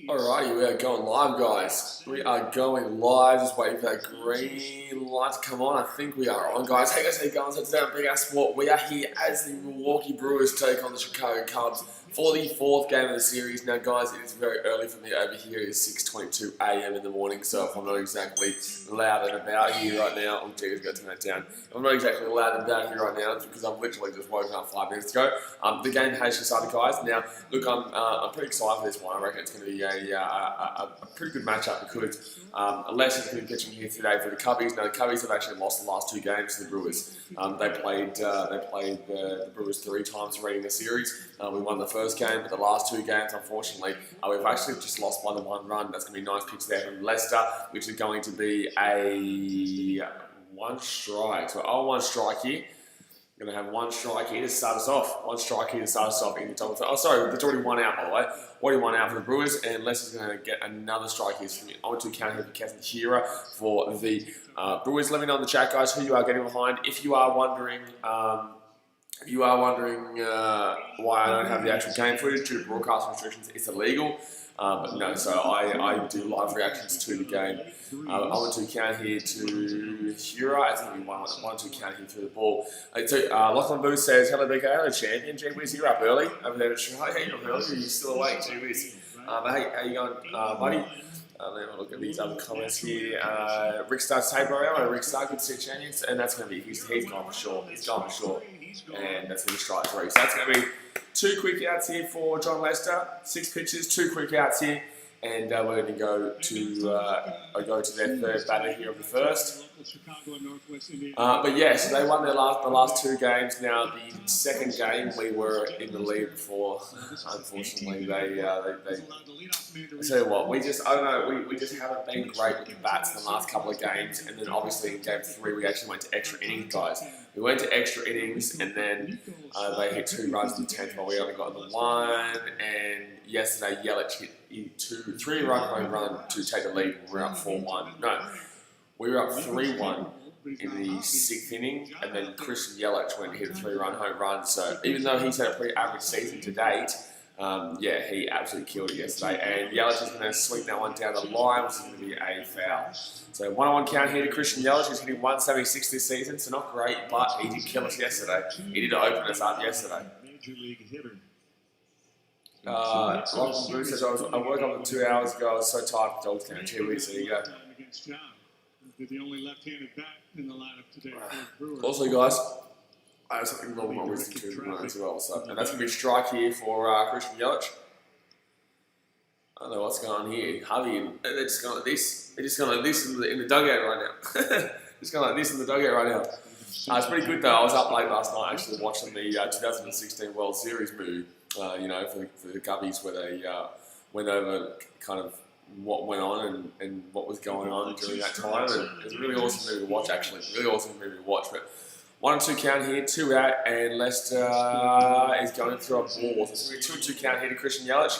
Alrighty, we are going live, guys. We are going live. Just waiting for that green light to come on. I think we are on, guys. Hey guys, how you going? So today on Big Ass Sport, we are here as the Milwaukee Brewers take on the Chicago Cubs for the fourth game of the series. Now, guys, it is very early for me over here. It is 6:22 a.m. in the morning, so if I'm not exactly loud and about here right now, oh geez, got to turn that down. If I'm not exactly loud and about here right now, it's because I've literally just woken up 5 minutes ago. The game has just started, guys. Now, look, I'm pretty excited for this one. I reckon it's going to be a pretty good matchup because unless it's going to be pitching here today for the Cubbies. Now, the Cubbies have actually lost the last 2 games to the Brewers. They played the Brewers 3 times already in the series. We won the first game, but the last 2 games, unfortunately, we've actually just lost by the 1 run. That's going to be a nice pitch there from Lester, which is going to be a 1 strike. So 0-1 strike here. We're going to have 1 strike here to start us off. 1 strike here to start us off in the top of the... Oh, sorry, there's already 1 out, by the way. Already 1 out for the Brewers, and Lester's going to get another strike here. So I'm going to count here for Kazuhira for the Brewers. Let me know in the chat, guys, who you are getting behind. If you are wondering... why I don't have the actual game footage due to broadcast restrictions, it's illegal. But no, so I do live reactions to the game. I want to count here to Hura. It's going to be 1-2 count here through the ball. Lachlan Booth says, hello BK, hello champion. Gee whiz, you're up early over there in Australia. Hey, you're up early, you're still awake, gee whiz. Hey, how you going, buddy? Let me look at these other comments here. Rick starts hey bro, Rick Star, good to see champions, and that's going to be, he's gone for sure. He's gone for sure. And that's going to be strike 3. So that's going to be 2 quick outs here for John Lester. 6 pitches, 2 quick outs here, and we're going to go to their third batter here of the first. But yeah, so they won the last 2 games. Now the second game we were in the lead before. Unfortunately, they I tell you what, we just haven't been great with the bats in the last couple of games, and then obviously in game 3 we actually went to extra innings, guys. We went to extra innings, and then they hit 2 runs in the 10th, while we only got the 1. And yesterday Yelich hit 3-run home run to take the lead. We were up 4-1. No, we were up 3-1 in the 6th inning, and then Christian Yelich went and hit a 3-run home run. So even though he's had a pretty average season to date, yeah, he absolutely killed it yesterday. And Yelich is going to sweep that one down the line, which is going to be a foul. So 1-on-1 count here to Christian Yelich, who's hitting 176 this season, so not great, but he did kill us yesterday. He did open us up yesterday. Lachlan Booth says, I woke up 2 hours ago, I was so tired of dogs down 2 weeks, there you go. The only left-handed bat in the lineup today. Also, guys, I have something wrong with my wisdom tooth as well, so, and that's going to be a strike here for Christian Yelich. I don't know what's going on here. Harvey, they're just going like this. They're just going like this in the dugout right now. Just going like this in the dugout right now. It's pretty good though. I was up late last night actually watching the 2016 World Series move. You know, for the Cubbies, where they went over kind of what went on and what was going on during that time. And it was a really awesome movie to watch, actually. Really awesome movie to watch. But 1-2 count here, 2 out, and Lester is going through a ball. So it's going to be 2-2 count here to Christian Yelich.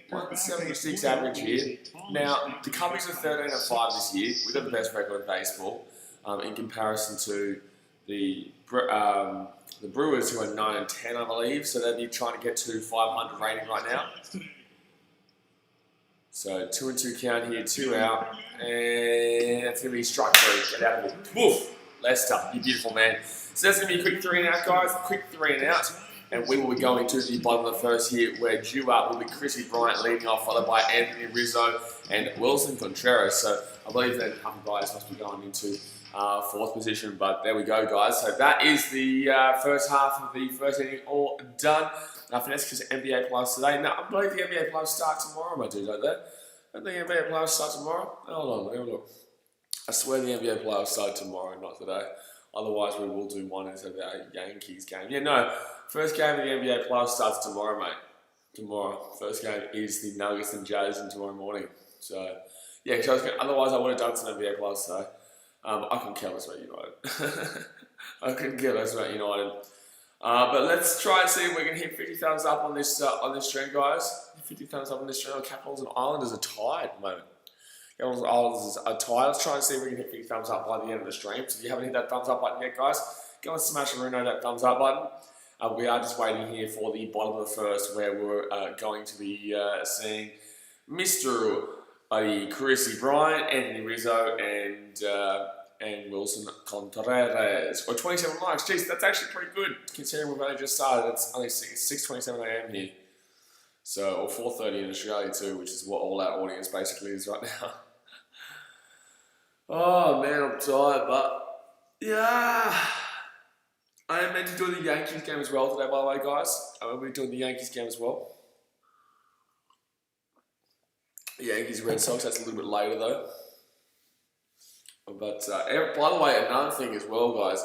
176 average here. Now, the Cubbies are 13-5 this year. We've got the best record in baseball in comparison to the Brewers, who are 9-10, I believe. So they'd be trying to get to 500 rating right now. So 2-2 count here, 2 out, and that's going to be strike 3. Get out of it. Woof! Lester, you beautiful man. So that's going to be a quick 3 and out, guys. Quick 3 and out. And we will be going to the bottom of the first here, where due up will be Chrissy Bryant leading off, followed by Anthony Rizzo and Wilson Contreras. So I believe that Humphrey Bias must be going into 4th position, but there we go, guys. So that is the first half of the first inning all done. Finesse because NBA playoffs today. No, I believe the NBA playoffs start tomorrow, my dude, don't they? Don't the NBA playoffs start tomorrow? Hold on, let me have a look. I swear the NBA playoffs start tomorrow, not today. Otherwise, we will do one instead of our Yankees game. Yeah, no. First game of the NBA playoffs starts tomorrow, mate. Tomorrow. First game is the Nuggets and Jazz tomorrow morning. So, yeah, otherwise I would have done some NBA playoffs today. I couldn't care less about United. I couldn't care less about United. But let's try and see if we can hit 50 thumbs up on this stream, guys. 50 thumbs up on this stream. Capitals and Islanders are tied at the moment. Capitals and Islanders are tied. Let's try and see if we can hit 50 thumbs up by the end of the stream. So if you haven't hit that thumbs up button yet, guys, go and smash and reno that thumbs up button. We are just waiting here for the bottom of the first, where we're going to be seeing Mr. Chrissy Bryant, Anthony Rizzo, and Wilson Contreras. Or 27 likes. Jeez, that's actually pretty good considering we've only just started. It's only 6:27 a.m. here. So, or 4:30 in Australia too, which is what all our audience basically is right now. Oh man, I'm tired, but yeah. I am meant to do the Yankees game as well today, by the way, guys. I will be doing the Yankees game as well. Yankees Red Sox, that's a little bit later though. But by the way, another thing as well, guys,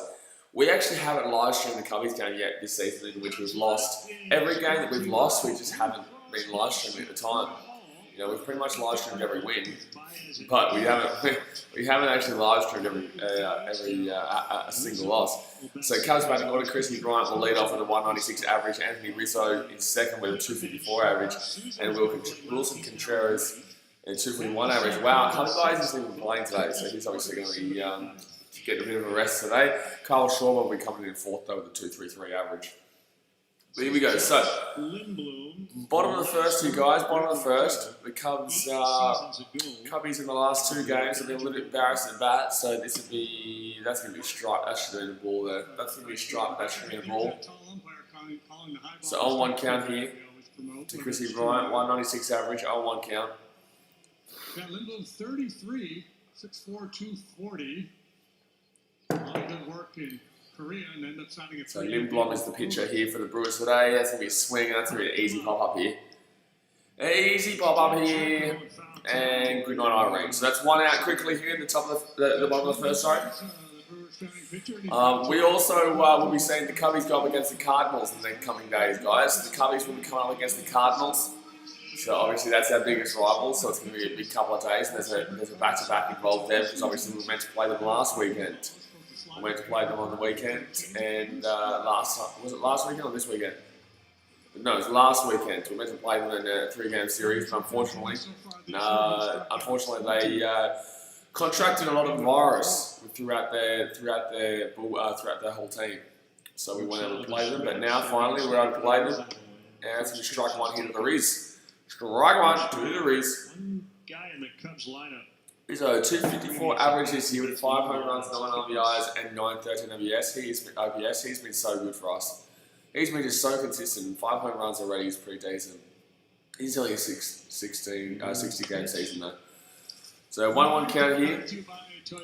we actually haven't live streamed the Cubbies game yet this season, in which we've lost. Every game that we've lost, we just haven't been live streaming at the time. You know, we've pretty much live streamed every win, but we haven't actually live streamed a single loss. So Cubs batting order: Chrissy Bryant will lead off with a 196 average, Anthony Rizzo in second with a 254 average, and Wilson Contreras in 241 average. Wow, a couple guys isn't even playing today, so he's obviously going to be getting a bit of a rest today. Kyle Schwarber will be coming in fourth though with a 233 average. But here we go. So, bottom of the first, you guys. Bottom of the first. The Cubs, Cubbies in the last two games have been a little bit embarrassed at bat. So that's going to be a strike. That should be a ball there. That's going to be a strike. That should be a ball. So 0-1 count here to Chrissy Bryant. 196 average. 0-1 count. Got Lindblom 33, 6'4", 240. A lot of good work in Korea and end up signing a So Lindblom is the pitcher here for the Brewers today. That's going to be a swing, and that's going to be an easy pop-up here. Easy pop-up here. And good night, Irene. So that's one out quickly here in the top of the bottom of the first, sorry. We also will be seeing the Cubbies go up against the Cardinals in the coming days, guys. The Cubbies will be coming up against the Cardinals. So obviously that's our biggest rival, so it's going to be a big couple of days. And there's a back-to-back involved there, because obviously we were meant to play them last weekend. We went to play them on the weekend, and was it last weekend or this weekend? No, it was last weekend. We were meant to play them in a 3-game series, but unfortunately they contracted a lot of virus throughout their whole team. So we weren't able to play them, but now finally we're able to play them, and it's going to strike one here to the Riz. Strike one to the Riz. One guy in the Cubs lineup. He's a 254 average this year with 5 home runs, 9 RBIs, and 913 OPS. He's been so good for us. He's been just so consistent. 5 home runs already is pretty decent. He's only a 60-game season though. So 1-1 count here.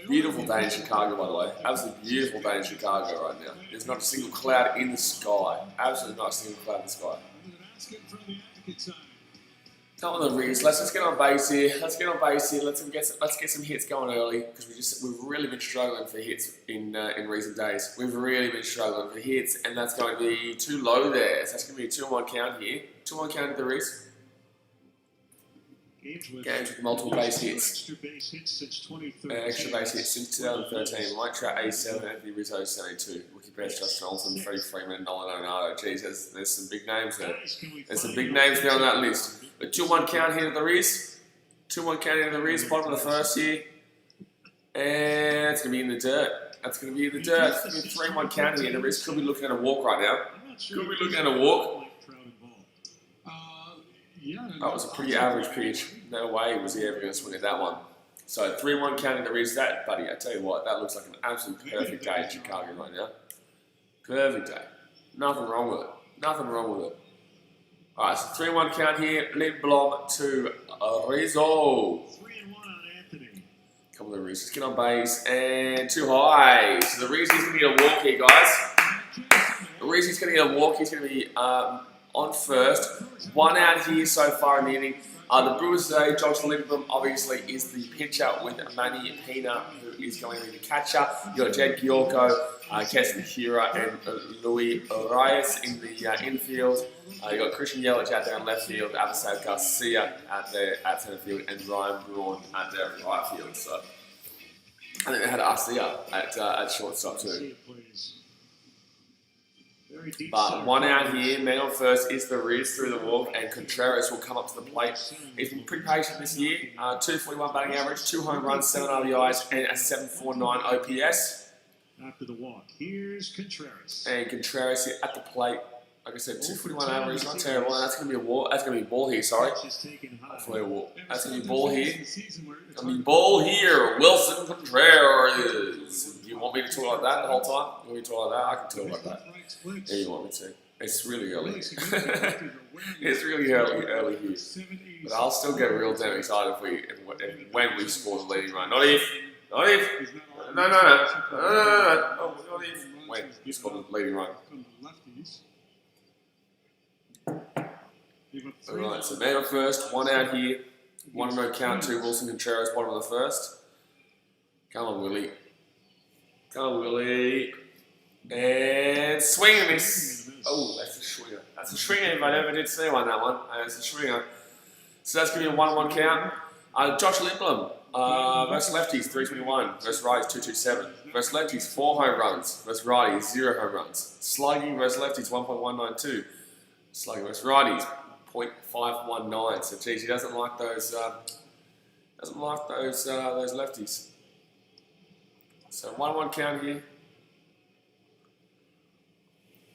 Beautiful day in Chicago, by the way. Absolutely beautiful day in Chicago right now. There's not a single cloud in the sky. Absolutely not a single cloud in the sky. Come on, the Riz. Let's just get on base here. Let's get some hits going early, because we've really been struggling for hits in recent days. We've really been struggling for hits, and that's going to be too low there. So that's going to be a 2-1 count here. 2-1 count to the Riz. Games with multiple base hits. Extra base hits since 2013. Mike Trout 87, Anthony Rizzo 72. Rookie best Josh Johnson, Freddie Freeman, Nolan Arenado. Jeez, there's some big names there. There's some big names there on that list. A 2-1 count here to the Riz. 2-1 count here to the Riz. Bottom of the first here. And it's going to be in the dirt. That's going to be in the dirt. It's going to be a 3-1 count here. The Riz could be looking at a walk right now. Could be looking at a walk. That was a pretty average pitch. No way was he ever going to swing at that one. So 3-1 count in the Riz. That, buddy, I tell you what, that looks like an absolute perfect day in Chicago right now. Perfect day. Nothing wrong with it. Nothing wrong with it. Alright, so 3-1 count here. Lindblom to Rizzo. 3-1 on Anthony. Come on, the Riz. Just get on base. And too high. So the Riz is going to get a walk here, guys. The Riz is going to get a walk. He's going to be on first. 1 out here so far in the inning. The Brewers today, Josh Lindblom obviously is the pitcher with Manny Pina, who is going to be the catcher. You've got Jed Giorco, Keston Hira, and Louis Reyes in the infield. You've got Christian Yelich out there in left field, Avisad Garcia at center field, and Ryan Braun at the right field. So I think they had Arcia at shortstop too. But 1 out here, man on first is the Riz through the walk, and Contreras will come up to the plate. He's been pretty patient this year. 241 batting average, 2 home runs, 7 RBIs, and a 749 OPS. After the walk, here's Contreras. And Contreras here at the plate. Like I said, 241 average, not terrible. And that's going to be a wall. That's going to be ball here. Sorry. That's going to be ball here. Going to be ball here. Wilson Contreras. Do you want me to talk like that the whole time? You want me to talk like that? I can talk like that. Yeah, you want me to. It's really early. It's really early here. But I'll still get real damn excited when we score the leading run. Not if. Not if. No. Not if. When you score the leading run. Alright, so man on first, one out here. 1-0 count to Wilson Contreras, bottom of the first. Come on, Willie. And swing and miss. Oh, that's a swinger. That's a swinger if I ever did see one, that one. That's a swinger. So that's going to be a 1-1 count. Josh Lindblom versus lefties, 321. Versus righties, 227. Versus lefties, 4 home runs. Versus righties, 0 home runs. Slugging versus lefties, 1.192. Slugging versus righties, 0.519. So geez, he doesn't like those. Those lefties. So 1-1 count here.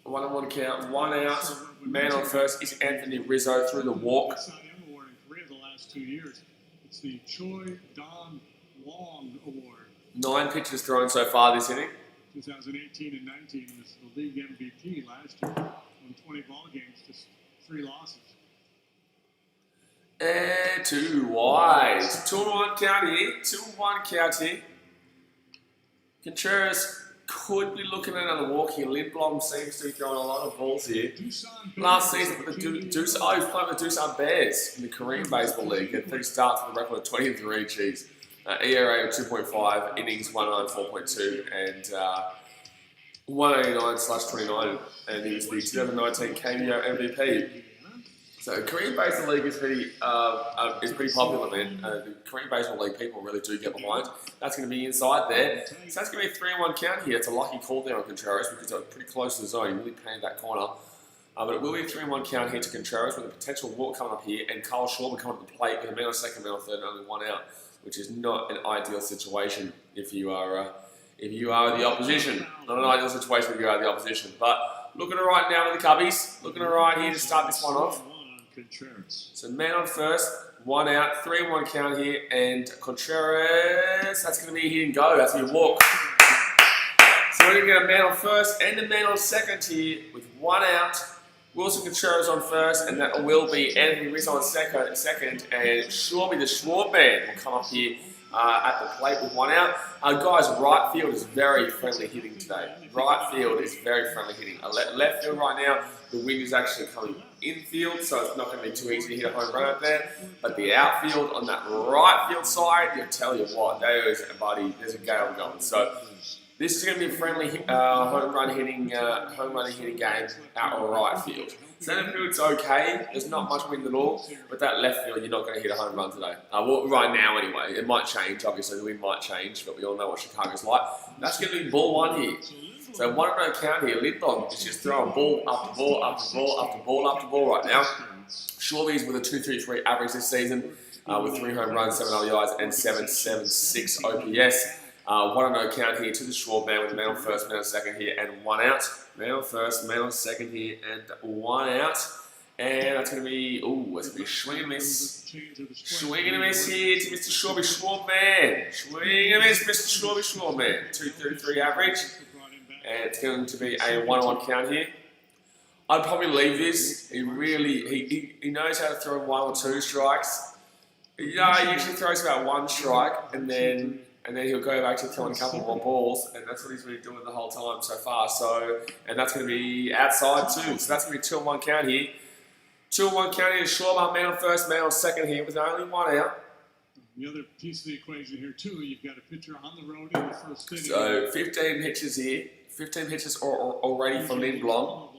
1-1 count. 1 out. Man on first is Anthony Rizzo through the walk. The last 2 years. It's the Choi Don Wong Award. 9 pitches thrown so far this inning. 2018 and 19 was the league MVP last year. Won 20 ball games, just 3 losses. And 2 wide. 2-1 count here. 2-1 count here. Contreras could be looking at another walk here. Lindblom seems to be throwing a lot of balls here. Last season with the he played with the Doosan Bears in the Korean Baseball League. Had 3 starts with a record of 23. Geez. ERA of 2.5, innings 194.2, and 189/29. And he was the 2019 KBO MVP. So Korean Baseball League is pretty popular, man. The Korean Baseball League people really do get behind. That's going to be inside there. So that's going to be a 3-1 count here. It's a lucky call there on Contreras because they're pretty close to the zone. He really painted that corner. But it will be a 3-1 count here to Contreras with a potential walk coming up here, and Carl Schwarber coming to the plate with a man on second, man on third, and only 1 out, which is not an ideal situation if you are the opposition. Not an ideal situation if you are the opposition. But looking all right now with the Cubbies. Looking all right here to start this one off. So man on first, 1 out, 3-1 count here, and Contreras, that's going to be a hit and go. That's going to be a walk. So we're going to get a man on first and a man on second here with 1 out. Wilson Contreras on first, and that will be Anthony Rizzo on second, and Shorby the Schwartz-man will come up here at the plate with 1 out. Guys, right field is very friendly hitting today. Right field is very friendly hitting. Left field right now, the wind is actually coming infield, so it's not going to be too easy to hit a home run out there. But the outfield on that right field side, I'll tell you what, there's a gale going. So this is going to be a friendly home run hitting game out of right field. Center field's okay. There's not much wind at all, but that left field, you're not going to hit a home run today. Well, right now anyway. It might change. Obviously, the wind might change, but we all know what Chicago's like. That's going to be ball 1 here. So 1-0 count here. Lindblom is just throwing ball after ball after ball after ball after ball right now. Shorty's with a 2.33 average this season, with 3 home runs, 7 RBIs, and 7.76 OPS. 1-0 count here to the Schwartz-man with a man on first, man on second here, and 1 out. Man on first, man on second here, and 1 out. And that's going to be, that's going to be a swing and miss. Swing and a miss here to Mr. Schwartz-man. Swing and miss, Mr. Schwartz-man. 2.33 average. And it's going to be a 1-1 count here. I'd probably leave this. He knows how to throw 1 or 2 strikes. He usually throws about 1 strike, and then he'll go back to throwing a couple more balls, and that's what he's been doing the whole time so far. And that's going to be outside too. So that's going to be a 2-1 count here. 2-1 count here. Schwarber, man on first, man on second here with only 1 out. The other piece of the equation here too, you've got a pitcher on the road in the first inning. So 15 pitches here. 15 pitches already for Lindblom.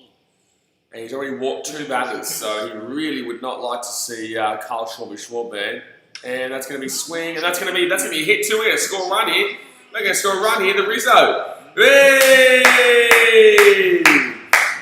And he's already walked 2 batters, so he really would not like to see Carl Schwartz-man. And that's going to be swing, and that's going to be a hit too. We're going to score a run here. We're going to score a run here. The Rizzo. Hey!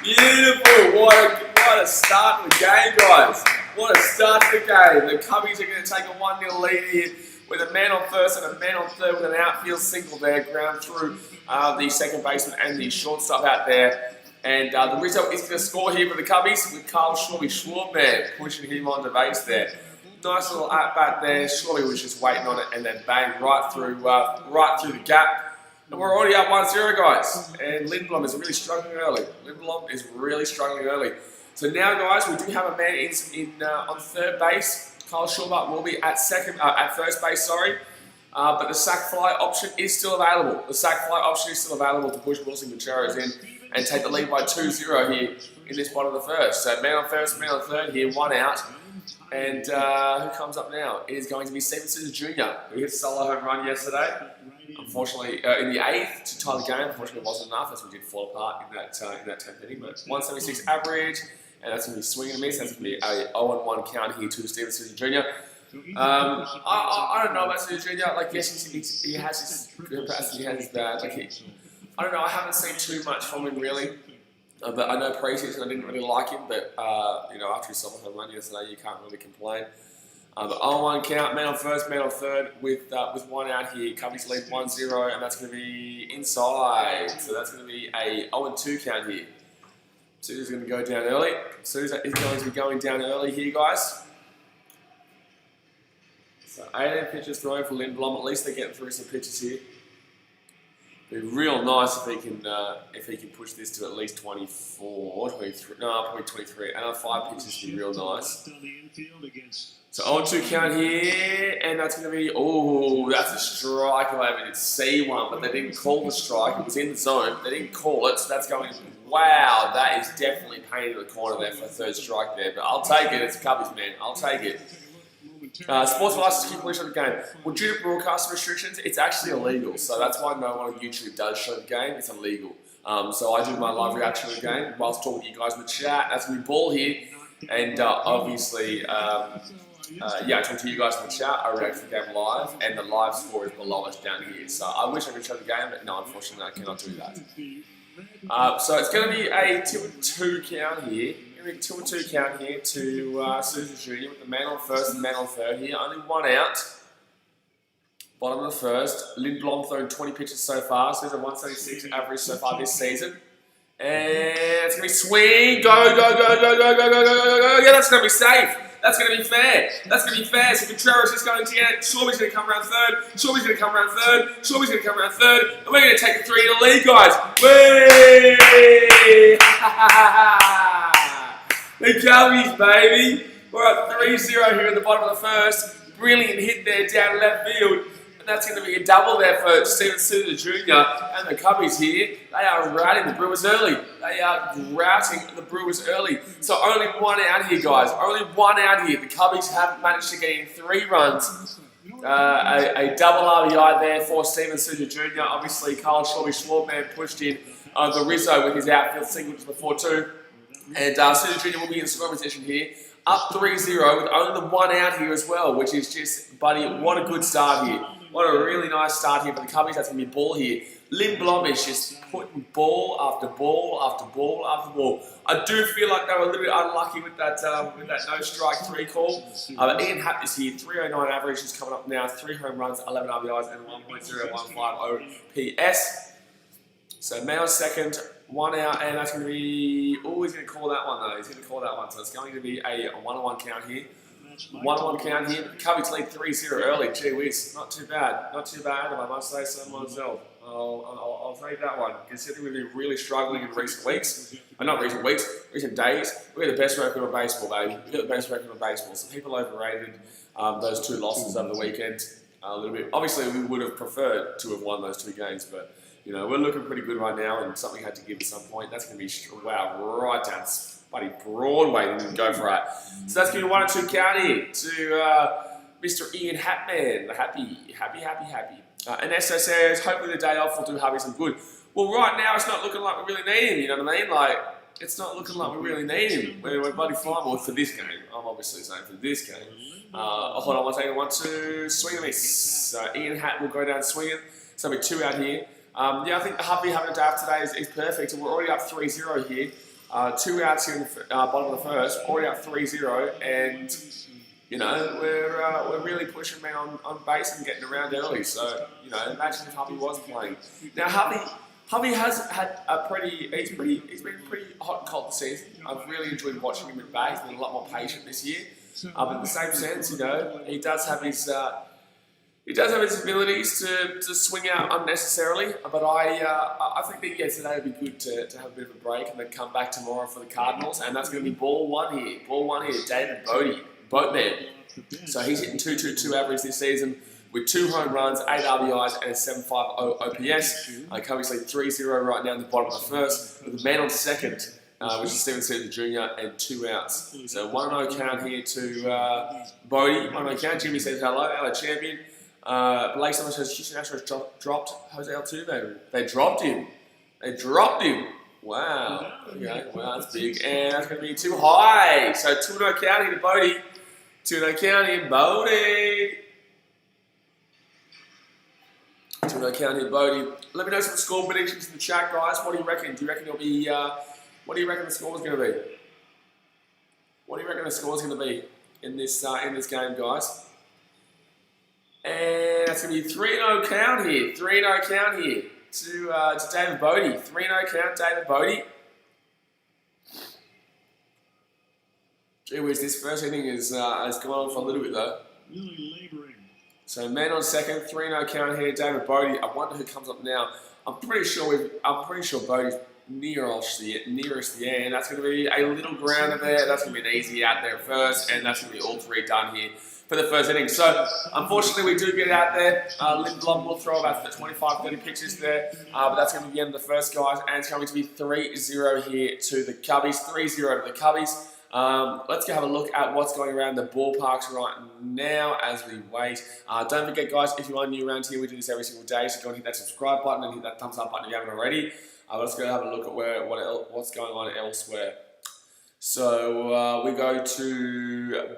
Beautiful. What a start to the game, guys. What a start to the game. The Cubbies are going to take a 1-0 lead here with a man on first and a man on third with an outfield single there, ground through the second baseman and the shortstop out there. And the Rizzo is going to score here for the Cubbies with Carl Schwarby pushing him on the base there. Nice little at-bat there. Schwarby was just waiting on it and then bang right through the gap. And we're already up 1-0, guys. And Lindblom is really struggling early. So now, guys, we do have a man on third base. Kyle Schwarber will be at first base, sorry. But the sac fly option is still available. To push Wilson Gutierrez in and take the lead by 2-0 here in this bottom of the first. So man on first, man on third here, one out. And who comes up now? It is going to be Steven Souza Jr., who hit a solo home run yesterday. Unfortunately, in the 8th to tie the game. Unfortunately, it wasn't enough as we did fall apart in that 10th inning. But 176 average, and that's going to be swing and a miss. That's going to be a 0-1 count here to Steven Souza Jr. I don't know about Souza Jr. Like, yes, he has his capacity, he has his bad. Like, I don't know. I haven't seen too much from him really. But I know pre-season I didn't really like him. But after he saw the home run yesterday, you can't really complain. But 0-1 count, man on first, man on third with one out here. Cubbies lead 1-0, and that's going to be inside. So that's going to be a 0-2 count here. Sousa's going to go down early. Sousa is going to be going down early here, guys. So 18 pitches thrown for Lindblom. At least they're getting through some pitches here. It'd be real nice if he can push this to at least 24, 23. No, probably 23. And 5 pitches would be real nice. So 0-2 count here, and that's going to be, that's a strike. I didn't see one, but they didn't call the strike. It was in the zone. They didn't call it, so that's going, wow, that is definitely painted the corner there for a third strike there. But I'll take it. It's Cubbies, man. I'll take it. Sports license to keep police on the game. Well, due to broadcast restrictions, it's actually illegal. So that's why no one on YouTube does show the game. It's illegal. So I do my live reaction to the game whilst talking to you guys in the chat. As we ball here, and obviously, I talk to you guys in the chat. I react to the game live, and the live score is below us down here. So I wish I could show the game, but no, unfortunately, I cannot do that. So it's going to be a 2-2 count here. Going to be 2-2 count here to Souza Jr. with the man on first and man on third here. Only one out. Bottom of the first. Lindblom thrown 20 pitches so far. Souza 176 average so far this season. And it's going to be swing. Go. Yeah, that's going to be safe. That's going to be fair. So Contreras is going to get it. Schwarby's going to come around third. Schwarby's going to come around third. And we're going to take the 3 in the lead, guys. Whee! The Cubbies, baby. We're up 3-0 here in the bottom of the first. Brilliant hit there down left field. And that's going to be a double there for Steven Souza Jr. And the Cubbies here, they are routing the Brewers early. So only one out here, guys. Only one out here. The Cubbies haven't managed to get in 3 runs. A double RBI there for Steven Souza Jr. Obviously, Carl Schwarby pushed in the Rizzo with his outfield single just before 2. And Souza Jr. will be in scoring position here. Up 3-0 with only the 1 out here as well, which is just, buddy, what a good start here. What a really nice start here for the Cubbies. That's going to be ball here. Lindblom is just putting ball after ball after ball after ball. I do feel like they were a little bit unlucky with that no strike 3 call. But Ian Happ is here. 309 average is coming up now. 3 home runs, 11 RBIs, and 1.015 OPS. So man on second, 1 out, and that's going to be... he's going to call that one though. He's going to call that one. So it's going to be a 1-1 count here. 1-1 count here. Cubbies lead 3-0 early. Gee whiz, not too bad. If I must say so myself. I'll take that one. Considering we've been really struggling in recent weeks. Not recent weeks, recent days. We're the best record in baseball, baby. We're the best record in baseball. Some people overrated those 2 losses over the weekend a little bit. Obviously, we would have preferred to have won those 2 games, but you know, we're looking pretty good right now, and something had to give at some point. That's going to be, wow, right down bloody Broadway, didn't go for it. So that's going to be 1-2 count here to Mr. Ian Hatman, the happy. And Esso says, hopefully the day off will do Harvey some good. Well, right now it's not looking like we really need him, you know what I mean? Like, it's not looking like we really need him. We're bloody fine. Well, for this game, I'm obviously saying for this game. Hold on 1 second, 1-2, swing and miss. So Ian Hatt will go down swinging. So there'll be 2 out here. I think the Huffy having a day off today is perfect. And we're already up 3-0 here. 2 outs here in the bottom of the first. Already up 3-0. And you know, we're really pushing man on base and getting around early. So, you know, imagine if Hubby was playing. Now, Hubby has had he's been pretty hot and cold this season. I've really enjoyed watching him at bat. He's been a lot more patient this year. But in the same sense, you know, he does have his abilities to swing out unnecessarily. But I think that today would be good to have a bit of a break and then come back tomorrow for the Cardinals. And that's going to be ball one here, David Boatman. So he's hitting 2.22 average this season with 2 home runs, 8 RBIs, and a 7.50 OPS. Obviously 3-0 right now in the bottom of the first, with a man on second, which is Steven Seaver Jr., and 2 outs. So 1-0 count here to Bodie. 1-0 count. Jimmy says hello champion. Blake Summers says Houston Astros dropped Jose Altuve. They dropped him. Wow. Okay, well, that's big. And that's going to be too high. So 2-0 count here to Bodie. 2-0 count here, Bodie. 2-0 count here, Bodie. Let me know some score predictions in the chat, guys. What do you reckon? Do you reckon it'll be? What do you reckon the score is going to be? What do you reckon the score is going to be in this game, guys? And that's going to be 3-0 count here. 3-0 count here to David Bodie. 3-0 count, David Bodie. Gee whiz, this first inning has gone on for a little bit though. Really laboring. So man on second, 3-0 count here, David Bodie. I wonder who comes up now. I'm pretty sure Bodie's nearest the end. That's going to be a little grounder there. That's going to be an easy out there first, and that's going to be all 3 done here for the first inning. So unfortunately, we do get it out there. Lindblom will throw about 25-30 pitches there, but that's going to be the end of the first, guys, and it's going to be 3-0 here to the Cubbies. 3-0 to the Cubbies. Let's go have a look at what's going around the ballparks right now as we wait. Don't forget, guys, if you are new around here, we do this every single day, so go and hit that subscribe button and hit that thumbs up button if you haven't already. Let's go have a look at what's going on elsewhere. So we go to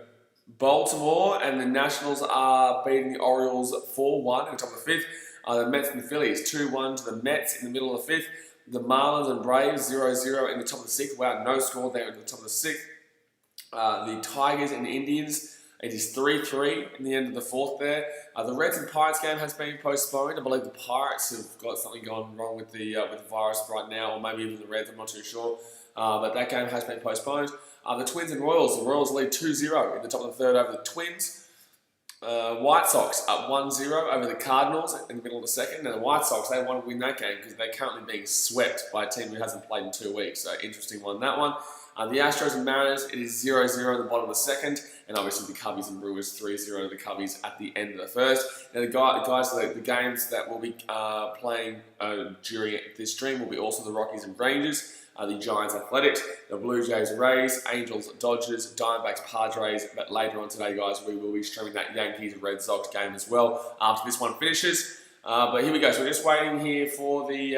Baltimore, and the Nationals are beating the Orioles 4-1 in the top of the 5th. The Mets and the Phillies 2-1 to the Mets in the middle of the 5th. The Marlins and Braves 0-0 in the top of the 6th. Wow, no score there in the top of the 6th. The Tigers and the Indians, it is 3-3 in the end of the 4th there. The Reds and Pirates game has been postponed. I believe the Pirates have got something going wrong with the virus right now, or maybe even the Reds, I'm not too sure. But that game has been postponed. The Twins and Royals, the Royals lead 2-0 in the top of the 3rd over the Twins. White Sox up 1-0 over the Cardinals in the middle of the 2nd. Now the White Sox, they want to win that game because they're currently being swept by a team who hasn't played in 2 weeks. So interesting one, that one. The Astros and Mariners, it is 0-0 at the bottom of the 2nd. And obviously the Cubbies and Brewers 3-0 to the Cubbies at the end of the 1st. Now the games that will be playing during this stream will be also the Rockies and Rangers. The Giants Athletics, the Blue Jays Rays, Angels Dodgers, Diamondbacks Padres. But later on today, guys, we will be streaming that Yankees Red Sox game as well after this one finishes. But here we go. So we're just waiting here for the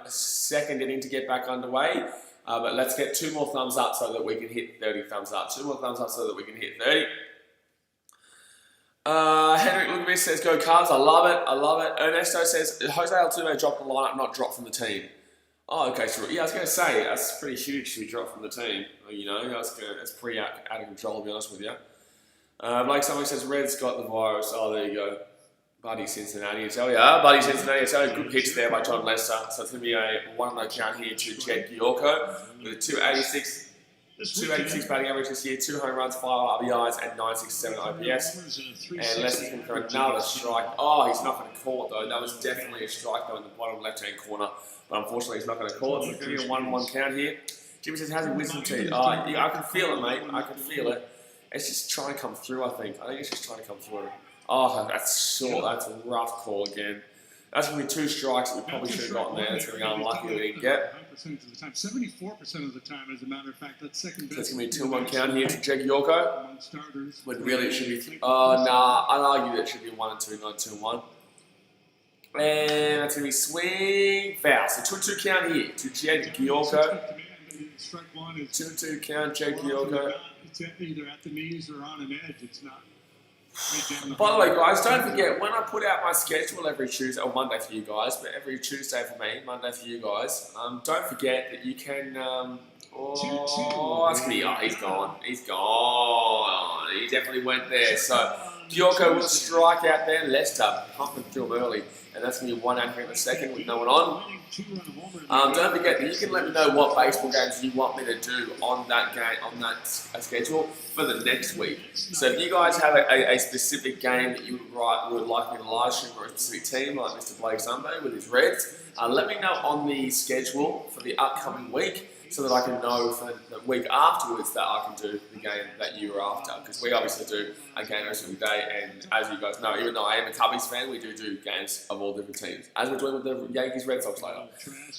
2nd inning to get back underway. But let's get 2 more thumbs up so that we can hit 30 thumbs up. 2 more thumbs up so that we can hit 30. Henrik Lugovic says, go Cubs. I love it. Ernesto says, Jose Altuve dropped the lineup, not dropped from the team. Oh, okay, sure. Yeah, I was going to say, that's pretty huge to be dropped from the team. You know, that's pretty out of control, to be honest with you. Blake Summers says, Red's got the virus. Oh, there you go. Buddy Cincinnati, I tell ya. Buddy Cincinnati, I tell ya. Good pitch there by John Lester. So it's going to be a 1-0 count here to Jed Giorco with a 286 batting average this year, 2 home runs, 5 RBIs, and 967 OPS. And Lester's going to throw another strike. Oh, he's not going to call it though. That was definitely a strike though in the bottom left-hand corner. But unfortunately, he's not going to call it. So it's going to be a 1-1 count here. Jimmy says, how's your wisdom teeth? Oh, yeah, I can feel it, mate. I can feel it. It's just trying to come through, I think. it's just trying to come through. Oh, that's short. That's a rough call again. That's going to be 2 strikes that we probably should have gotten there. That's going to be unlucky we didn't get. 74% of the time, as a matter of fact, that's second best. So it's going to be a 2-1 count here to Jed Giorco. When really it should be... Nah, I'd argue that it should be 1-2, not 2-1. And that's going to be swing foul. So 2-2 count here to Jed Giorco. 2-2 count, Jed Giorco. It's either at the knees or on an edge. It's not. By the way, guys, don't forget, when I put out my schedule every Tuesday, or Monday for you guys, but every Tuesday for me, Monday for you guys, don't forget that you can... it's going to be... Oh, he's gone. He's gone. He definitely went there. So Gyorko will strike out there. Lester pumping through him early. And that's going to be 1 out here in the second with no one on. Don't forget that you can let me know what baseball games you want me to do on that game, on that schedule for the next week. So if you guys have a specific game that you would like me to live stream for a specific team, like Mr. BKRmy with his Reds, let me know on the schedule for the upcoming week, so that I can know for the week afterwards that I can do the game that you are after. Because we obviously do a game every single day, and as you guys know, even though I am a Cubbies fan, we do games of all different teams, as we're doing with the Yankees Red Sox later.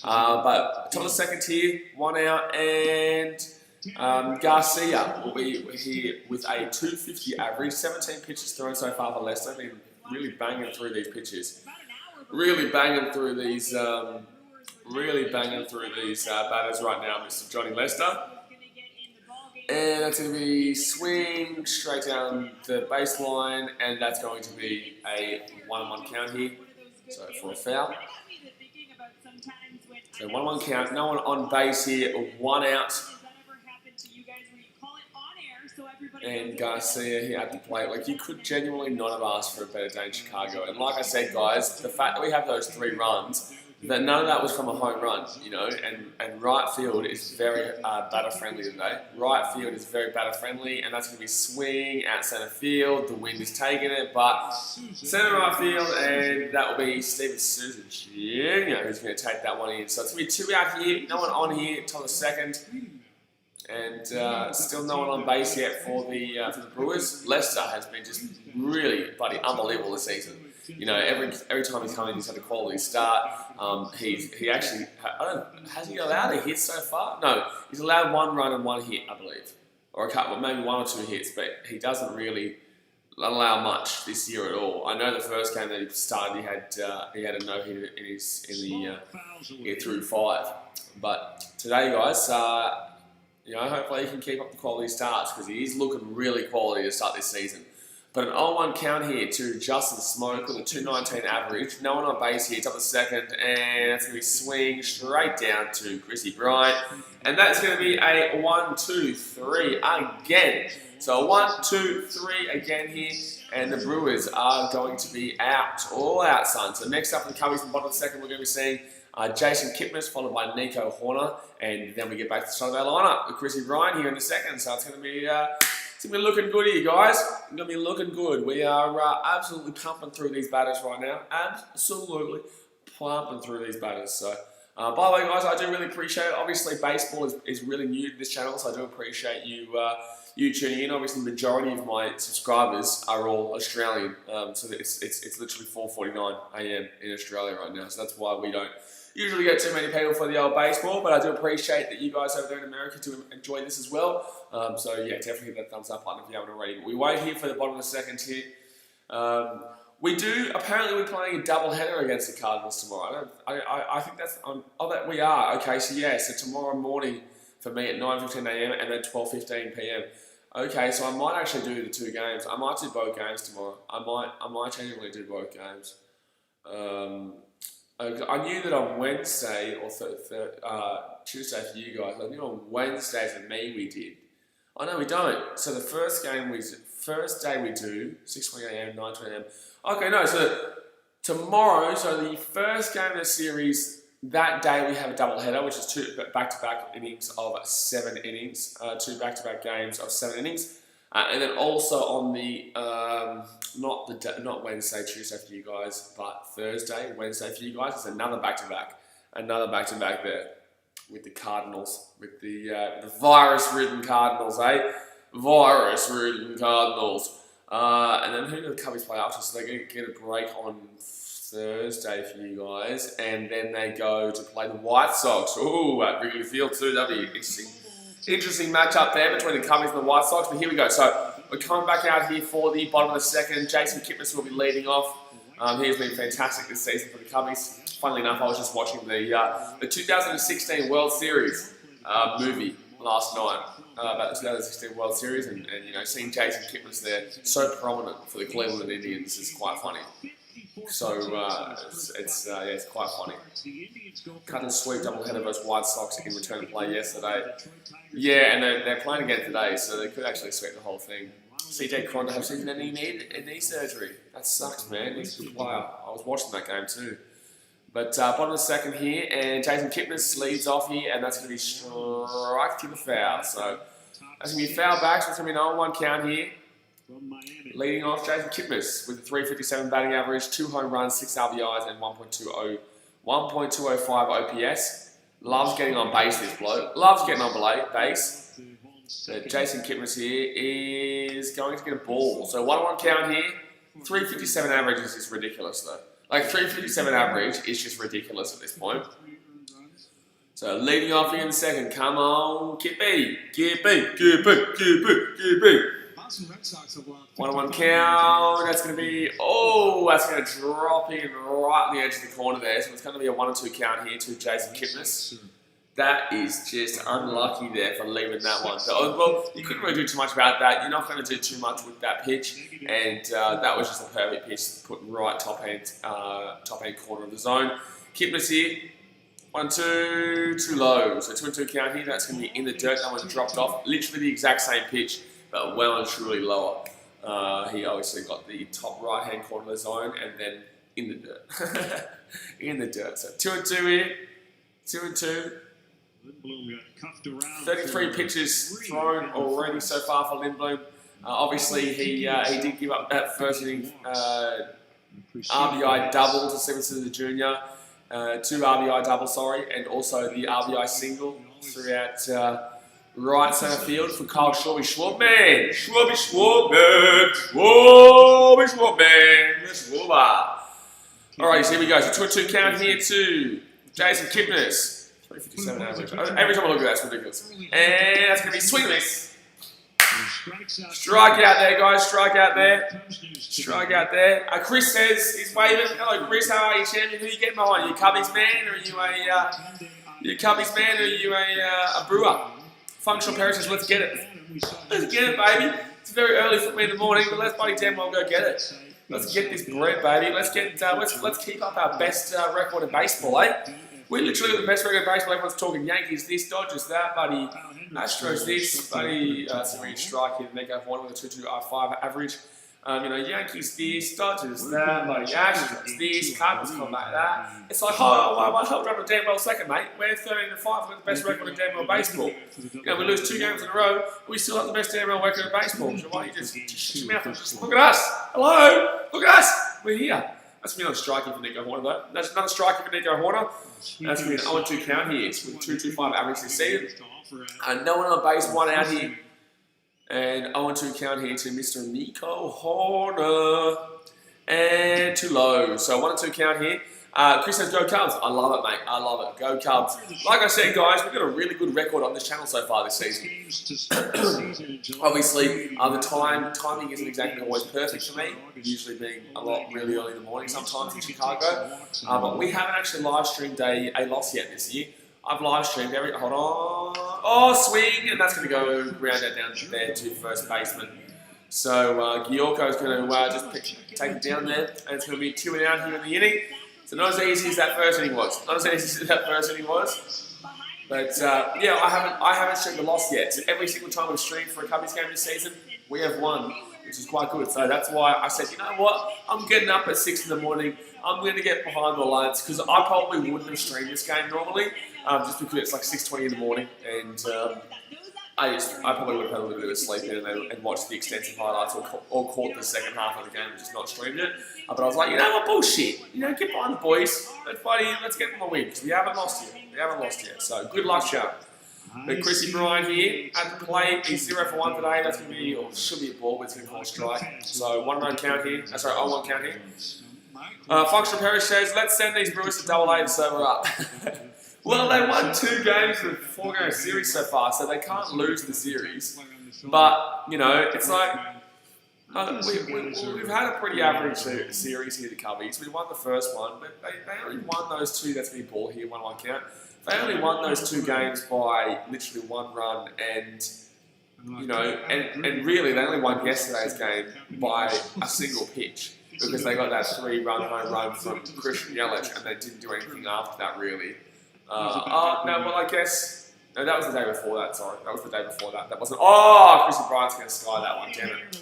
But top of the second tier, 1 out, and Garcia will be here with a 250 average, 17 pitches thrown so far for Leicester. Been really banging through these pitches, really banging through these batters right now, Mr. Johnny Lester. And that's going to be swing straight down the baseline, and that's going to be a 1-1 count here. So for a foul. So 1-1 count, no one on base here, 1 out. And Garcia here at the plate. Like, you could genuinely not have asked for a better day in Chicago. And like I said, guys, the fact that we have those 3 runs, that none of that was from a home run, you know, and right field is very batter friendly today. Right field is very batter friendly, and that's going to be swing out center field. The wind is taking it, but center right field, and that will be Steven Souza Jr. who's going to take that one in. So it's going to be 2 out here, no one on here till the second, and still no one on base yet for the Brewers. Lester has been just really bloody unbelievable this season. You know, every time he's come in, he's had a quality start. He actually, has he allowed a hit so far? No, he's allowed 1 run and 1 hit, I believe, or a couple, maybe 1 or 2 hits. But he doesn't really allow much this year at all. I know the first game that he started, he had a no hitter he threw 5. But today, guys, you know, hopefully he can keep up the quality starts, because he is looking really quality to start this season. But an 0-1 count here to Justin Smoke with a 219 average. No one on base here, top of the second, and it's going to be swing straight down to Chrissy Bryant. And that's going to be a 1-2-3 again. So 1-2-3 again here, and the Brewers are going to be out, all out, son. So next up in the Cubbies in the bottom of the second, we're going to be seeing Jason Kipnis, followed by Nico Horner, and then we get back to the start of our lineup with Chrissy Bryant here in the second. So it's going to be looking good here, guys. It's going to be looking good. We are absolutely pumping through these batters right now. Absolutely pumping through these batters. So, by the way, guys, I do really appreciate it. Obviously, baseball is really new to this channel, so I do appreciate you tuning in. Obviously, the majority of my subscribers are all Australian, so it's literally 4:49 a.m. in Australia right now. So that's why we don't usually get too many people for the old baseball, but I do appreciate that you guys over there in America to enjoy this as well. So yeah, definitely hit that thumbs up button if you haven't already. But we wait here for the bottom of the second here. Apparently we're playing a double header against the Cardinals tomorrow. I think that's, that we are. Okay, so yeah, so tomorrow morning for me at 9:15 a.m. and then 12:15 p.m. Okay, so I might actually do the 2 games. I might do both games tomorrow. I might genuinely do both games. I knew that on Wednesday or Tuesday for you guys. I knew on Wednesday for me we did. Oh no, we don't. So the first day we do 6:20 a.m., 9:20 a.m. Okay, no. So tomorrow, so the first game of the series, that day we have a double header, which is 2 back-to-back innings of 7 innings, 2 back-to-back games of 7 innings. And then also on the, not Wednesday, Tuesday for you guys, but Thursday, Wednesday for you guys, it's another back-to-back there with the Cardinals, with the virus-ridden Cardinals, Virus-ridden Cardinals. And then who do the Cubbies play after? So they're going to get a break on Thursday for you guys, and then they go to play the White Sox. Ooh, at Wrigley Field too. That'll be interesting matchup there between the Cubbies and the White Sox. But here we go. So we're coming back out here for the bottom of the second. Jason Kipnis will be leading off. He's been fantastic this season for the Cubbies. Funnily enough, I was just watching the 2016 World Series movie last night about the 2016 World Series, and you know, seeing Jason Kipnis there so prominent for the Cleveland Indians is quite funny. So it's quite funny. Cut and sweep doubleheader versus White Sox in return play yesterday. Yeah, and they're playing again today, so they could actually sweep the whole thing. CJ Cron to have seen a knee surgery. That sucks, man. He's a good player. I was watching that game too. But bottom of the second here, and Jason Kipnis leads off here, and that's going to be strike to the foul. So that's going to be foul back, so it's going to be an 0-1 count here. Leading off, Jason Kipnis with a 357 batting average, 2 home runs, 6 RBIs, and 1.205 OPS. Loves getting on base, this bloke. Loves getting on base. But Jason Kipnis here is going to get a ball. So 1-1 count here. 357 average is just ridiculous, though. Like 357 average is just ridiculous at this point. So leading off here in the second. Come on, Kippy. 1-1 count. That's going to be, that's going to drop in right on the edge of the corner there. So it's going to be a 1-2 count here to Jason Kipnis. That is just unlucky there for leaving that one. So, well, you couldn't really do too much about that. You're not going to do too much with that pitch. And that was just a perfect pitch put right top end corner of the zone. Kipnis here. 1-2, too low. So 2-2 count here. That's going to be in the dirt. That one's dropped off. Literally the exact same pitch, but well and truly lower. He obviously got the top right-hand corner of the zone and then in the dirt. In the dirt. So 2-2 here. 2-2. 33 pitches thrown already so far for Lindblom. Obviously, he did give up that first inning RBI double to Stevenson the Jr. 2 RBI doubles, and also the RBI single throughout right centre field for Kyle Schwarber. Alright, so here we go. So 2-2 count here to Jason Kipnis. 357 average. Every time I look at that, it's ridiculous. And that's going to be swingless. Strike out there, guys. Strike out there. Strike out there. Chris says he's waving. Hello, Chris. How are you, champion? Who are you getting behind? Are you a Cubbies man, or are you a Brewer? Functional Perry says, let's get it. Let's get it, baby. It's very early for me in the morning, but let's bloody damn well go get it. Let's get this bread, baby. Let's keep up our best record in baseball, eh? We literally got the best record in baseball. Everyone's talking Yankees this, Dodgers that, buddy. Astros this, buddy. Serious strike here. They go for 1 with a 2.255 average. Yankees this, Dodgers that, buddy. Astros this, Cardinals come like that. It's like, why hold on to damn well second, mate? We're 13-5. We've got the best record in damn well baseball. We lose 2 games in a row. We still have the best damn well record in baseball. So why don't you just shut your mouth and just look at us? Hello, look at us. We're here. That's going to be on striking for Nico Horner, though. That's another striker for Nico Horner. That's going to be an 0-2 count here. It's with 2.25 average this season. No one on base, 1 out here. And 0-2 count here to Mr. Nico Horner. And too low. So 1-2 count here. Chris says, go Cubs. I love it, mate. I love it. Go Cubs. Like I said, guys, we've got a really good record on this channel so far this season. Obviously, the timing isn't exactly always perfect for me, usually being a lot really early in the morning sometimes in Chicago. But we haven't actually live streamed a loss yet this year. I've live streamed hold on. Oh, swing! And that's going to go ground out down there to first baseman. So Giorco's going to just take it down there, and it's going to be 2 and out here in the inning. So not as easy as that first inning was. But yeah, I haven't streamed a loss yet. So every single time we've streamed for a Cubbies game this season, we have won, which is quite good. So that's why I said, you know what? I'm getting up at 6 in the morning. I'm going to get behind the lines because I probably wouldn't have streamed this game normally, just because it's like 6:20 in the morning, and I probably would have had a little bit of a sleep in and watched the extensive highlights or caught the second half of the game and just not streamed it. But I was like, you know what, bullshit. Get behind the boys. Let's get them a win because we haven't lost yet. So good luck, Sharp. But Chrissy Bryan here at the plate. He's 0 for 1 today. That's going to be, or should be a ball, but it's going to call a strike. So 1-1 count here. 0-1 count here. Functional Perry says, let's send these Brewers to AA and sober up. Well, they won 2 games of a 4-game series so far, so they can't lose the series. But, it's like, we've had a pretty average series here, the Cubbies. We won the first one, but they only won those 2. That's going to be ball here, 1-1 count. They only won those 2 games by literally 1 run, and really they only won yesterday's game by a single pitch. because they got that 3-run home run from Christian Yelich, and they didn't do anything after that, really. I guess... No, that was the day before that, sorry. That was the day before that. That wasn't... Oh, Chrissy Bryant's going to sky that one, damn it.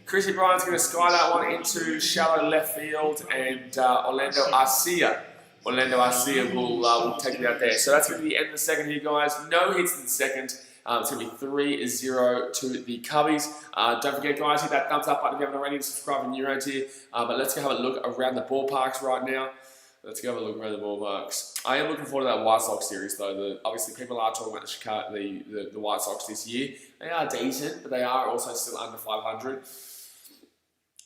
Chrissy Bryant's going to sky that one into shallow left field, and Orlando Arcia will take it out there. So that's going to be the end of the second here, guys. No hits in the second. It's going to be 3-0 to the Cubbies. Don't forget, guys, hit that thumbs up button if you haven't already, and subscribe if you're new around here. But let's go have a look around the ballparks right now. Let's go have a look around the ballparks. I am looking forward to that White Sox series, though. Obviously, people are talking about the White Sox this year. They are decent, but they are also still under 500.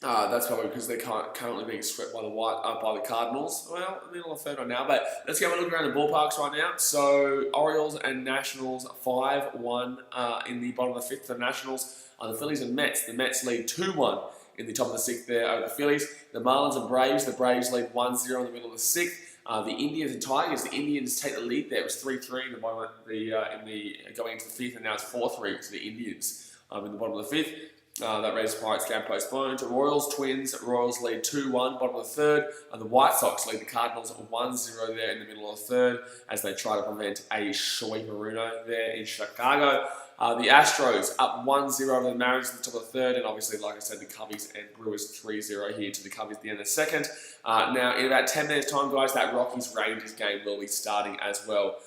That's probably because they're currently being swept by the Cardinals. Well, a little third on now, but let's go have a look around the ballparks right now. So, Orioles and Nationals 5-1 in the bottom of the fifth for the Nationals. The Phillies and Mets. The Mets lead 2-1 in the top of the sixth there over the Phillies. The Marlins and Braves. The Braves lead 1-0 in the middle of the sixth. The Indians and Tigers. The Indians take the lead there. It was 3-3 in the bottom going into the fifth, and now it's 4-3 to the Indians in the bottom of the fifth. That Rays Pirates game postponed. Royals Twins. Royals lead 2-1, bottom of the third. The White Sox lead the Cardinals 1-0 there in the middle of the third as they try to prevent a sweeperoono there in Chicago. The Astros up 1-0 over the Mariners at the top of the third, and obviously, like I said, the Cubbies and Brewers 3-0 here to the Cubbies at the end of the second. Now, in about 10 minutes' time, guys, that Rockies-Rangers game will be starting as well.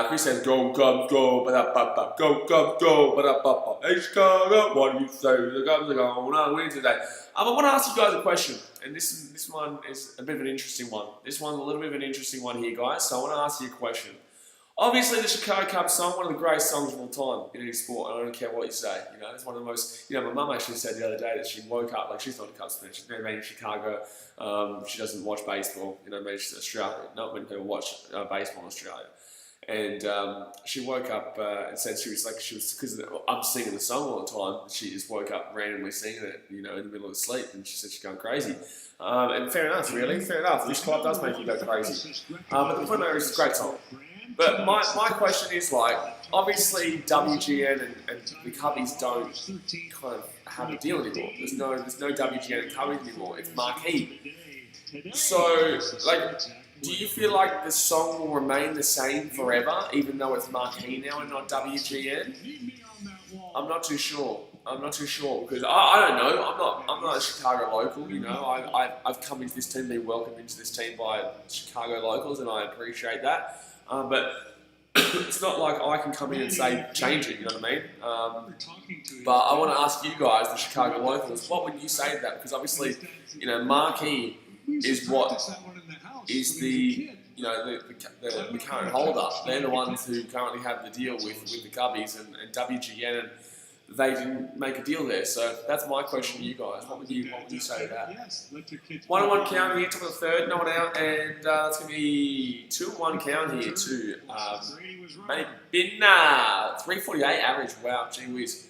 Chris says, go, Cubs, go, ba-da-ba-ba, go, Cubs, go, ba-da-ba-ba, hey, Chicago, what do you say? The Cubs are going to win today. I want to ask you guys a question, and this one is a bit of an interesting one. This one's a little bit of an interesting one here, guys, so I want to ask you a question. Obviously, the Chicago Cubs song, one of the greatest songs of all time in any sport. I don't care what you say. You know, it's one of the most. You know, my mum actually said the other day that she woke up like she's not a Cubs fan. She's never been in Chicago. She doesn't watch baseball. You know, maybe she's Australian. Not many people watch baseball in Australia. And she woke up and said because I'm singing the song all the time. She just woke up randomly singing it, you know, in the middle of sleep, and she said she's going crazy. And fair enough, really, fair enough. This club does make you go crazy. But the point there is it's a great song. But my question is, like, obviously WGN and the Cubbies don't kind of have a deal anymore. There's no WGN and Cubbies anymore. It's marquee. So, like, do you feel like the song will remain the same forever, even though it's marquee now and not WGN? I'm not too sure. Because I don't know. I'm not a Chicago local. You know, I've come into this team, been welcomed into this team by Chicago locals, and I appreciate that. But it's not like I can come in and say change it. You know what I mean? But I want to ask you guys, the Chicago locals, what would you say to that? Because obviously, you know, marquee is what is the current holder. They're the ones who currently have the deal with the Cubbies and WGN, and they didn't make a deal there. So that's my question to you guys. What would you say to that? 1-1 count here, top of the third, no one out, and that's going to be 2-1 count here to Manny Binna. 348 average. Wow, gee whiz.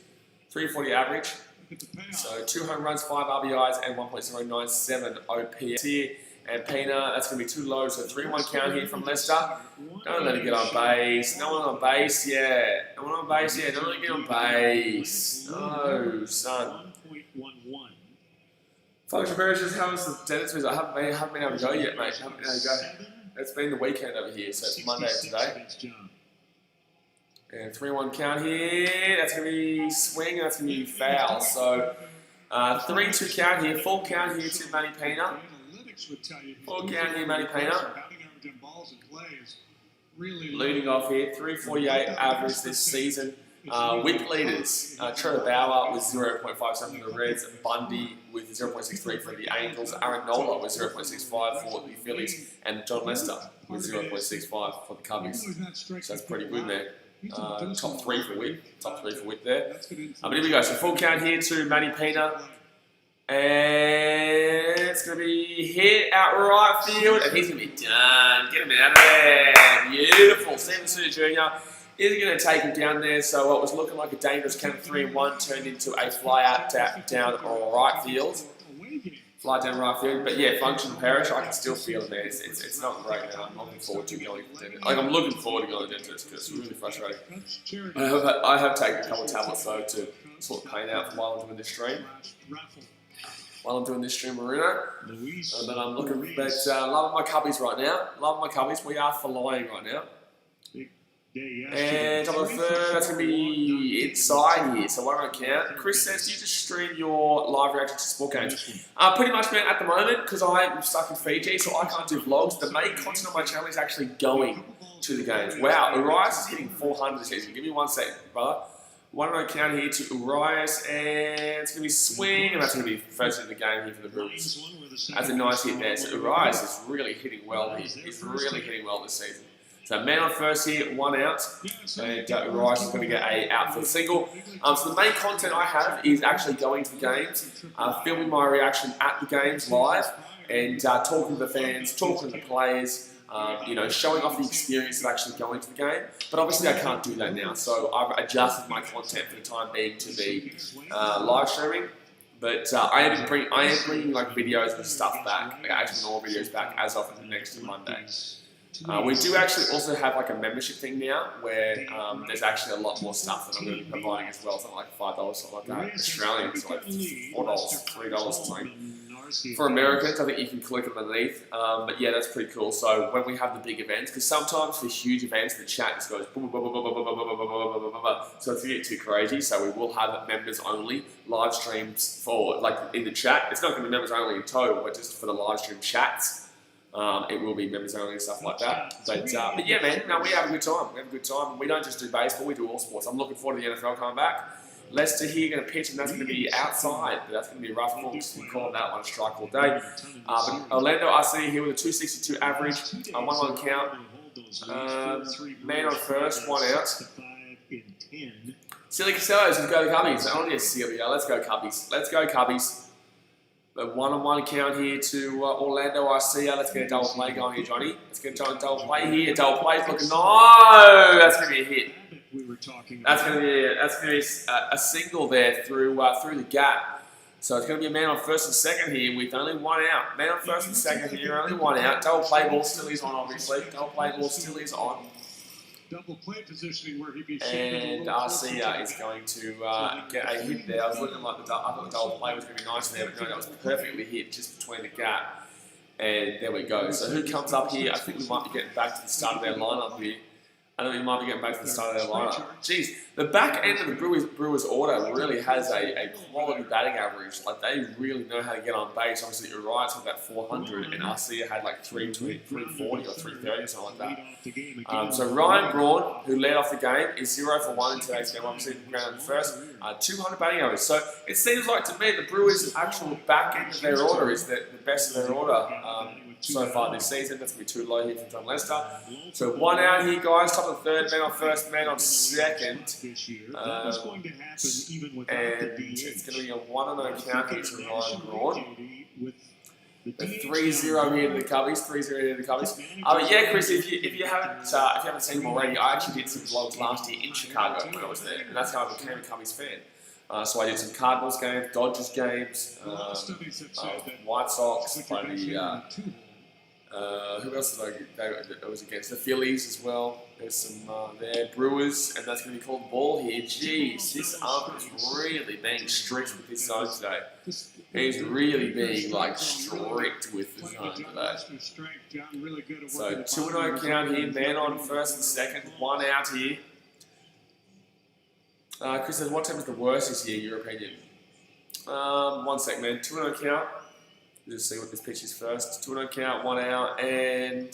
340 average. So 2 home runs, 5 RBIs, and 1.097 OPS here. And Pina, that's going to be too low, so 3-1 count here from Lester. Don't let him get on base. No one on base yet. Don't let him get on base. No, son. Function Bears just having some tennis. I haven't been able to go yet, mate. It's been the weekend over here, so it's Monday today. And 3-1 count here. That's going to be swing, and that's going to be foul. So 3-2 count here. Full count here to Manny Pina. Full count here, Manny Pina. Leading off here, 348 average this season. Whip leaders, Trevor Bauer with 0.57 for the Reds, Bundy with 0.63 for the Angels, Aaron Nola with 0.65 for the Phillies, and John Lester with 0.65 for the Cubbies. So that's pretty good there. Top three for whip there. But here we go, so full count here to Manny Pina. And it's going to be hit out right field, and he's going to be done. Get him out of there. Beautiful. Steven Suter Jr. is going to take him down there. So what was looking like a dangerous count of 3-1 turned into a fly out down right field. Fly down right field. But yeah, Function Parish, I can still feel it, man. It's not great now. I'm looking forward to going to the dentist. Like, I'm looking forward to going to the dentist because it's really frustrating. I have taken a couple of tablets though to sort of pain out from while I'm doing this stream. while I'm doing this stream, Marino. But I'm looking, loving my cubbies right now. Loving my cubbies. We are flying right now. And top of the third, that's going to be inside here, so one on count. Chris says, do you just stream your live reactions to sport games? Pretty much, man, at the moment, because I'm stuck in Fiji, so I can't do vlogs. The main content on my channel is actually going to the games. Wow, Urias is hitting 400 this season. Give me 1 second, brother. One on count here to Urias, and it's going to be swing, and that's going to be first in the game here for the Brewers. That's a nice hit there. So Urias is really hitting well here. He's really hitting well this season. So man on first here, 1 out, and Urias is going to get a outfield single. So the main content I have is actually going to the games, filming my reaction at the games live, and talking to the fans, talking to the players, you know, showing off the experience of actually going to the game. But obviously I can't do that now, so I've adjusted my content for the time being to be live streaming. But I am bringing like videos and stuff back, like actual normal videos back as of the next Monday. We do actually also have like a membership thing now where there's actually a lot more stuff that I'm going to be providing as well. Something like $5, something like that. Australian, so like $4, $3 or something. For Americans, I think you can click underneath. But yeah, that's pretty cool. So when we have the big events, because sometimes for huge events, the chat just goes boom, boom, boom, boom, boom, boom, boom, boom, boom, boom, boom. So it's going to get too crazy. So we will have members only live streams for like in the chat. It's not going to be members only in total, but just for the live stream chats. It will be members only and stuff like that. But yeah, man, no, we have a good time. We have a good time. We don't just do baseball, we do all sports. I'm looking forward to the NFL coming back. Leicester here going to pitch, and that's going to be outside. But that's going to be rough books. We call that one a strike all day. But Orlando RC here with a 262 average, 1-1 count. Man on first, 1 out. Silly Castellos, let's go to Cubbies. Oh, yes, Celia. Let's go Cubbies. Let's go Cubbies. The 1-on-1 count here to Orlando Arcia. Let's get a double play going here, Johnny. Let's get a double play here. Double play's looking no. That's going to be a hit. That's going to be a single there through the gap. So it's going to be a man on first and second here with only 1 out. Man on first and second here, only 1 out. Double play ball still is on, obviously. Double play ball still is on. Double play positioning where he'd be and Arcia is going to get a hit there. I was looking like I thought the double play was going to be nice there, but no, that was perfectly hit just between the gap. And there we go. So who comes up here? I think we might be getting back to the start of their lineup here. I think we might be getting back to the start of their lineup. Jeez, the back end of the Brewers order really has a quality batting average. Like they really know how to get on base. Obviously, Urias had that 400, and Arcia had like 340 or 330 or something like that. So Ryan Braun, who led off the game, is 0 for 1 in today's game. Obviously, ground first, 200 batting average. So it seems like to me the Brewers' actual back end of their order is the best of their order. So far this season. That's going to be too low here for John Lester. So 1 out here, guys. Top of the third, man on first, man on second. And it's going to be a 1-0 count here to Ryan Braun. The 3-0 here to the Cubbies. 3-0 here to the Cubbies. But yeah, Chris, if you haven't seen them already, I actually did some vlogs last year in Chicago when I was there, and that's how I became a Cubbies fan. So I did some Cardinals games, Dodgers games, White Sox, played the who else did I was against? The Phillies as well. There's some there, Brewers, and that's going to be called ball here. Jeez, this ump is really being strict with this zone today. He's really being like strict with the zone today. So 2-0 count here, man on first and second, 1 out here. Chris says, what team is the worst this year, in your opinion? 1 sec, man. 2-0 count. Just see what this pitch is first. 2-0 count, 1 out, and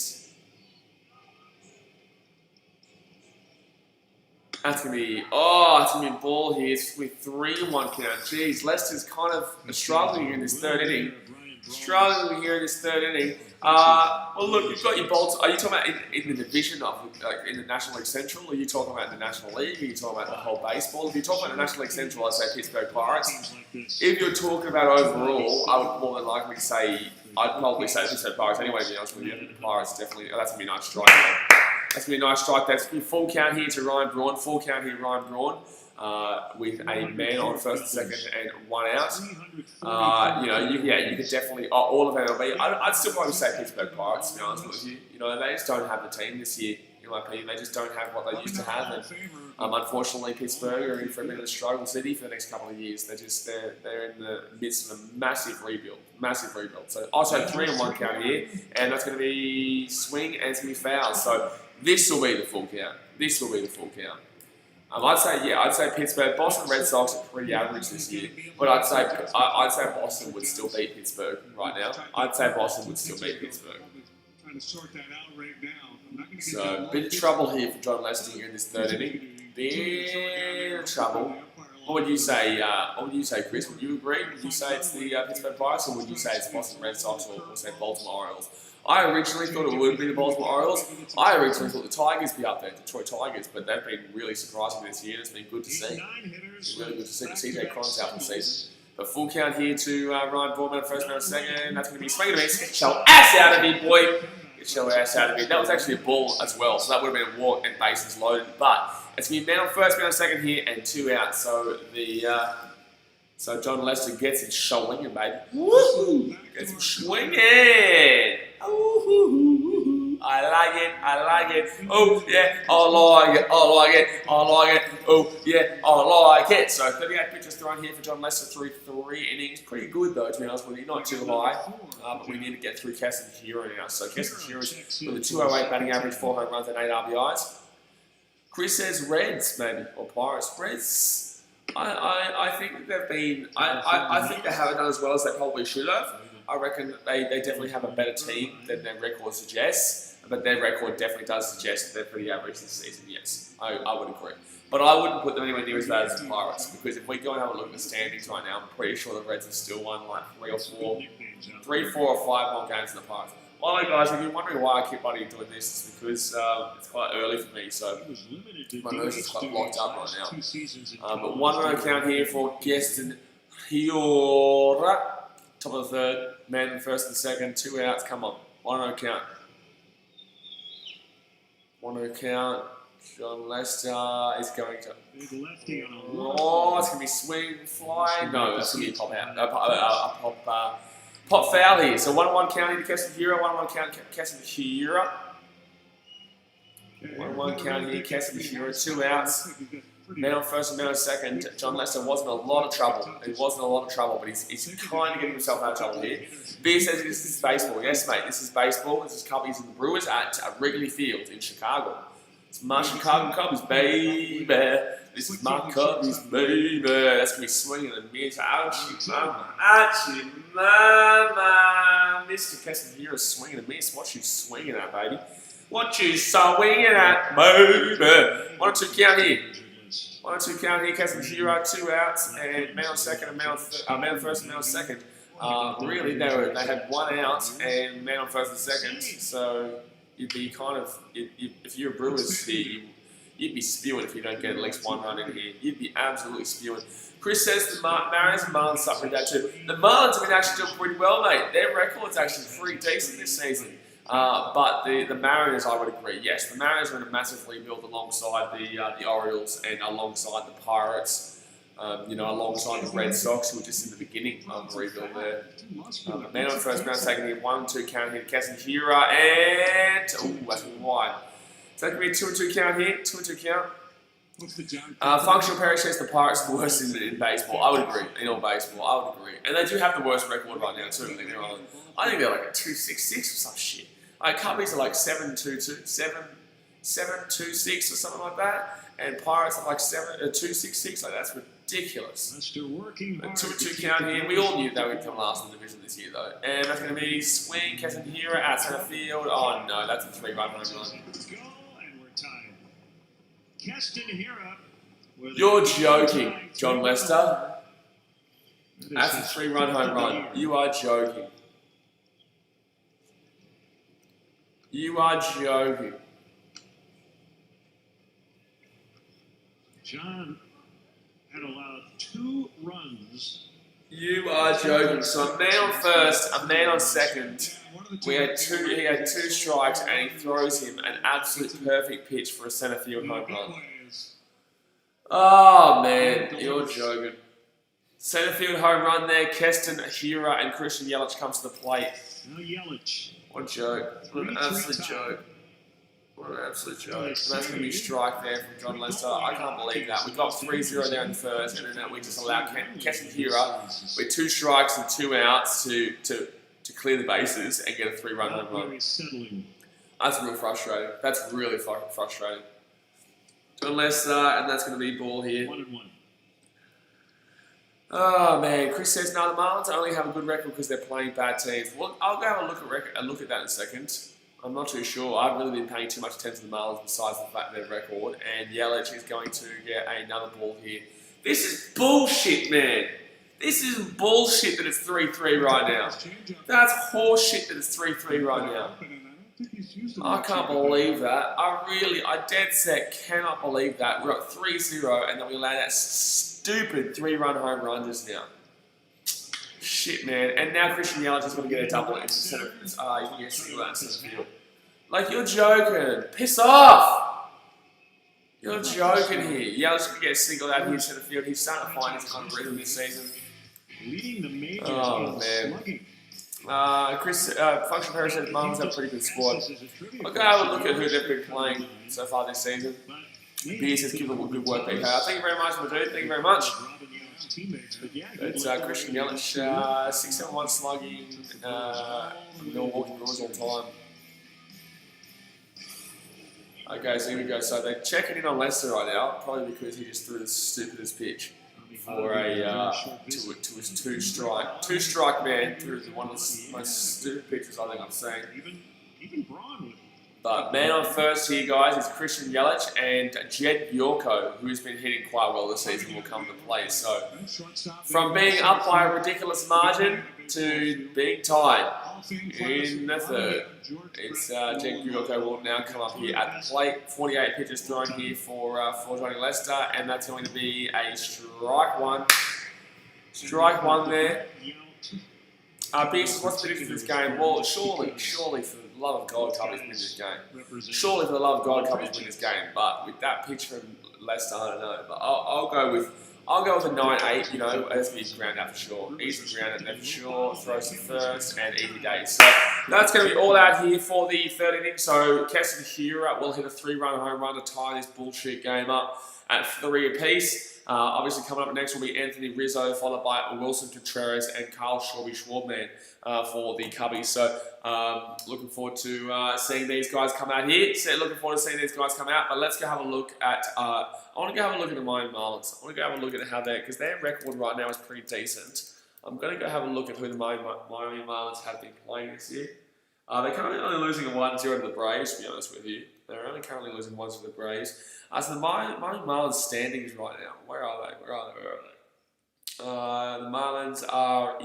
that's gonna be it's gonna be a ball here. It's with 3-1 count. Jeez, Lester's kind of struggling here in this third inning. Well, look, you've got your bolts. Are you talking about in the division of, like, in the National League Central? Or are you talking about the National League? Are you talking about the whole baseball? If you're talking about the National League Central, I'd say Pittsburgh Pirates. If you're talking about overall, I would more than likely say, I'd probably say Pittsburgh Pirates anyway, to be honest with you. The Pirates definitely, that's going to be a nice strike there. That's going to be a nice strike there. It's going to be full count here to Ryan Braun. Full count here, Ryan Braun. With a man on first and second and 1 out. You could definitely, all of MLB, I'd still probably say Pittsburgh Pirates, to be honest with you. You know, they just don't have the team this year, in my opinion. They just don't have what they used to have. And Unfortunately, Pittsburgh are in for a bit of a struggle city for the next couple of years. They're in the midst of a massive rebuild. So also 3-1 count here, and that's going to be swing and it's going to be foul. So this will be the full count. I'd say Pittsburgh. Boston Red Sox are pretty average this year, but I'd say Boston would still beat Pittsburgh right now. I'd say Boston would still beat Pittsburgh. Trying to sort that out right now. So bit of trouble here for John Lester here in this third inning. Bit of trouble. What would you say, Chris? Would you agree? Would you say it's the Pittsburgh Pirates, or would you say it's Boston Red Sox, or say Baltimore Orioles? I originally thought it would be the Baltimore Orioles. I originally thought the Tigers would be up there, Detroit Tigers, but they've been really surprising this year. It's been good to see. It's really good to see CJ Cron's out for the season. But full count here to Ryan Bourman, first man, second. That's going to be swinging a miss. Get your ass out of me, boy. Get your ass out of me. That was actually a ball as well, so that would have been a walk and bases loaded. But it's going to be man on first, man on second here, and 2 out. So so John Lester gets it swinging, baby. Woo! Gets it swinging. Ooh, I like it. Oh yeah, I like it. Oh yeah, I like it. So 38 pitches thrown here for John Lester through 3 innings. Pretty good though, to be honest with you. Not too high, but we need to get through Keston Hero now. So Keston Hero's with a 208 batting average, 4 home runs and 8 RBIs. Chris says Reds maybe, or Pirates. Reds, I think they've been. I think they haven't done as well as they probably should have. I reckon they definitely have a better team than their record suggests, but their record definitely does suggest that they're pretty average this season, yes. I would agree. But I wouldn't put them anywhere near as bad as the Pirates, because if we go and have a look at the standings right now, I'm pretty sure the Reds have still won like 3, 4 or 5 more games than the Pirates. By the way, guys, if you're wondering why I keep doing this, it's because it's quite early for me, so my nose is quite blocked up right now. But 1 run count here for Keston Hiora. Top of the third, man first and second, 2 outs, come on. 1-0 count. 1-0 count. John Lester is going to. Oh, it's going to be swing, fly. No, that's going to be a pop out. Pop foul here. So 1-1 count here to Keston Hero, 1-1 count Keston Hero. 1-1 count here, Keston Hero, 2 outs. Man on first and man on second. John Lester wasn't a lot of trouble. But he's kind of getting himself out of trouble here. B says this is baseball. Yes, mate, this is baseball. This is Cubbies and the Brewers at Wrigley Field in Chicago. It's my Chicago Cubbies, baby. This is my Cubbies, baby. That's going to be swinging and miss. Ouchie, mama. Mr. Keston here is swinging and miss. What you swinging at, baby? What you swinging at, baby? 1-2 count here. 1-2 count here, Keston Hero, 2 outs, and man on second and man on first and man on second. Really, they had 1 out and man on first and second, so you'd be kind of, if you're a Brewers here, you'd be spewing if you don't get at least 1 run in here. You'd be absolutely spewing. Chris says the Mariners and Marlins suffering that too. The Marlins have been actually doing pretty well, mate. Their record's actually pretty decent this season. But the Mariners, I would agree. Yes, the Mariners are in a massive rebuild alongside the Orioles and alongside the Pirates. Alongside the Red Sox, who were just in the beginning of the rebuild there. Man on first, man on second here, 1-2 count here. Keston Hero and that's wide. So that could be a 2-2 count here. 2-2 count. Functional Perry says the Pirates are the worst in baseball. I would agree. In all baseball, I would agree. And they do have the worst record right now too. I think they're like a 2.66 or some shit. Cubbies are like 7.22, 7.26 or something like that, and Pirates are like 2.66. Like that's ridiculous. 2-2 count here. We all knew they would come last in the division this year though. And that's going to be swing, Keston Hero at center field. Oh no, that's a 3-run home run. You're joking, John Lester. That's a 3-run home run. You are joking. You are joking. John had allowed 2 runs. You are joking. So a man on first, a man on second. He had 2 strikes, and he throws him an absolute perfect pitch for a center field home run. Oh man, you're joking. Center field home run there. Keston Hero and Christian Yelich comes to the plate. Now Yelich. What a joke. What an absolute joke. What an absolute joke. And that's going to be a strike there from John Lester. I can't believe that. We got 3-0 there in the first, and then we just allowed Hira with 2 strikes and 2 outs to clear the bases and get a 3-run home run. That's real frustrating. That's really frustrating. John Lester, and that's going to be ball here. 1-1. Oh man, Chris says, no, the Marlins only have a good record because they're playing bad teams. Well, I'll go have a look at that in a second. I'm not too sure. I've really been paying too much attention to the Marlins besides the fact their record. And Yelich is going to get another ball here. This is bullshit, man. This is bullshit that it's 3-3 right now. That's horseshit that it's 3-3 right now. I can't believe that. I dead set cannot believe that. We're at 3-0 and then we allowed that stupid 3-run home run just now. Shit, man. And now Christian Yelich is going to get a double instead of he's going to get a single out instead of field. Like, you're joking. Piss off. You're joking here. Yelich going to get a single out here instead of field. He's starting to find his kind of rhythm this season. Oh, man. Chris, Function Perry said the Marlins have a pretty good squad. I'll go have a look at who they've been playing so far this season. P says, keep up with good work, BK. Thank you very much, my dude. Thank you very much. It's Christian Yelich, 671 slugging, Milwaukee Brewers all time. Okay, so here we go. So they're checking in on Lester right now, probably because he just threw the stupidest pitch for to his two strike man through one of the most stupid pitches I think I've seen. But man on first here, guys, is Christian Yelich, and Jed Yorko, who's been hitting quite well this season, will come to play. So from being up by a ridiculous margin to being tied in the third, it's Jed Yorko will now come up here at the plate. 48 pitches thrown here for Johnny Lester, and that's going to be a strike one. Strike one there. Beast, what's the difference in this game? Well, surely, for the love of God, Cubbies win this game. Surely, for the love of God, Cubbies win this game. But with that pitch from Lester, I don't know. But I'll go with a 9-8. You know, it's going to be ground out for sure. Easy ground out there for sure. Throws to first and easy days. So that's going to be all out here for the third inning. So Keston Hira will hit a 3-run home run to tie this bullshit game up at 3 apiece. Obviously, coming up next will be Anthony Rizzo, followed by Wilson Contreras and Carl Schwarby-Schwabman for the Cubbies. So, looking forward to seeing these guys come out here. Looking forward to seeing these guys come out. But let's go have a look at. I want to go have a look at the Miami Marlins. I want to go have a look at how because their record right now is pretty decent. I'm going to go have a look at who the Miami Marlins have been playing this year. They're currently only losing a 1-0 to the Braves, to be honest with you. They're only currently losing 1-0 to the Braves. So the Miami Marlins standings right now, where are they? The Marlins are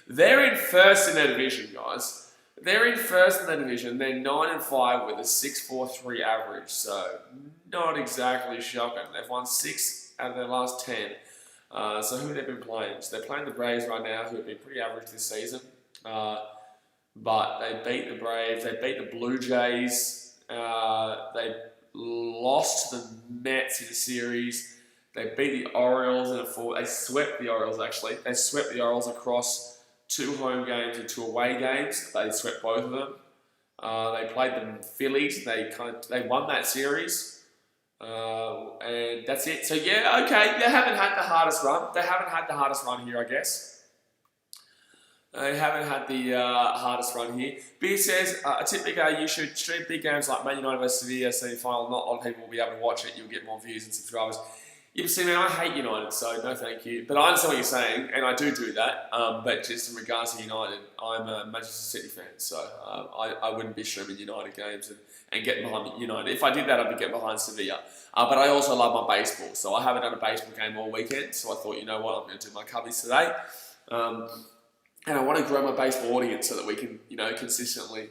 they're in first in their division, guys. They're in first in their division. They're 9-5 with a 6.43 average, so not exactly shocking. They've won 6 out of their last 10. So who they've been playing? So they're playing the Braves right now, who have been pretty average this season. But they beat the Braves, they beat the Blue Jays, they lost to the Mets in the series, they beat the Orioles they swept the Orioles actually, they swept the Orioles across 2 home games and 2 away games, they swept both of them. They played the Phillies, they won that series, and that's it. So yeah, okay, they haven't had the hardest run here, I guess. They haven't had the hardest run here. B says, a tip, you should stream big games like Man United vs Sevilla semi-final. Not a lot of people will be able to watch it. You'll get more views and subscribers. You see, man, I hate United, so no thank you. But I understand what you're saying, and I do that. But just in regards to United, I'm a Manchester City fan, so I wouldn't be streaming United games and getting behind United. If I did that, I'd be getting behind Sevilla. But I also love my baseball, so I haven't done a baseball game all weekend, so I thought, you know what, I'm going to do my Cubbies today. And I want to grow my baseball audience so that we can, consistently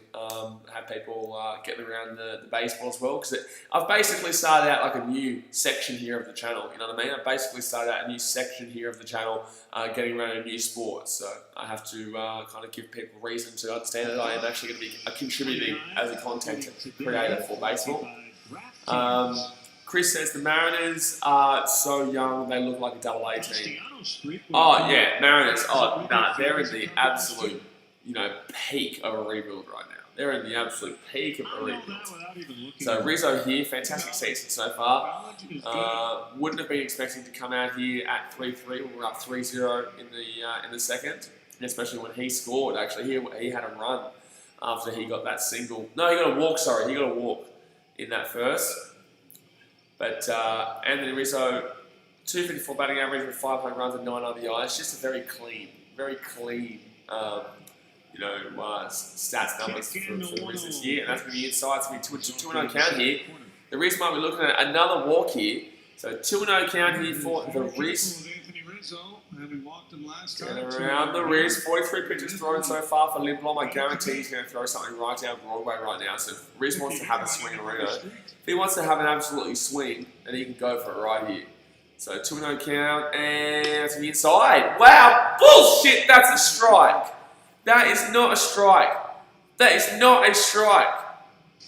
have people getting around the baseball as well. Because I've basically started out like a new section here of the channel. You know what I mean? I've basically started out a new section here of the channel, getting around a new sport. So I have to kind of give people reason to understand that I am actually going to be contributing as a content creator for baseball. Chris says the Mariners are so young, they look like a AA team. Oh, yeah, Mariners. Oh, nah, they're in the absolute peak of a rebuild right now. They're in the absolute peak of a rebuild. Without even looking So Rizzo here, fantastic season so far. Wouldn't have been expecting to come out here at 3-3 when we're up 3-0 in the second, and especially when he scored. Actually, he had a run after he got that single. No, he got a walk. Sorry, he got a walk in that first. But Anthony Rizzo, 254 batting average with 5 home runs and 9 RBIs. Just a very clean stats numbers for the Riz this year, and that's going to be inside. It's going to be 2-0 count here. The Riz might be looking at another walk here, so 2-0 count here for the Riz. Around the Riz, 43 pitches thrown so far for Lindblom. I guarantee he's going to throw something right down Broadway right now. So if Riz wants to have a swing in Reno, if he wants to have an absolutely swing, then he can go for it right here. So 2-0 count, and it's going to be inside. Wow, bullshit, that's a strike. That is not a strike. That is not a strike.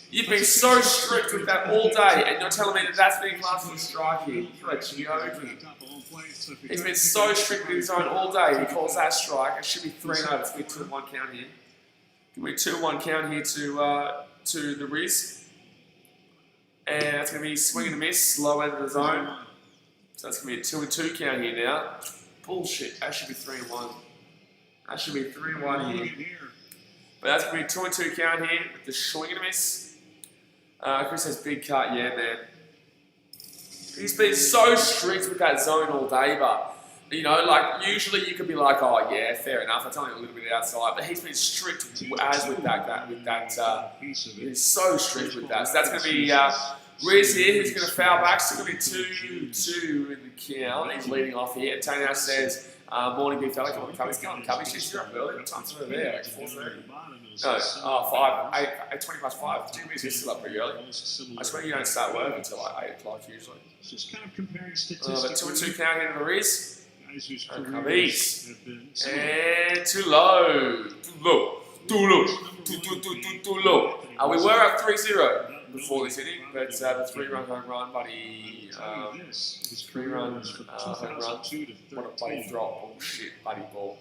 You've been so strict with that all day, and you're telling me that that's being classed as a strike here. You're joking. He's been so strict with his own all day, he calls that a strike. It should be 3-0. It's going to be 2-1 count here. Give me 2-1 count here to the Riz. And that's going to be swing and a miss, slow end of the zone. So that's going to be a 2-2 count here now. Bullshit. That should be 3-1. That should be 3-1 here. But that's going to be a 2-2 count here with the swing and a miss. Chris says big cut. Yeah, man. He's been so strict with that zone all day, but usually you could be like, oh yeah, fair enough. It's only a little bit outside, but he's been strict as with that. He's so strict with that. So that's going to be Riz here. He's going to foul back. Still going to be 2-2 in the count. He's leading off here. Tony says, morning, big fella. Come on, Cubbies. Come on, Cubbies. You're up early. What time's over there? Like 4:30. No, 8:20 +5. Jimmy's is still up pretty early. I swear you don't start work until like 8 o'clock usually. Just kind of comparing statistics. But 2-2 count here to the Riz. Cubbies. And too low. Too low. We were up 3-0 before this inning, but the 3-run home run, buddy. 3-run home run. What a buddy drop. Oh shit, buddy ball.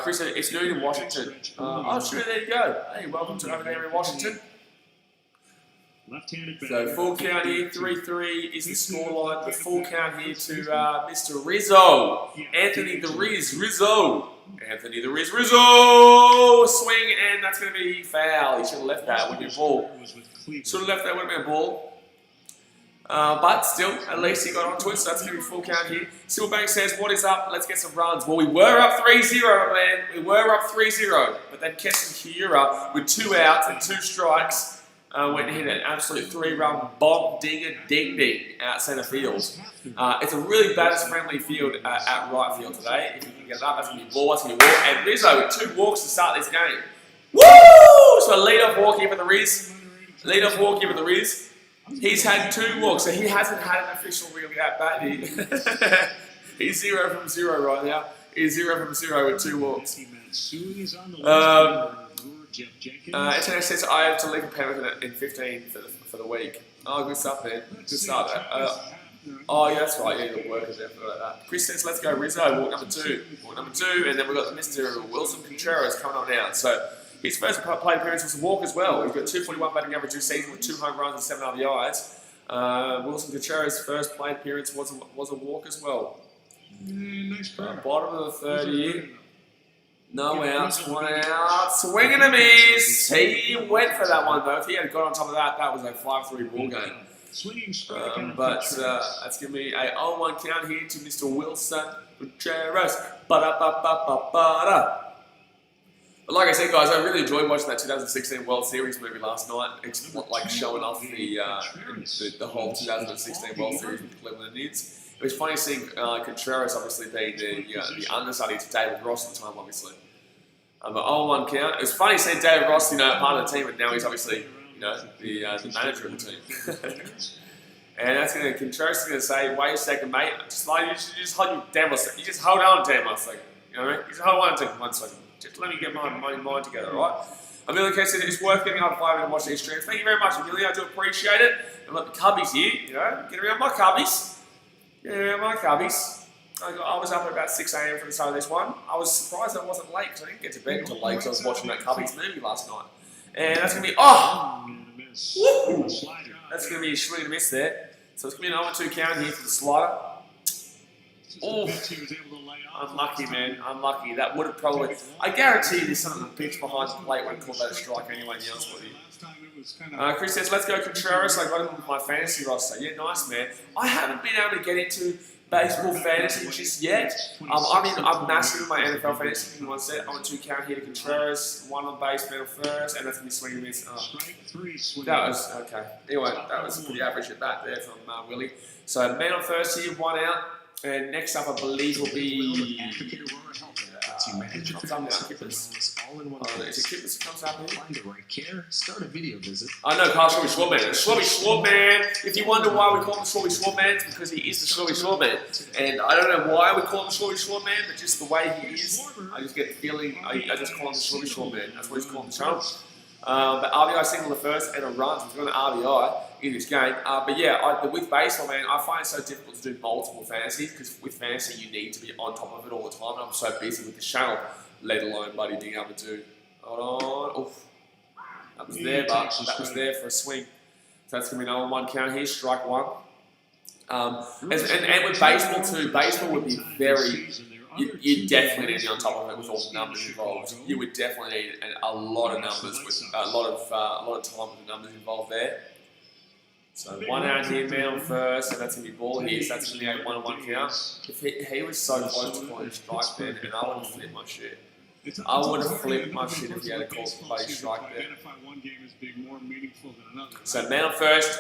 Chris said, it's noon in Washington. Oh, sure, there you go. Hey, welcome to over there in Washington. So, full count here, 3-3 is the scoreline. The full count here to Mr. Rizzo. Anthony the Riz Rizzo. Anthony the Riz Rizzo. Swing, and that's going to be foul. He should have left that. Would be a ball. Should have left that. Would have been a ball. But still, at least he got onto it, so that's going to be full count here. Silverbank says, what is up? Let's get some runs. Well, we were up 3-0, man. We were up 3-0. But then Keston Kiura, with 2 outs and 2 strikes, went and hit an absolute 3-run bomb, dinger, ding out centre field. It's a really batters-friendly field at right field today. If you can get it up, that's going to be ball, that's going to be walk. And Rizzo with 2 walks to start this game. Woo! So a lead-off walk here for the Riz. Lead-off walk here for the Riz. He's had 2 walks, so he hasn't had an official really at bat. He's 0 from 0 right now. He's 0 from 0 with 2 walks. Internet says I have to leave a payment in 15 for the week. Oh, good stuff, man. Good start. Oh, yeah, that's right. Yeah, the workers there for that. Chris says, let's go Rizzo. Walk number 2. Walk number 2, and then we've got Mr. Wilson Contreras coming up now. So his first play appearance was a walk as well. He's got 241 batting average this season with 2 home runs and 7 RBIs. Wilson Contreras' first play appearance was a walk as well. Nice bottom of the 3rd here. No outs, 1 out. Swing and a miss. He went for that one though. If he had got on top of that, that was a 5-3 ball game. But that's going to be a 0-1 count here to Mr. Wilson Contreras. Ba-da-ba-ba-ba-ba-da. But like I said, guys, I really enjoyed watching that 2016 World Series movie last night. It's like showing off the whole 2016 World Series with the Cleveland Indians. It was funny seeing Contreras obviously being the understudy to David Ross at the time, obviously. But 0-1 count. It was funny seeing David Ross, part of the team, and now he's obviously, the manager of the team. And that's going to, Contreras is going to say, wait a second, mate. Just hold your damn second. You just hold on damn 1 second. You know what I mean? Just hold on 1 second. Just let me get my mind together, alright? Amelia K said it's worth getting up 5 and watching these streams. Thank you very much, Amelia. I do appreciate it. And let the Cubbies here, get around my Cubbies. Get around my Cubbies. I was up at about 6 a.m. for the start of this one. I was surprised I wasn't late because I didn't get to bed until late because I was watching that Cubbies movie last night. And that's going to be, woo! That's going to be a swing and a miss there. So it's going to be an 0-2 count here for the slider. Oh, unlucky, man. Unlucky. That would have probably... I guarantee there's something on the pitch behind the plate would have called that a strike anyway, to be honest with you. Chris says, let's go Contreras. I got him with my fantasy roster. Yeah, nice, man. I haven't been able to get into baseball fantasy just yet. I'm massive in my NFL fantasy. In one set, 0-2 count here to Contreras. 1 on base, man on first, and that's going to be swinging and miss. That was, okay. Anyway, that was pretty average at bat there from Willie. So, man on first here, 1 out. And next up, I believe, will be... Kippers. Is it Kippers that comes up here? Find the right care, start a video visit. I know Carl Schwabby Schwabman. Schwabby Schwabman. If you wonder why we call him Schwabby Schwabman, it's because he is the Schwabby Schwabman. And I don't know why we call him Schwabby Schwabman, but just the way he is, I just get the feeling, I just call him the Schwabby Schwabman. That's what he's called in the channel. But RBI single the first and a run, so he's got an RBI in this game. But yeah, with baseball, man, I find it so difficult to do multiple fantasies because with fantasy you need to be on top of it all the time. And I'm so busy with the channel, let alone bloody being able to do. Hold on. Oof. That was there, but that was there for a swing. So that's going to be an 0-1 count here, strike 1. And with baseball too, baseball would be very... You definitely need to be on top of it with all the numbers involved. You would definitely need a lot of numbers with a lot of time with the numbers involved there. So 1 out here, man on first, and that's going to be ball here. So that's going to be a 1-1 count. If he was so close to calling a strike then, and I would have flipped my shit. I would have flipped my shit if he had a call for play strike there. So man on first,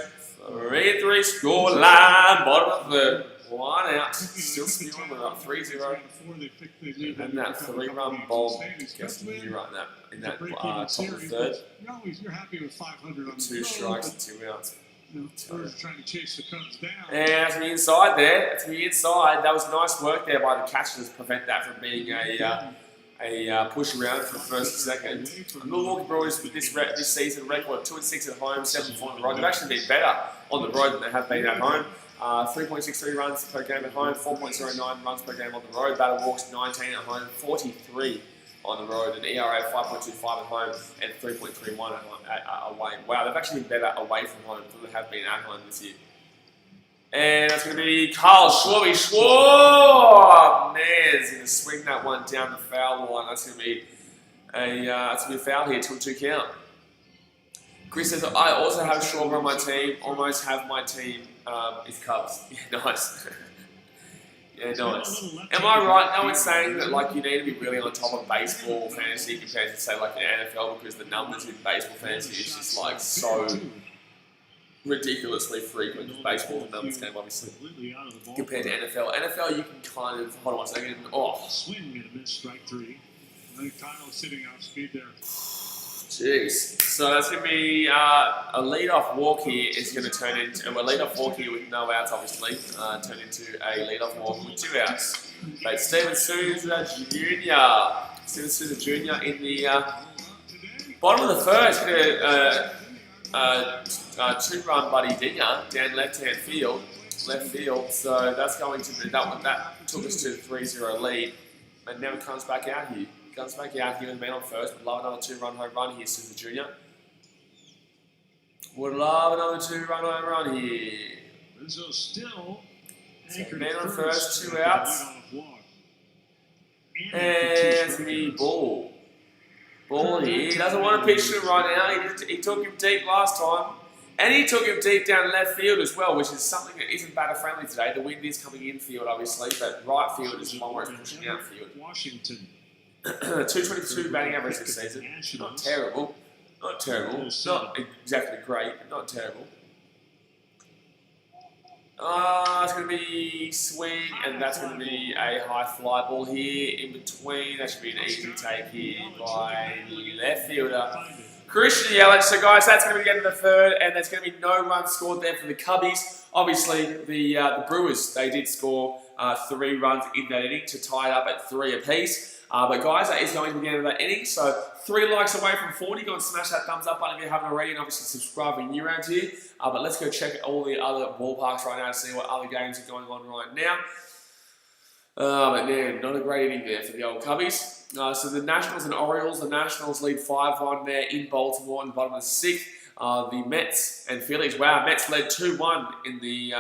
3-3 score line, bottom of the 1 out, still spewing, we're up 3-0. And that 3-run bomb gets to be right in that top of the third. You're happy with 500 on 2 strikes and 2 outs. Brewers trying to chase the Cubs down. And that's me inside there. That's me inside. That was nice work there by the catcher to prevent that from being a push around for the first and second. The Milwaukee Brewers with this season record 2-6 at home, 7-4 on the road. They've actually been better on the road than they have been at home. 3.63 runs per game at home, 4.09 runs per game on the road. Battle walks 19 at home, 43 on the road, and ERA 5.25 at home and 3.31 away. Wow, they've actually been better away from home than they have been at home this year. And that's going to be Carl Schwabby Schwab. Man, he's going to swing that one down the foul line. That's going to be a foul here, 2-2 count. Chris says, I also have Schwab on my team. Almost have my team is Cubs. Yeah, nice. Yeah, nice. Am I right? No one's saying that like you need to be really on top of baseball fantasy compared to say like the NFL because the numbers in baseball fantasy is just like so ridiculously frequent with baseball the numbers game obviously compared to NFL. NFL you can kind of hold on 1 second. Oh, swing and a miss, strike 3. I think Kyle's sitting off speed there. Jeez. So that's going to be a lead-off walk here is going to turn into a lead-off walk here with no outs, obviously, turn into a lead-off walk with 2 outs. But Steven Souza Jr. Steven Souza Jr. in the bottom of the first, hit a 2-run buddy dinger down left-hand field. So that's going to be that took us to the 3-0 lead, but now it comes back out here. Comes back out here with the man on first. Would love another 2-run home run here, Souza Jr. Would love another 2-run home run here. Rizzo still so man on first, 2 outs. And it's going to be ball. Ball here. He doesn't want to pitch to him right now. He took him deep last time. And he took him deep down left field as well, which is something that isn't batter friendly today. The wind is coming infield, obviously, but right field is the one where it's pushing outfield. Washington. 222 batting average this season. Not terrible. Not terrible. Not exactly great, but not terrible. It's going to be swing, and that's going to be a high fly ball here in between. That should be an easy take here by the left fielder, Christian Yelich. So guys, that's going to be the end of the third, and there's going to be no runs scored there for the Cubbies. Obviously, the Brewers, they did score 3 runs in that inning to tie it up at 3 apiece. But guys, that is going to be the end of that inning. So 3 likes away from 40. Go and smash that thumbs up button if you haven't already, and obviously subscribe if you're new around here. But let's go check all the other ballparks right now to see what other games are going on right now. But yeah, not a great inning there for the old Cubbies. So the Nationals and Orioles, the Nationals lead 5-1 there in Baltimore in the bottom of the 6th. The Mets and Phillies, wow, Mets led 2-1 in the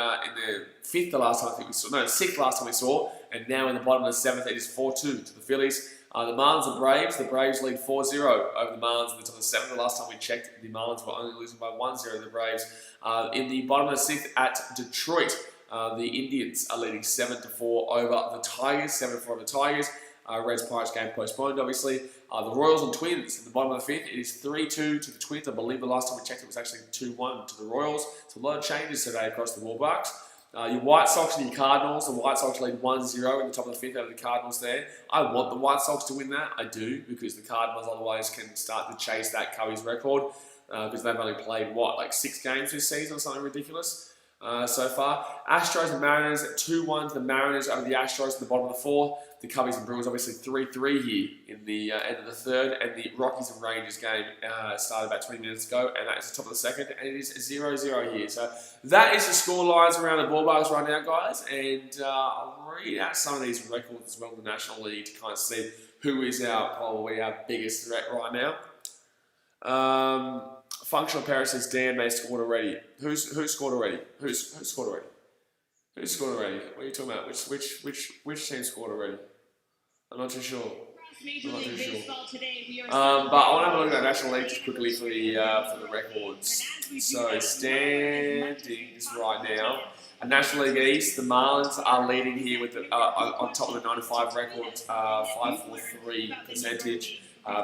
5th the last time I think we saw, no, 6th last time we saw, and now in the bottom of the 7th it is 4-2 to the Phillies. The Marlins and Braves, the Braves lead 4-0 over the Marlins in the top of the 7th. The last time we checked, the Marlins were only losing by 1-0 to the Braves. In the bottom of the 6th at Detroit, the Indians are leading 7-4 over the Tigers, 7-4 over the Tigers. Reds Pirates game postponed, obviously. The Royals and Twins in the bottom of the 5th. It is 3-2 to the Twins. I believe the last time we checked it was actually 2-1 to the Royals. So a lot of changes today across the ballparks. Your White Sox and your Cardinals. The White Sox lead 1-0 in the top of the 5th over the Cardinals there. I want the White Sox to win that. I do, because the Cardinals otherwise can start to chase that Cubbies record, because they've only played, like 6 games this season or something ridiculous so far. Astros and Mariners, 2-1 to the Mariners over the Astros in the bottom of the 4th. The Cubbies and Brewers obviously 3-3 here in the end of the 3rd, and the Rockies and Rangers game started about 20 minutes ago, and that is the top of the 2nd, and it is 0-0 here. So that is the score lines around the ballparks right now, guys, and I'll read out some of these records as well in the National League to kind of see who is probably our biggest threat right now. Functional Paris says, damn, they scored already. Who's scored already? Who's scored already? Who's scored already? What are you talking about? Which team scored already? I'm not too sure. I'm not too sure. But I want to have a look at the National League just quickly for the records. So standings right now. National League East, the Marlins are leading here with on top of the 9-5 record, 5.43 percentage.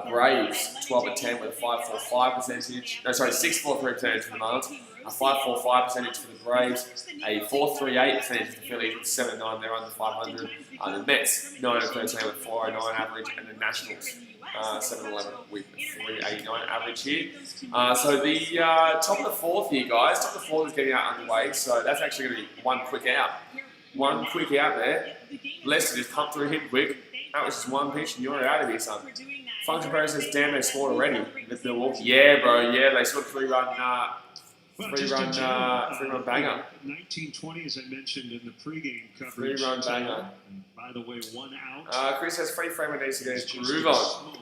Braves 12-10 with a 5.45 percentage. No, sorry, 6.43 percentage for the Marlins. A 5.45 percentage for the Braves, a 4.38 percentage for the Phillies with 7.9, they're under 500. The Mets 9.13 with 4.09 average, and the Nationals 7.11 with 3.89 average here. So the top of the 4th here, guys, top of the 4th is getting out underway, so that's actually going to be one quick out. One quick out there. Lester just pumped through him quick. That was just one pitch and you're out of here, son. Function Pro says, damn, they scored already with Milwaukee. Yeah, bro, yeah, they scored 3-run banger. 1920, as I mentioned in the pregame coverage. 3-run banger. By the way, 1 out. Chris says, Freddie Freeman needs to get his groove on.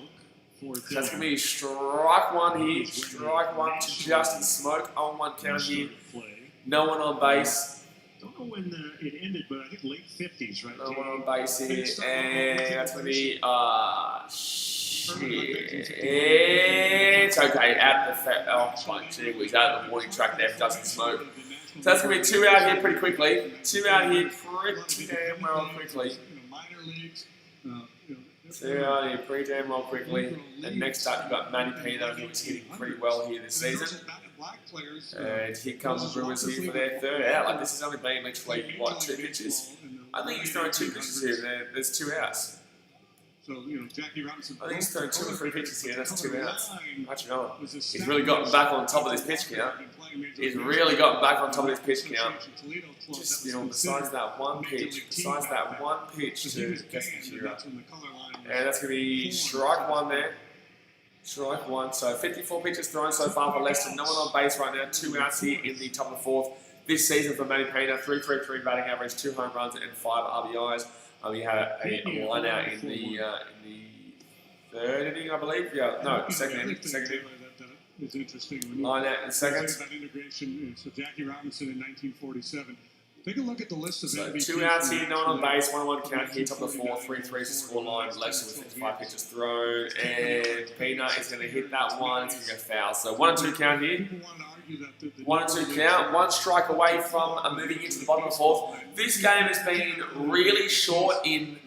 So that's going to be strike 1 here. Strike 1 to Justin Smoke. 0-1 count here. No one on base. Don't know when it ended, but I think late 50s, right? No one on base here. And that's going to be, shit. It's okay. Gee whiz, out of the warning track there for Justin Smoke. So that's going to be 2 out here pretty quickly. 2 out here pretty damn well quickly. 2 out here pretty damn well quickly. And next up, you've got Manny Pino, who is hitting pretty well here this season. And here comes the Brewers here for their 3rd out. Like, this has only been literally, what, 2 pitches? I think he's throwing 2 pitches here. There's 2 outs. So, Jackie Robinson. I think he's thrown 2 or 3 pitches here. That's 2 outs. Actually, no. He's really gotten back on top of this pitch count. He's really gotten back on top of this pitch count. Just, besides that one pitch to Keston Kira. And that's going to be strike 1 there. Strike 1. So 54 pitches thrown so far for Leicester. No one on base right now. 2 outs here in the top of the 4th. This season for Manny Pena, 3.33 batting average, 2 home runs and 5 RBIs. We had a line out in the 3rd inning, I believe. Yeah, no, second inning. It's interesting. Line out in the 2nd. That integration. So Jackie Robinson in 1947. Take a look at the list of MVPs. 2 outs here, no one on base, 1-1 count here, top of the 4th, 3-3 is the score line. Leicester with 55 pitches thrown, and Peanut is going to hit that one. It's going to go foul. So 1-2 count here. 1-2 count, 1 strike away from moving into the bottom of the 4th. This game has been really short in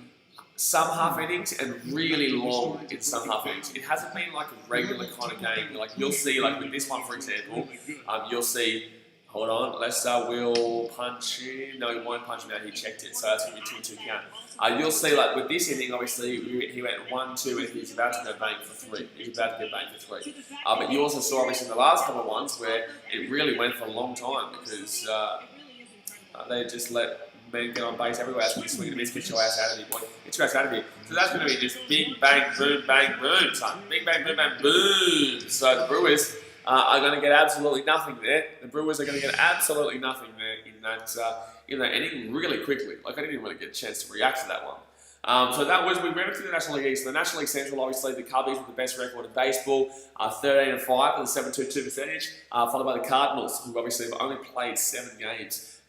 some half innings and really long in some half innings. It hasn't been like a regular kind of game. Like you'll see, like with this one, for example, you'll see. Hold on, Leicester will punch in. No, he won't punch him out. He checked it, so that's going to be 2-2 count. You'll see, like with this inning, obviously he went 1-2, and he's about to go bang for 3. He's about to go bang for 3. But you also saw, obviously, in the last couple of ones where it really went for a long time because they just let men get on base everywhere. That's when you swing and miss, get your ass out of here, boy. Get your ass out of here. So that's going to be just big bang boom, son. Big bang boom. So the Brewers are going to get absolutely nothing there. The Brewers are going to get absolutely nothing there in that inning really quickly. Like I didn't even really get a chance to react to that one. So that was, we ran through the National League East. The National League Central, obviously, the Cubbies with the best record in baseball, 13-5 with a 7.22 percentage, followed by the Cardinals, who obviously have only played 7 games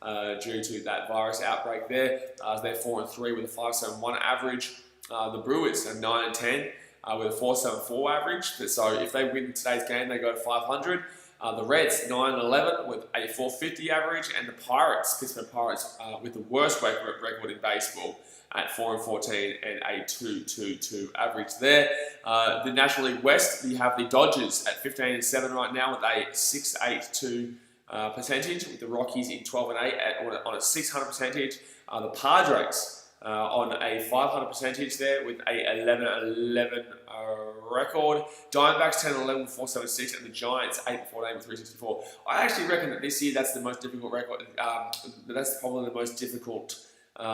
due to that virus outbreak there. They're 4-3 with a 5.71 average. The Brewers are 9-10 with a 4.74 average. So if they win today's game, they go to 500. The Reds 9-11 with a 450 average, and the Pirates, Pittsburgh Pirates, with the worst record in baseball at 4-14 and a 2.22 average there. The National League West, you have the Dodgers at 15-7 right now with a 6.82 percentage, with the Rockies in 12-8 on a 600 percentage. The Padres on a 500 percentage there with a 11-11 record. Diamondbacks 10-11 with 4.76, and the Giants 8-14 with 3.64. I actually reckon that this year that's the most difficult record. That's probably the most difficult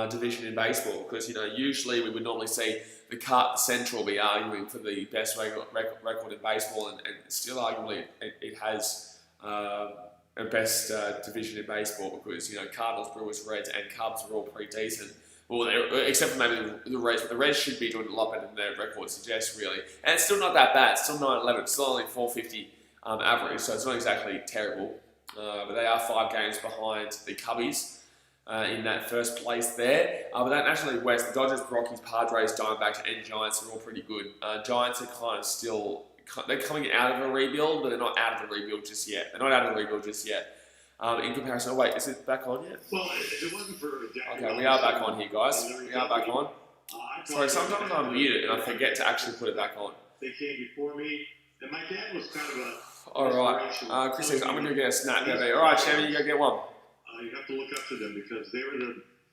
division in baseball, because usually we would normally see the Central be arguing for the best record in baseball, and still arguably it has a best division in baseball, because Cardinals, Brewers, Reds, and Cubs are all pretty decent. Well, except for maybe the Reds, but the Reds should be doing a lot better than their record suggests, really. And it's still not that bad. It's still 9-11. It's still only 450 average, so it's not exactly terrible. But they are 5 games behind the Cubbies in that first place there. But that National League West, the Dodgers, Rockies, Padres, Diamondbacks, and Giants are all pretty good. Giants are kind of still, they're coming out of a rebuild, but they're not out of the rebuild just yet. In comparison, oh wait, is it back on yet? Well, it wasn't for okay, we are back on here, guys. We are back on. Sorry, sometimes I mute it and I forget to actually put it back on. They came before me, and my dad was kind of a... Alright, Chris says, I'm going to go get a snack. Alright, Shammy, you go get one. You have to look up to them because they were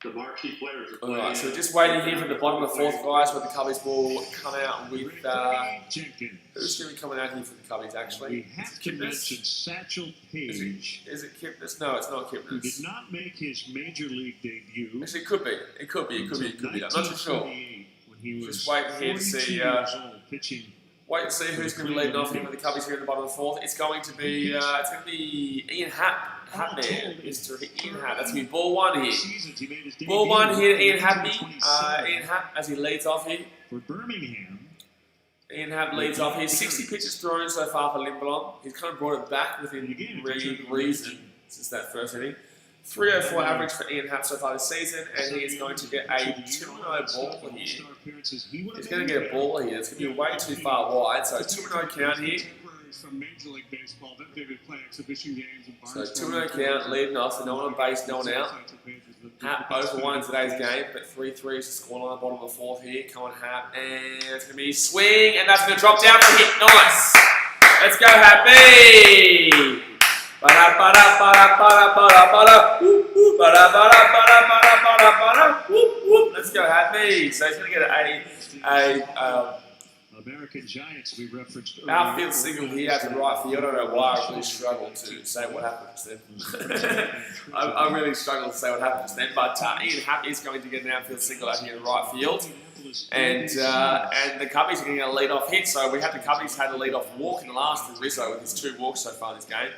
the marquee players. Alright, so just waiting here for the bottom of the 4th, guys, where the Cubbies will come out with... who's going to be coming out here for the Cubbies, actually? We have to mention Satchel Paige. Is it Kipnis? No, it's not Kipnis. Who did not make his major league debut. Actually, it could be. It could be. I'm not too sure. Just waiting here to see... wait and see who's going to be leading off here with the Cubbies here at the bottom of the 4th. It's going to be Ian Hatman, Mr. Ian Happ. That's going to be ball 1 here. Ball 1 here to Ian Happy. Ian Happ as he leads off here. For Birmingham. Ian Happ leads off here. 60 pitches thrown so far for Lindblom. He's kind of brought it back within reason since that first inning. 304 average for Ian Happ so far this season, and he is going to get a 2-0 ball here. He's going to get a ball here. It's going to be way too far wide, so 2-0 count here. From Major League Baseball, then they would play exhibition games. So 2-0 count, leading off, so no one on base, no one out. Happ over 1 in today's game, but 3-3 is the scoreline, bottom of the 4th here. Come on, Happ, and it's going to be swing, and that's going to drop down for a hit. Nice! Let's go, Happy! Let's go, Happy. So he's going to get a American Giants we referenced earlier. Outfield single here at the right field. I don't know why I really struggled to say what happened just then. I really struggled to say what happened just then. But Ian Happ is going to get an outfield single out here in the right field. And the Cubbies are going to get a lead-off hit. So we had the Cubbies had a lead-off walk in the last for Rizzo with his 2 walks so far this game.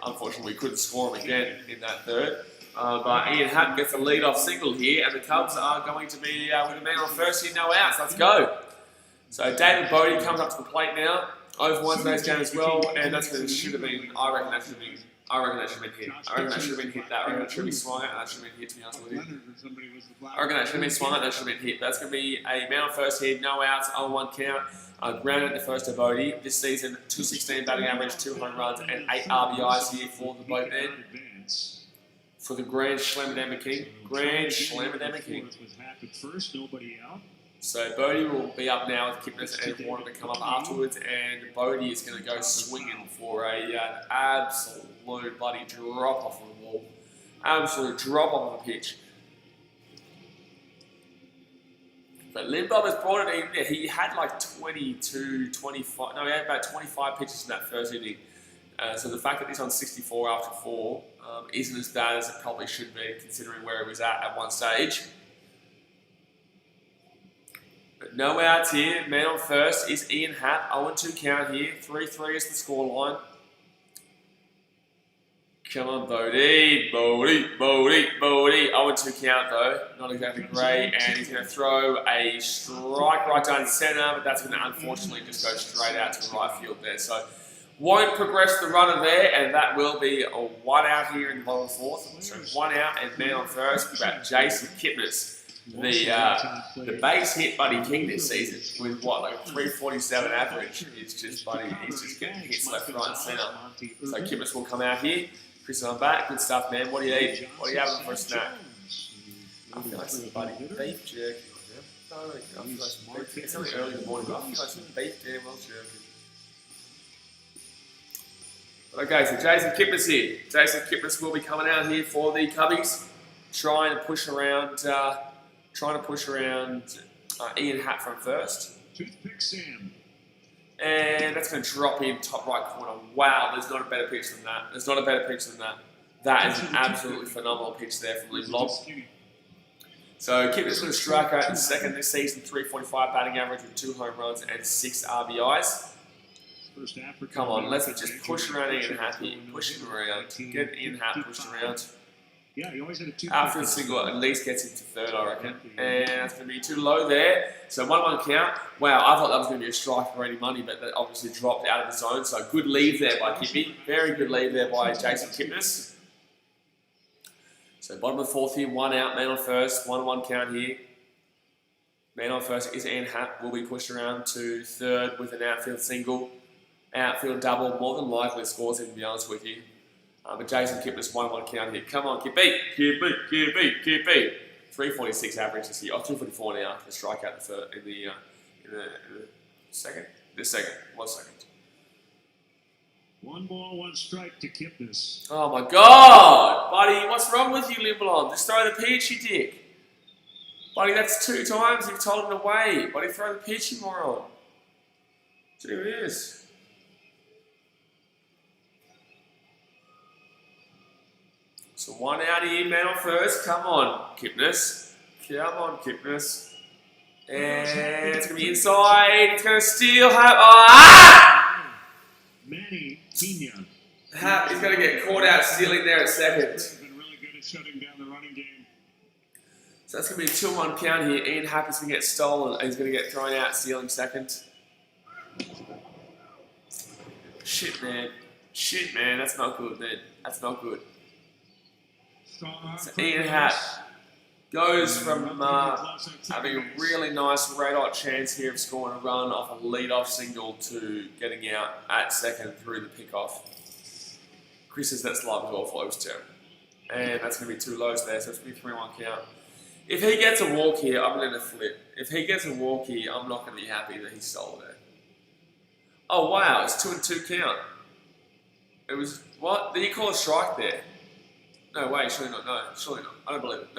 Unfortunately, we couldn't score him again in that third. But Ian Happ gets a lead-off single here, and the Cubs are going to be with a man on first here, no outs. Let's go. So David Bodie comes up to the plate now. Over 1 today's game as well, and that's going to should have been. I reckon that should have been hit. I reckon that should have been hit. That reckon that should be swung at. That should have been hit. To be honest with you, I reckon that should have been swung at. That should have been hit. That's going to be a man on first here, no outs, 0-1 count. Grounded the first to Bodie. This season, 216 batting average, 200 runs, and 8 RBIs here for the boatman. For the Grand Slammer King. Grand Slammer King. First, nobody out. So Bodie will be up now with Kipnis and Warner to come up afterwards, and Bodie is going to go swinging for an absolute bloody drop off of the ball. Absolute drop off of the pitch. But Lindblom has brought it in. He had like 22, 25, no, he had about 25 pitches in that first inning. So the fact that he's on 64 after 4 isn't as bad as it probably should be, considering where he was at one stage. But no outs here. Man on first is Ian Happ. 0-2 count here. 3-3 is the scoreline. Come on, Bodie. 0-2 count though. Not exactly great. And he's going to throw a strike right down center, but that's going to unfortunately just go straight out to the right field there. So won't progress the runner there, and that will be a 1 out here in the bottom of the fourth. So 1 out and man on first. About Jason Kipnis. The base hit Buddy King this season with what, like a 347 average. He's just getting hits left, right, and centre. So Kipnis will come out here. Chris, I'm back. Good stuff, man. What do you eat? What are you having for a snack? I feel like some buddy beef jerky. It's only early in the morning, but I feel like some beef damn well jerky. Okay, so Jason Kipnis here. Jason Kipnis will be coming out here for the Cubbies, trying to push around Ian Happ from first. Toothpick Sam. And that's going to drop in top right corner. Wow, there's not a better pitch than that. There's not a better pitch than that. That is an absolutely phenomenal pitch there from Lindblom. So Kipnis going to strike out in second this season, 345 batting average with 2 home runs and 6 RBIs. Come on, let's just push around Ian Happ here. Push him around. Get Ian Happ pushed around. Yeah, he always had a 2. After the single, at least gets into third, I reckon. And that's going to be too low there. So 1-1 count. Wow, I thought that was going to be a strike for any money, but that obviously dropped out of the zone. So good leave there by Kippy. Very good leave there by Jason Kipnis. So bottom of the fourth here, 1 out, man on first. 1-1 count here. Man on first is Ian Happ. Will be pushed around to third with an outfield single. Outfield double, more than likely scores him, to be honest with you. But Jason Kipnis, 1-1 count here. Come on, Kippy. 346 average this year. Oh, 244 now to strike out in the second. This second. 1 second. 1 ball, 1 strike to Kipnis. Oh my God, buddy, what's wrong with you, Lindblom? Just throw the pitch, you dick. Buddy, that's 2 times you've told him to wait. Buddy, throw the pitch, you moron. Gee whiz. So 1 out here, man on first. Come on, Kipnis. Come on, Kipnis. And it's going to be inside. It's going to steal. Manny Pena. Happ is going to get caught out stealing there at second. Been really good at shutting down the running game. So that's going to be a 2-1 count here. Ian Happ is going to get stolen. He's going to get thrown out stealing second. Shit, man. Shit, man. That's not good, man. That's not good. So Ian Happ goes from having a really nice red-hot chance here of scoring a run off a lead-off single to getting out at second through the pick-off. Chris says that's live as well, flows too. And that's going to be 2 lows there, so it's going to be 3-1 count. If he gets a walk here, I'm going to flip. If he gets a walk here, I'm not going to be happy that he stole it. Oh, wow, it's 2-2 count. It was, what? Did he call a strike there? No way, surely not. No, surely not. I don't believe it.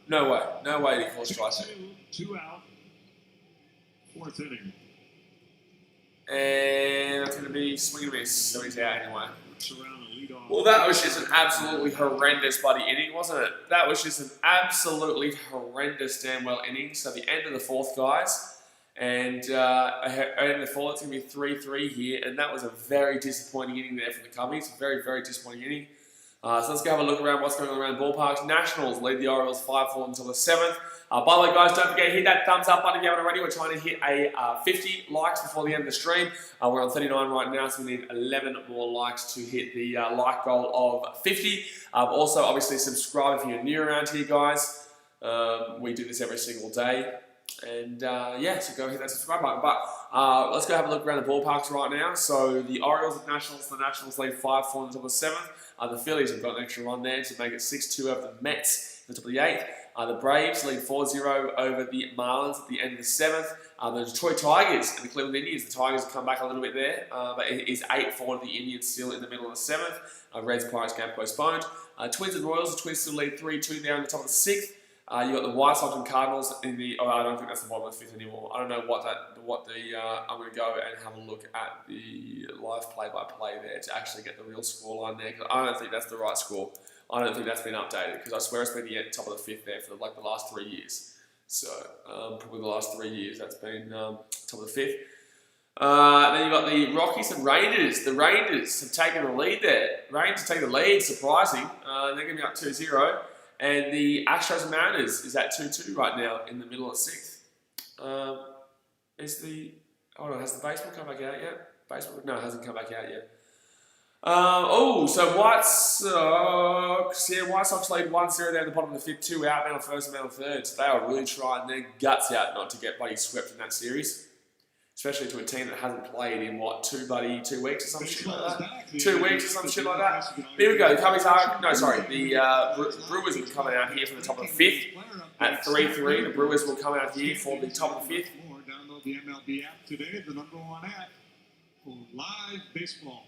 No way. No way did he call a strike there. 2 out. 4th inning. And that's going to be swing and miss, so he's out anyway. Well, that was just an absolutely horrendous bloody inning, wasn't it? That was just an absolutely horrendous damn well inning. So the end of the fourth, guys. And end of the fourth, it's going to be 3-3 here. And that was a very disappointing inning there for the Cubbies. Very, very disappointing inning. So let's go have a look around what's going on around ballparks. Nationals lead the Orioles 5-4 until the 7th. By the way, guys, don't forget, hit that thumbs up button if you haven't already. We're trying to hit a 50 likes before the end of the stream. We're on 39 right now, so we need 11 more likes to hit the like goal of 50. Also, obviously, subscribe if you're new around here, guys. We do this every single day. And yeah, so go hit that subscribe button. But let's go have a look around the ballparks right now. So the Orioles at Nationals, the Nationals lead 5-4 until the 7th. The Phillies have got an extra run there to make it 6-2 over the Mets at the top of the 8th. The Braves lead 4-0 over the Marlins at the end of the 7th. The Detroit Tigers and the Cleveland Indians. The Tigers have come back a little bit there, but it is 8-4 to the Indians still in the middle of the 7th. Reds Pirates game postponed. Twins and Royals. The Twins still lead 3-2 there on the top of the 6th. You got the White Sox and Cardinals in the. Oh, I don't think that's the bottom of the 5th anymore. I don't know I'm going to go and have a look at the live play-by-play there to actually get the real score line there, because I don't think that's the right score. I don't think that's been updated, because I swear it's been the top of the 5th there for like the last 3 years. So probably the last 3 years that's been top of the 5th. Then you've got the Rockies and Rangers. The Rangers have taken the lead there. Rangers take the lead, surprising. They're going to be up 2-0. And the Astros and Mariners is at 2-2 right now in the middle of 6th. Has the baseball come back out yet? Baseball? No, it hasn't come back out yet. So White Sox lead 1-0 there in the bottom of the 5th, 2 out, man on first and man on third. So they are really trying their guts out not to get bloody swept in that series. Especially to a team that hasn't played in, 2 weeks or some shit like that? 2 weeks or some shit like that? Here we go, the Brewers will be coming out here from the top of the 5th at 3-3. The Brewers will come out here for the top of the 5th. Download the MLB app today, the #1 app for live baseball.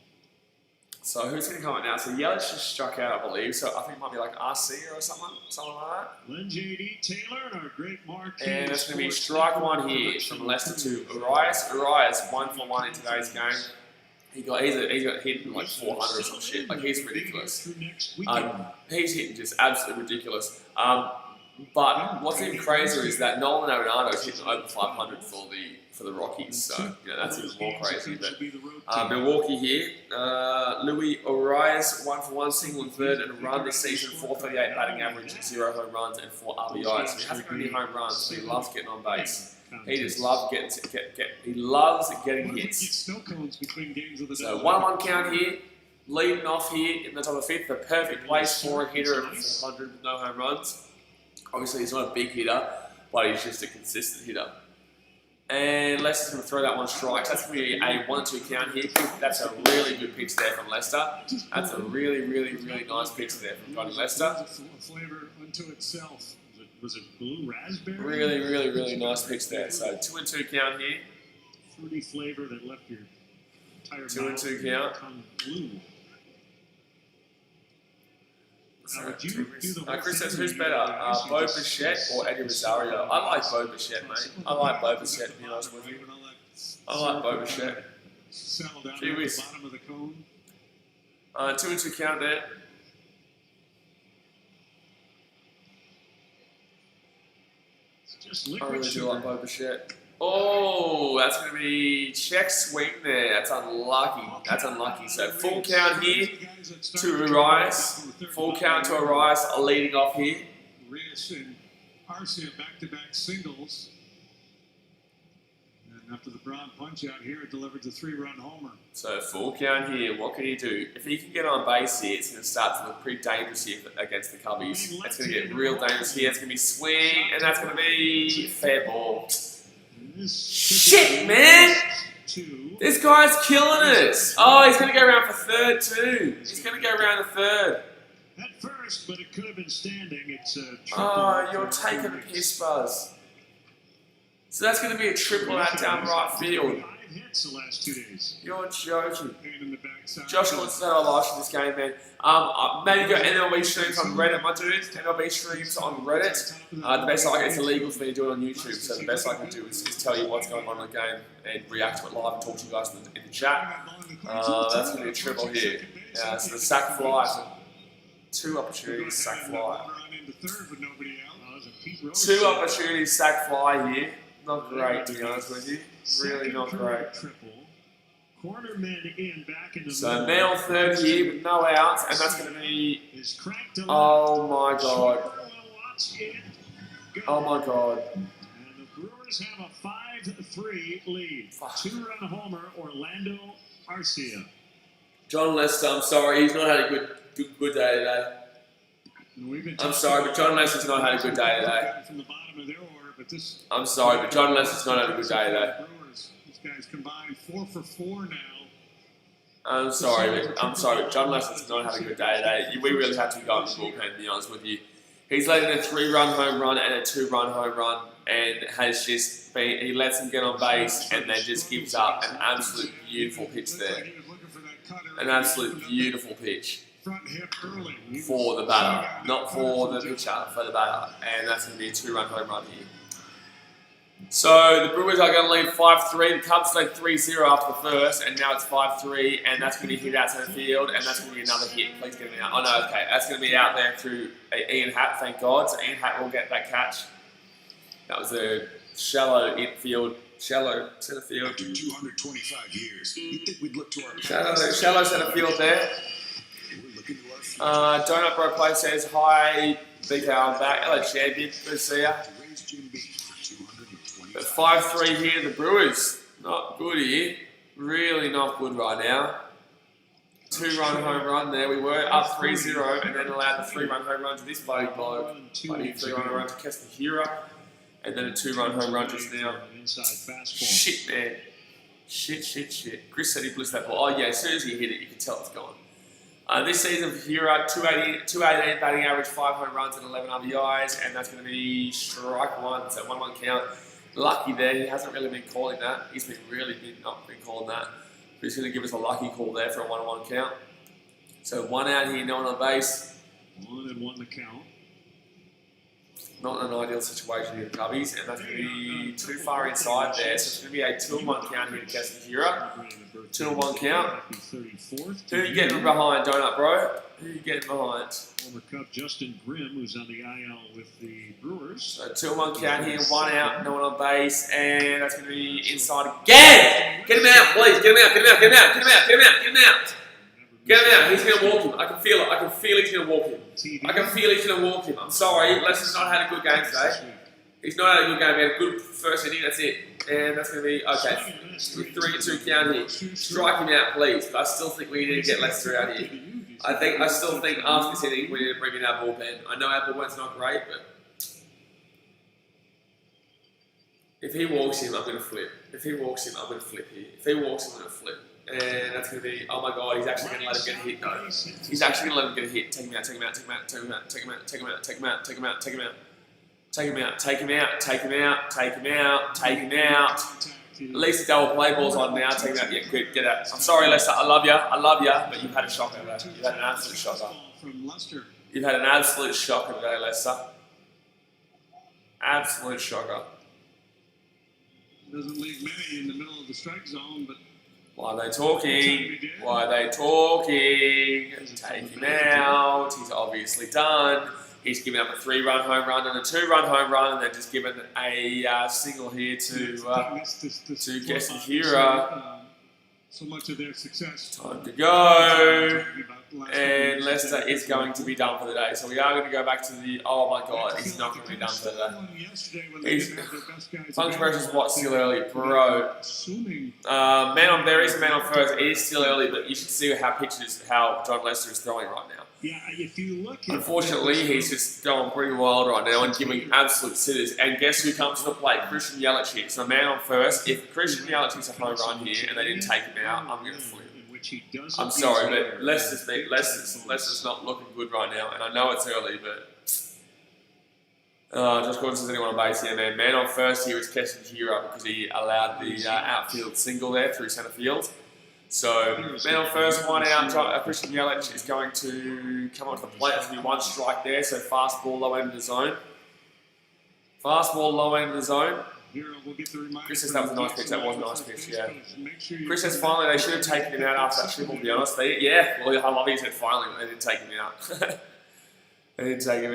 So who's going to come out now? So Yelich just struck out, I believe. So I think it might be like RC or something like that. Len J.D. Taylor and our great Mark. And that's going to be strike 1 here from Leicester to Urias. Urias 1-for-1 in today's game. He's got hit like 400 or some shit. Like he's ridiculous. He's hitting just absolutely ridiculous. But what's even crazier is that Nolan Arenado's hitting over 500 for the Rockies, so that's even more crazy. But Milwaukee here, Louis Urias 1-for-1, single and third, and a run this season, 438 batting average, 0 home runs and 4 RBIs. So he hasn't got any home runs, but he loves getting on base. He just loves getting hits. So 1-1 count here, leading off here in the top of 5th, the perfect place for a hitter of 400 with no home runs. Obviously, he's not a big hitter, but he's just a consistent hitter. And Leicester's going to throw that one strikes. That's going to be a 1-2 count here. That's a really good pitch there from Leicester. That's a really, really, really nice pitch there from Johnny Leicester. Flavor unto itself. Was it blue raspberry? Really, really, really nice pitch there. So 2-2 count here. Fruity flavor that left your entire 2-2 count. Blue. Chris says, who's better, Bo Bichette or Eddie Rosario? I like Bo Bichette, mate. I like Bo Bichette, to be honest with you. I like Bo Bichette. Gee whiz. 2-2 count there. I really do like Bo Bichette. Oh, that's going to be check swing there. That's unlucky. That's unlucky. So full count here to Urias. Full count to Urias leading off here. Reyes and Arcia back-to-back singles. And after the Brown punch-out here, it delivered the 3-run homer. So full count here. What can he do? If he can get on base here, it's going to start to look pretty dangerous here against the Cubbies. It's going to get real dangerous here. It's going to be swing, and that's going to be fair ball. Shit, man! This guy's killing us. Oh, he's going to go around for third too. He's going to go around the third. At first, but it could have been standing. It's a triple. Oh, you're taking a piss, Buzz. So that's going to be a triple out down right field. 5 hits the last 2 days. You're joking. In the backside. Josh wants to know I like this game, man. Maybe go MLB streams on Reddit, my dude. MLB streams on Reddit. The best it's illegal for me to do it on YouTube, so the best I can do is tell you what's going on in the game and react to it live and talk to you guys in the chat. That's going to be a triple here. So the sack fly. So 2 opportunities, sack fly. 2 opportunities, sack fly here. Not great, to be honest with you. Really not great. Corner men in back in the so man on third here with no outs, and that's going to be. Oh my god! Oh my god! And the Brewers have a 5-3 lead. 2-run homer, Orlando Arcia. John Lester, I'm sorry, he's not had a good day today. I'm sorry, but John Lester's not had a good day today. From the bottom of their order, but this. I'm sorry, but John Lester's not had a good day today. These guys combined 4 for 4 now. I'm sorry, but John Lester's not had a good day today. We really had to go in the bullpen, to be honest with you. He's letting a 3-run home run and a 2-run home run, and has just been. He lets him get on base, and then just gives up an absolute beautiful pitch there. An absolute beautiful pitch for the batter, not for the pitcher, for the batter, and that's going to be a 2-run home run here. So the Brewers are going to lead 5-3. The Cubs led 3-0 after the first, and now it's 5-3, and that's going to be hit out to the field, and that's going to be another hit. Please get me out. Oh no, okay, that's going to be out there through Ian Hatt, thank God. So Ian Hatt will get that catch. That was a shallow infield Shallow centre field. After 225 years, you'd think we'd look to our Shallow centre field there. We're looking to our future. Donut Bro Play says, hi, BKRmy back. Hello, champion. Good to see ya. To raise Jim Beam for 225. 5-3 here, the Brewers. Not good here. Really not good right now. 2-run home run there. We were up 3-0 and then allowed the 3-run home run to this bloody bloke. Bloody 3-run home run to Kester Hira. And then a 2-run home run just now. Shit, man. Shit. Chris said he blitzed that ball. Oh, yeah, as soon as he hit it, you could tell it's gone. This season for Hira, 288 batting average, 5 home runs and 11 RBIs, and that's going to be strike one, so 1-1 count. Lucky there, he hasn't really been calling that. He's been not been calling that. But he's going to give us a lucky call there for a 1-1 count. So 1 out here, no one on base. 1-1 the count. Not an ideal situation here, Cubbies, and that's going to be too far inside there. So it's going to be a 2-1 count here to Kester Hira. 2-1 count. Who are you getting behind, Donut Bro? Who are you getting behind? Former Cub Justin Grimm, who's on the IL with the Brewers. So 2-1 count here, 1 out, no one on base, and that's going to be inside again. Get him out, please. Get him out. He's going to walk him. I can feel it. He's going to walk him. I'm sorry. Lester's not had a good game today. He's not had a good game. He had a good first inning. That's it. And that's going to be, okay, 3-2 count here. Strike him out, please. But I still think we need to get Lester out here. I still think after this inning, we need to bring in our bullpen. I know our bullpen's not great, but if he walks him, I'm going to flip. Here. If he walks him, I'm going to flip. And that's going to be, oh my God, he's actually going to let him get a hit, though. He's actually going to let him get a hit. Take him out. At least the double play ball's on now. Take him out. Yeah, good. Get out. I'm sorry, Lester. I love you, but you've had a shocker today. You've had an absolute shocker. You've had an absolute shocker today, Lester. Absolute shocker. Doesn't leave many in the middle of the strike zone, but why are they talking? Take him out. He's obviously done. He's given up a 3-run home run and a 2-run home run, and they're just given a single here to Kester Hira. So much of their success. Time to go. And Lester is going to be done for the day. So we are going to go back to the, oh my God, he's not going to be done for the day. Function pressure is what, still early? Bro. There is a man on first. It is still early, but you should see how John Lester is throwing right now. Yeah, if you look at unfortunately, he's just going pretty wild right now and giving absolute sitters. And guess who comes to the plate? Christian Yelich here. So man on first. If Christian Yelich hits a home run here and they didn't take him out, I'm going to flip. I'm sorry, but Lester's not looking good right now. And I know it's early, but just according to anyone on base here, man. Man on first here is Kester Hira because he allowed the outfield single there through centre field. So, man on first, 1 out. Christian Yelich is going to come onto the plate. There's going to be 1 strike there. So, fastball low end of the zone. Chris says that was a nice pitch. That was a nice pitch, yeah. Chris says finally they should have taken him out after that triple, to be honest. Well, I love he said finally, but they didn't take him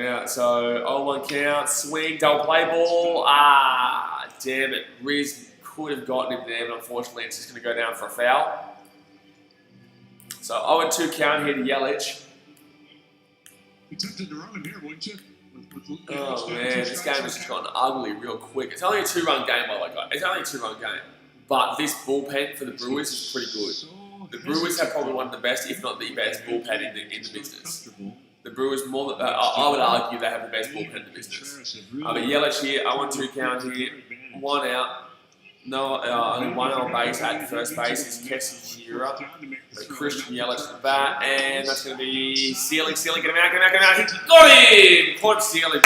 out. So, 0-1 count, swing, double play ball. Damn it. Riz could have gotten him there, but unfortunately it's just going to go down for a foul. So 0-2 count here to Yelich. You tempted to run him here, wouldn't you? Oh man, this game has just gotten ugly real quick. It's only a 2-run game, by the way, guys. It's only a 2-run game. But this bullpen for the Brewers is pretty good. The Brewers have probably one of the best, if not the best, bullpen in the business. The Brewers, I would argue they have the best bullpen in the business. But Yelich here, 0-2 count here, 1 out. No, only 1 on base at first base is Kester Hira. Christian Yelich to the bat, and that's going to be stealing, get him out. He got him! Caught him stealing,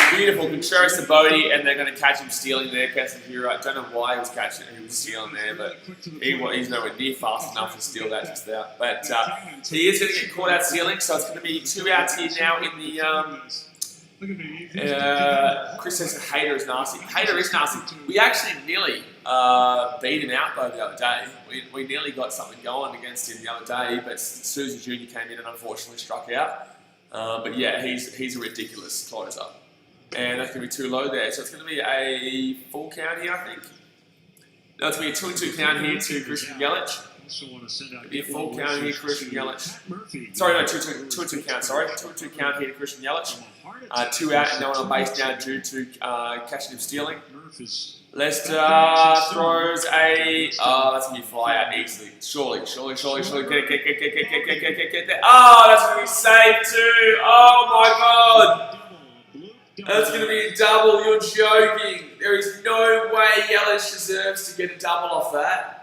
beautiful. Contreras to Bodie, and they're going to catch him stealing there, Kester Hira. I don't know why he was stealing there, but he's nowhere near fast enough to steal that just there. But he is going to get caught out stealing, so it's going to be 2 outs here now in the Chris says Hader is nasty. Hader is nasty. We actually nearly beat him out though the other day. We nearly got something going against him the other day, but Susie Jr. came in and unfortunately struck out. But yeah, he's a ridiculous closer. And that's going to be too low there. So it's going to be a full count here, I think. No, it's going to be a 2-2 count here to Christian Yelich. It'll be a full count here, Christian Yelich. Sorry, no, 2-2 count, sorry. 2-2 count here to Christian Yelich. 2 out and no one on base now due to catching him stealing. Lester throws a... Oh, that's going to be fly out easily. Surely. Get there. Oh, that's going to be saved too. Oh my God. That's going to be a double. You're joking. There is no way Yelich deserves to get a double off that.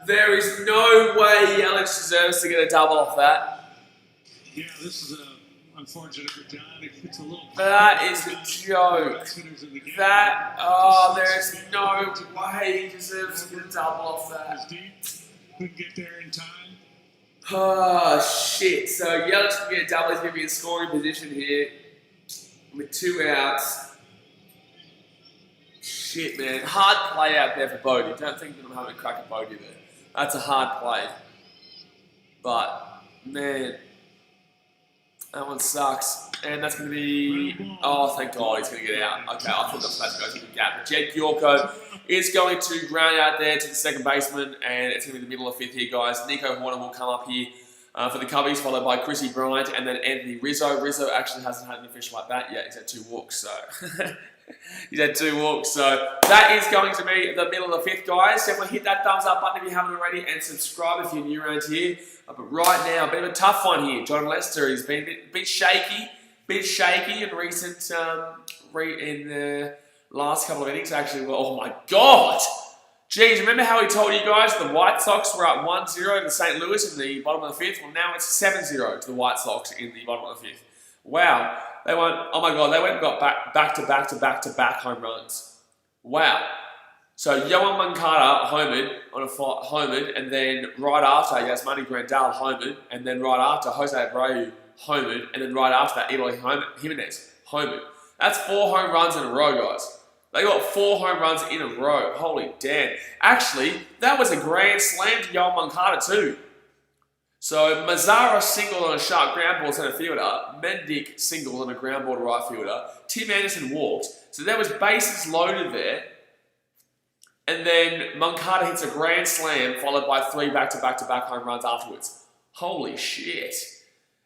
There is no way Yelich deserves to get a double off that. Yeah, this is unfortunate for John. It's a little. That is a joke. That, there's no way he deserves to get a double off that. Couldn't get there in time. Oh, shit. So Yelich can get a double. He's going to be in scoring position here with 2 outs. Shit, man. Hard play out there for Bodie. Don't think that I'm having a crack at Bodie there. That's a hard play. But, man, that one sucks. And that's going to be... Oh, thank God he's going to get out. Okay, I thought that was about to go through the gap. But Jed Yorko is going to ground out there to the second baseman. And it's going to be the middle of 5th here, guys. Nico Horner will come up here for the Cubbies, followed by Chrissy Bryant and then Anthony Rizzo. Rizzo actually hasn't had an official like that yet. He's had 2 walks, so... He's had 2 walks, so that is going to be the middle of the 5th, guys. Definitely hit that thumbs up button if you haven't already, and subscribe if you're new around here. But right now, a bit of a tough one here. John Lester has been a bit shaky in recent, in the last couple of innings. Actually, well, oh my God! Geez, remember how we told you guys the White Sox were up 1-0 to St. Louis in the bottom of the 5th? Well, now it's 7-0 to the White Sox in the bottom of the 5th. Wow. They went, oh my God, they went and got back-to-back home runs. Wow. So Yohan Moncada homered, and then right after Yasmani Grandal homered, and then right after Jose Abreu homered, and then right after that Eloy Jimenez homered. That's 4 home runs in a row, guys. They got 4 home runs in a row. Holy damn. Actually, that was a grand slam to Yohan Moncada too. So Mazzara singled on a sharp ground ball center fielder, Mendick singled on a ground ball to right fielder, Tim Anderson walked, so there was bases loaded there, and then Moncada hits a grand slam followed by 3 back-to-back home runs afterwards. Holy shit.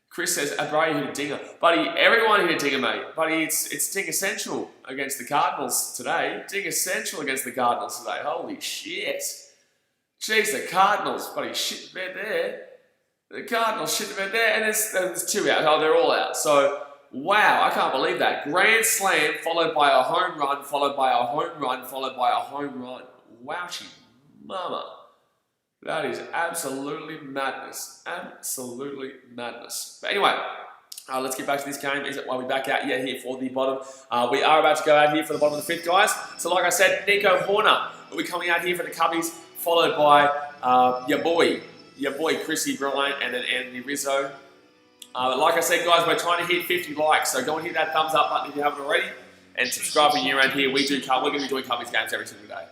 Chris says, Abreu hit a dinger. Buddy, everyone hit a dinger, mate. Buddy, it's ding essential against the Cardinals today. Ding essential against the Cardinals today. Holy shit. Jeez, the Cardinals, buddy, shit the bed there. The Cardinals shit the bed there, and there's 2 out. Oh, they're all out. So, wow, I can't believe that. Grand slam, followed by a home run, followed by a home run, followed by a home run. Wowchie mama. That is absolutely madness. Absolutely madness. But anyway, let's get back to this game. Are we back out yet here for the bottom? We are about to go out here for the bottom of the 5th, guys. So, like I said, Nico Horner will be coming out here for the Cubbies, followed by your boy Chrissy Bryant, and then Anthony Rizzo. Like I said, guys, we're trying to hit 50 likes, so go and hit that thumbs up button if you haven't already, and subscribe when you're around here. We're going to be doing Cubbies games every single day.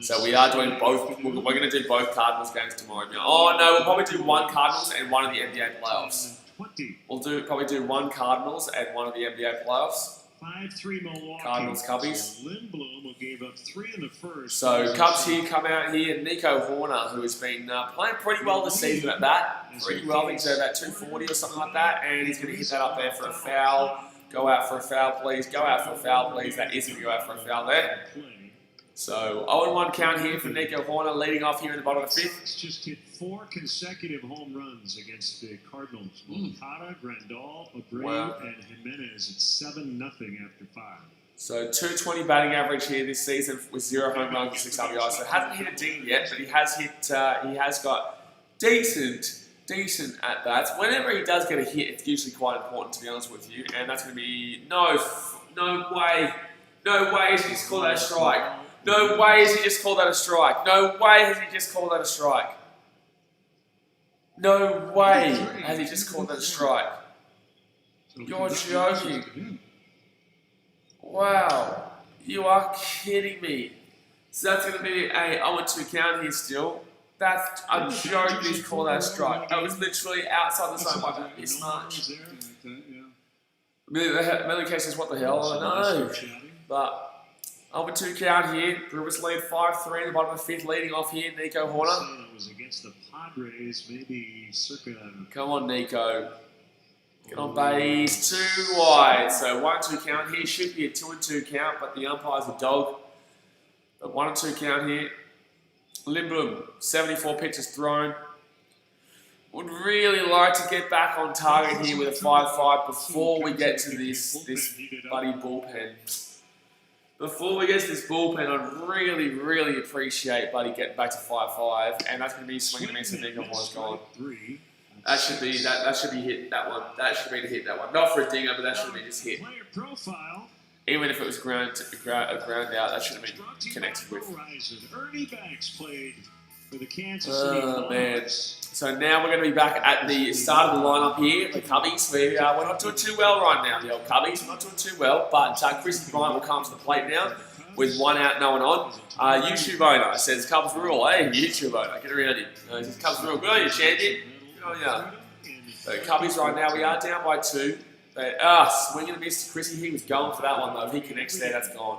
So we are doing both. We're going to do both Cardinals games tomorrow. Oh no, we'll probably do 1 Cardinals and 1 of the NBA playoffs. We'll probably do 1 Cardinals and 1 of the NBA playoffs. 5-3 Milwaukee. Cardinals, Cubbies. Lindblom gave up 3 in the first. So Cubs here come out here. Nico Horner, who has been playing pretty well this season at bat. Pretty well. I think he's about 240 or something like that. And he's going to hit that up there for a foul. Go out for a foul, please. Go out for a foul, please. That is going to go out for a foul there. So 0-1 count here for Nico Horner, leading off here in the bottom of the 5th. Just hit 4 consecutive home runs against the Cardinals. Moncada, Grandal, Abreu, and Jimenez. It's 7-0 after 5. So 220 batting average here this season with 0 home runs and 6 RBIs. So hasn't hit a ding yet, but he has hit. He has got decent at bats. Whenever he does get a hit, it's usually quite important, to be honest with you. And that's going to be no way has he just called that a strike. No way has he just called that a strike. No way has he just called that a strike. No way has he just called that a strike. You're joking. Wow. You are kidding me. So that's going to be a 0-2 count here still. That's a joke he's called that a strike. That was literally outside the zone by this much. Millie Case says, what the hell? I know. But 0-2 count here. Brewers lead 5-3 in the bottom of the 5th, leading off here. Nico Horner. Was against the Padres, maybe circa. Come on, Nico. Get on base. 2 wide. So 1-2 count here. Should be a 2-2 count, but the umpire's a dog. But 1-2 count here. Lindblom, 74 pitches thrown. Would really like to get back on target here with a 5-5 before we get to this bloody bullpen. Before we get to this bullpen, I'd really appreciate Buddy getting back to 5-5, and that's going to be swinging and miss. And Nico Horner's gone. That should be hit. That one. That should be to hit that one. Not for a dinger, but that should have been just hit. Even if it was ground out, that should have been connected with. Oh man. So now we're going to be back at the start of the lineup here. The Cubbies, we're not doing too well right now. The old Cubbies, we're not doing too well. But Chris Bryant will come to the plate now with 1 out, no one on. YouTube owner says Cubs rule. Hey, YouTube owner, get around him. He says Cubs rule. Good on you, champion. Good on you. So Cubbies right now, we are down by 2. Swinging a miss to Chrissy. He was going for that one though. If he connects there, that's gone.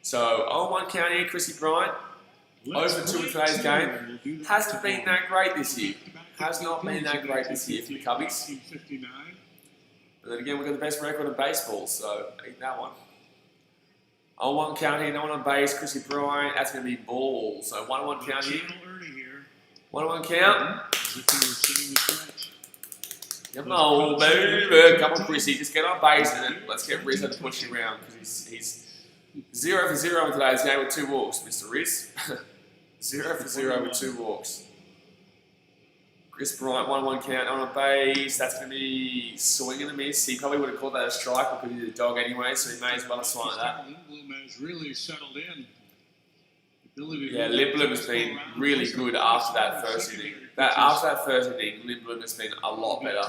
So 0-1 count here, Chrissy Bryant. Over 2 in today's game. Hasn't been that great this year. Has not been that great this year for the Cubbies. But then again, we've got the best record in baseball, so eat that one. 0-1 count here, no one on base. Chrissy Bryant, that's going to be ball. So 1-1 count here. 1-1 count. Come on, baby. Come on, Chrissy. Just get on base and then let's get Rizzo to push you around because he's 0 for 0 in today's game with 2 walks, Mr. Riz. 0 for 0 with 2 walks. Chris Bryant, 1-1 count on a base. That's going to be swing and a miss. He probably would have called that a strike because he's a dog anyway, so he may as well have swung at that. Lindblom has really settled in. Yeah, Lindblom has been really good after that first inning. After that first inning, Lindblom has been a lot better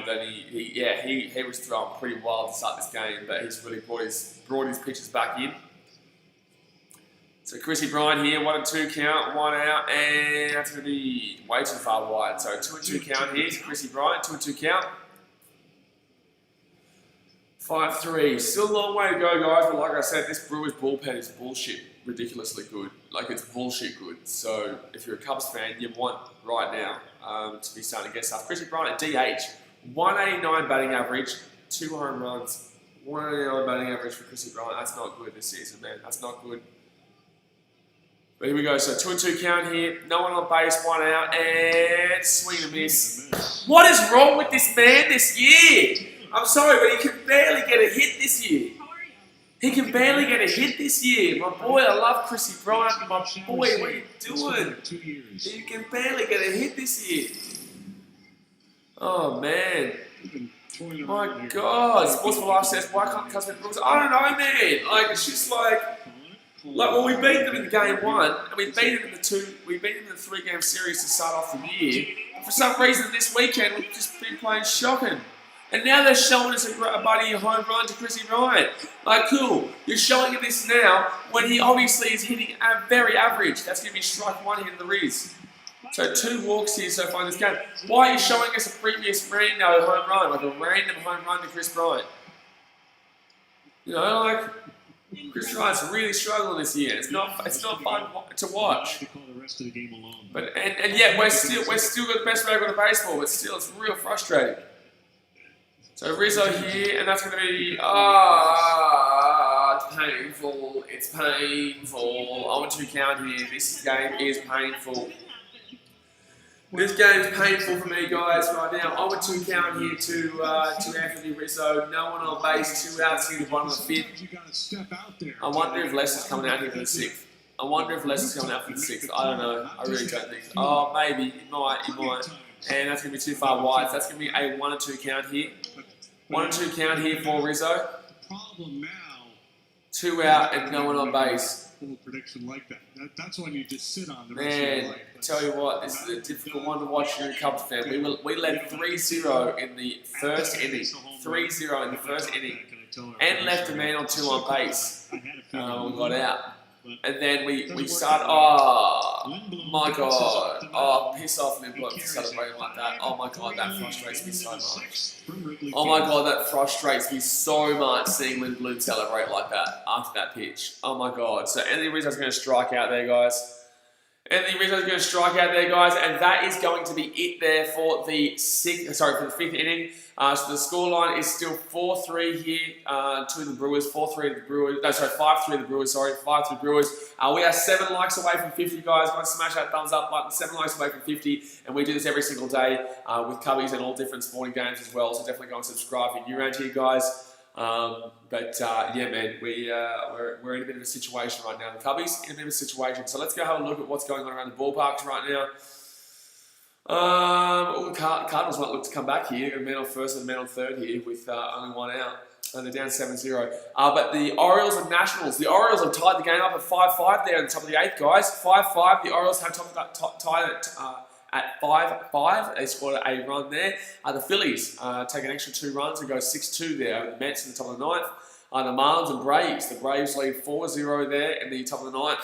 than he was throwing pretty wild to start this game, but he's really brought his pitches back in. So Chrissy Bryant here, 1-2 count, 1 out, and that's going to be way too far wide. So 2-2 count here to Chrissy Bryant, 2-2 count. 5-3. Still a long way to go, guys, but like I said, this Brewers bullpen is bullshit, ridiculously good. Like, it's bullshit good. So if you're a Cubs fan, you want right now to be starting to get stuff. Chrissy Bryant at DH, 189 batting average, 2 home runs, 189 batting average for Chrissy Bryant. That's not good this season, man. That's not good. But here we go. So 2-2 count here. No one on base, 1 out, and swing and miss. What is wrong with this man this year? I'm sorry, but he can barely get a hit this year. He can barely get a hit this year. My boy, I love Chrissy Bryant. My boy, what are you doing? He can barely get a hit this year. Oh, man. My God. Sports for Life says, why can't Cubs beat Brewers? I don't know, man. Like, it's just like, well, we beat them in game 1, and we beat them in the 3-game series to start off the year. But for some reason, this weekend, we've just been playing shocking. And now they're showing us a buddy home run to Chrissy Bryant. Like, cool. You're showing him this now when he obviously is hitting very average. That's going to be strike 1 here in the Riz. So 2 walks here so far in this game. Why are you showing us a previous random home run, like a random home run to Chris Bryant? You know, like, Chris Bryant's really struggling this year. It's not fun to watch. But and yet we're still got the best record in baseball, but still it's real frustrating. So Rizzo here, and that's going to be, it's painful, it's painful. 0-2 count here, this game is painful. This game is painful for me, guys, right now. 0-2 count here to Anthony Rizzo. No one on base, 2 outs here in the bottom of the 5th. I wonder if Les is coming out here for the 6th. I wonder if Les is coming out for the 6th. I don't know. I really don't think so. Oh, maybe. He might. And that's going to be too far wide. So that's going to be a 1-2 count here. 1-2 count here for Rizzo. 2 out and no one on base. Prediction like that. That's when you just sit on the rest of your life. I tell you what, this is a difficult one to watch if you're a Cubs fan. We led 3-0 in the first inning. 3-0 in the first inning. And left a man on 2 on base. We got out. And then we start, oh my god, oh piss off Lindblom for celebrating like that. Oh my god, that frustrates me so much. Oh my god, that frustrates me so much seeing Lindblom celebrate like that after that pitch. Oh my god. So Anthony Rizzo's going to strike out there, guys. Anthony Rizzo's going to strike out there, guys, and that is going to be it there for the fifth inning. So the scoreline is still 4-3 here to the Brewers, 4-3 to the Brewers. No, sorry, 5-3 to the Brewers. Sorry, 5 to the Brewers. We are 7 likes away from 50, guys. Go and smash that thumbs up button. 7 likes away from 50, and we do this every single day with Cubbies and all different sporting games as well. So definitely go and subscribe if you're new around here, guys. Yeah, man, we're in a bit of a situation right now. The Cubbies in a bit of a situation. So let's go have a look at what's going on around the ballparks right now. Cardinals might look to come back here. Got a man on first and a man on third here with only 1 out. And they're down 7-0. But the Orioles and Nationals. The Orioles have tied the game up at 5-5 there on the top of the 8th, guys. 5-5. The Orioles have tied it at 5-5. They scored a run there. The Phillies take an extra 2 runs and go 6-2 there over the Mets in the top of the 9th. The Marlins and Braves. The Braves lead 4-0 there in the top of the 9th.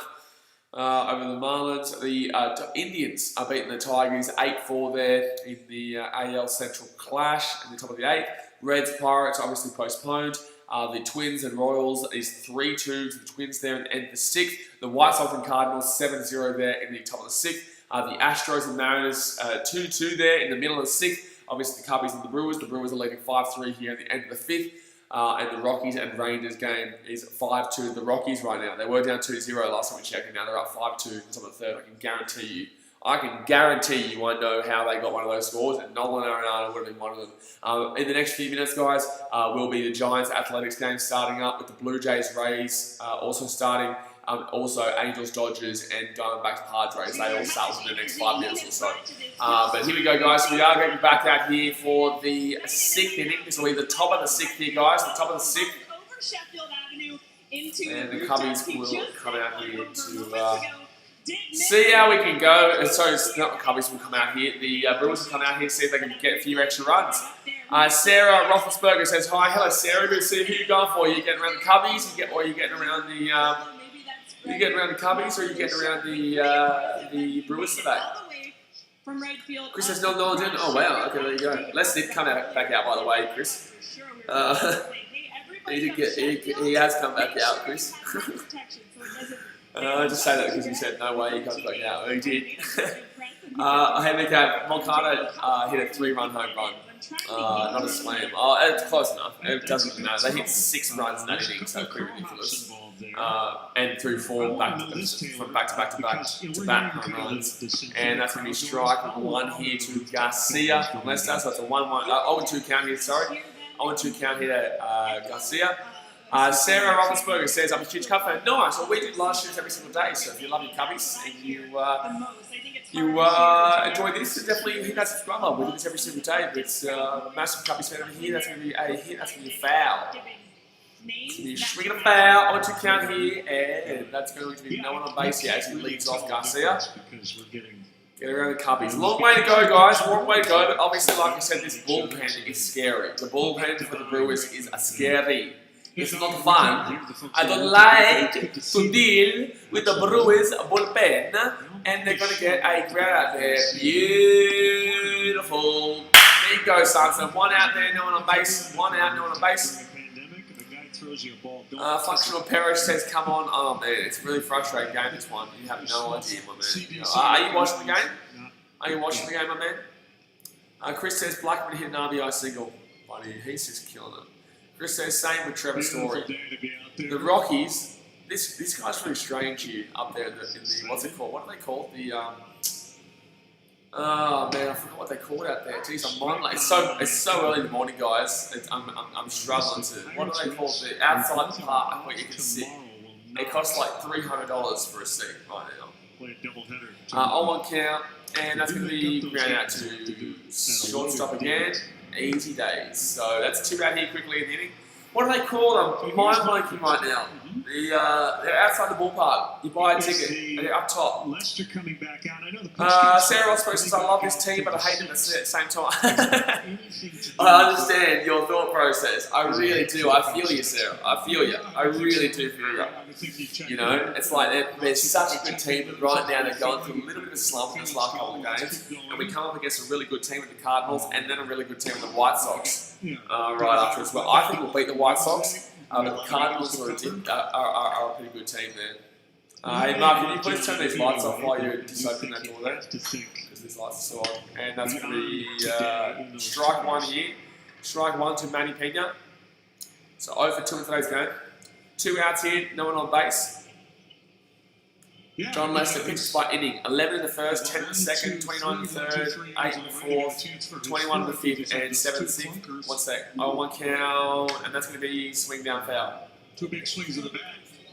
Over the Marlins. The Indians are beating the Tigers 8-4 there in the AL Central Clash in the top of the 8th. Reds, Pirates obviously postponed. The Twins and Royals is 3-2 to the Twins there at the end of the 6th. The White Sox and Cardinals 7-0 there in the top of the 6th. The Astros and Mariners 2-2 there in the middle of the 6th. Obviously the Cubbies and the Brewers. The Brewers are leading 5-3 here at the end of the 5th. And the Rockies and Rangers game is 5-2 to the Rockies right now. They were down 2-0 last time we checked, and now they're up 5-2 in the top of the 3rd. I can guarantee you I know how they got one of those scores, and Nolan Arenado would have been one of them. In the next few minutes, guys, will be the Giants Athletics game starting up with the Blue Jays Rays also starting. Also Angels Dodgers and going back to Padres. They all start within the next 5 minutes or so. But here we go, guys. We are getting back out here for the 6th inning. This will be the top of the 6th here, guys. The top of the 6th. And the Cubbies will come out here to see how we can go. Sorry, it's not the Cubbies will come out here. The Brewers will come out here and see if they can get a few extra runs. Sarah Roethlisberger says, hi. Hello, Sarah. Good to see who you're going for. You're getting around the Cubbies, or you're getting around the... you getting around the Cubbies, or you getting around the Brewers today? Chris says, no, didn't. Oh, wow. Okay, there you go. Les did come back out, by the way, Chris. He has come back out, Chris. I just say that because he said, no way, he comes back out. Well, he did. Moncada hit a 3-run home run. Not a slam. Oh, it's close enough. It doesn't matter. They hit 6 runs in that inning, so pretty ridiculous. And threw 4 back-to-back home runs. And that's going to be strike 1 here to Garcia from Leicester. So it's a 1-1, 0-2 count here, sorry. 0-2 count here to Garcia. Sarah Roethlisberger says, I'm a huge Cub fan. Nice. Well, we do live streams every single day, so if you love your Cubbies and you enjoy this, then definitely hit that subscribe button. We do this every single day. But it's a massive Cubbies fan over here. That's going to be a hit. That's going to be a foul. It's going to be a swing and a foul. 0-2 count here, and that's going to be no one on base here as he leads off Garcia. Get around the Cubbies. Long way to go, guys. Long way to go. But obviously, like I said, this bullpen is scary. The bullpen for the Brewers is a scary. It's not fun. I don't like to deal with the Brewers bullpen, and they're going to get a ground out there. Beautiful. There you go, Sanson. 1 out there, no one on base. 1 out, no one on base. Functional Parrish says, come on. Oh, man, it's a really frustrating game, this one. You have no idea, my man. Are you watching the game? Are you watching the game, my man? Chris says, Blackman hit an RBI single. Buddy, he's just killing it. Chris says, same with Trevor Story. The Rockies, this guy's really strange here up there in the what's it called? What do they call it? Oh man, I forgot what they call it out there. Jeez, it's so early in the morning, guys. I'm struggling to. What do they call it? The outside the park where you can sit. It costs like $300 for a seat right now. On 1 count, and that's going to be ground out to shortstop again. Easy days. So that's 2 out here quickly in the inning. What do they call them? Mind blanking right now. They're outside the ballpark. You buy a ticket. They're up top. Lester coming back out. I know the Sarah Ross says, I love this team, but I hate them at the same time. I understand your thought process. I really do. I feel you, Sarah. I feel you. I really do feel you. You know, it's like they're such a good team, but right now they're going through a little bit of a slump in this last couple of games. And we come up against a really good team with the Cardinals and then a really good team with the White Sox right after as well. I think we'll beat the White Sox, but the Cardinals are a pretty good team there. Hey Mark, can you please turn these lights off while you're just opening that door there? Because these lights are so on. And that's going to be strike one here. Strike one to Manny Pena. So 0 for 2 in today's game. 2 outs here, no one on base. John Lester pitches by inning. 11 in the first, 10 in the second, 29 in the third, 8 in the fourth, 21 in the fifth, and 7 in the sixth. 1 sec. 0-1 count, and that's going to be swing down foul. 2 big swings of the bat.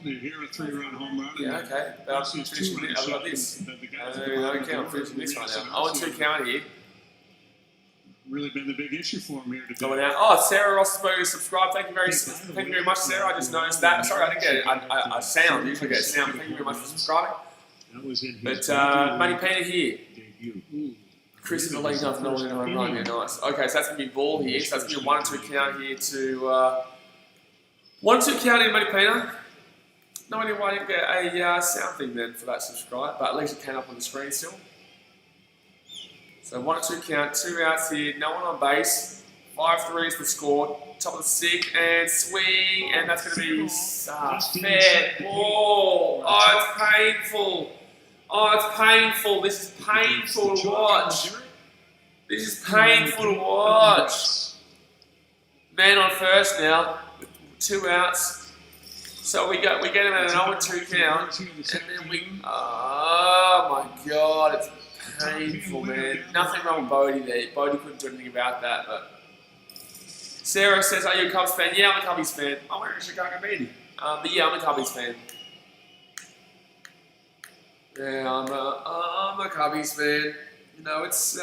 Here a 3-run home run. Yeah, okay. But I'm finishing it. I've got this. Okay, I'm finishing this right now. 0-2 count here. Really been the big issue for him here today. Going out. Oh, Sarah Rossberg subscribed. Thank you very much, Sarah. I just noticed that. Sorry, I didn't get a sound. Usually get a sound. Thank you very much for subscribing. But Manny Pena here. Chris in the league, nothing, no one in home run. Yeah, nice. Okay, so that's going to be ball here. So that's going to be a 1-2 count here to 1-2 count in Manny Pena. No idea why I didn't get a sound thing then for that subscribe, but at least it came up on the screen still. So 1-2 count, 2 outs here, no one on base, 5 threes were scored, top of the 6th, and swing, and that's going to be fair ball. Oh, it's painful. Oh, it's painful. This is painful to watch. This is painful to watch. Man on first now, with 2 outs. So we get him at an 0-2 count, and then we, oh my God, it's painful, man. Nothing wrong with Bodie there. Bodie couldn't do anything about that, but Sarah says, are you a Cubs fan? Yeah, I'm a Cubbies fan. I'm wearing a Chicago beanie. But yeah, I'm a Cubbies fan. Yeah, I'm a Cubbies fan. You know, it's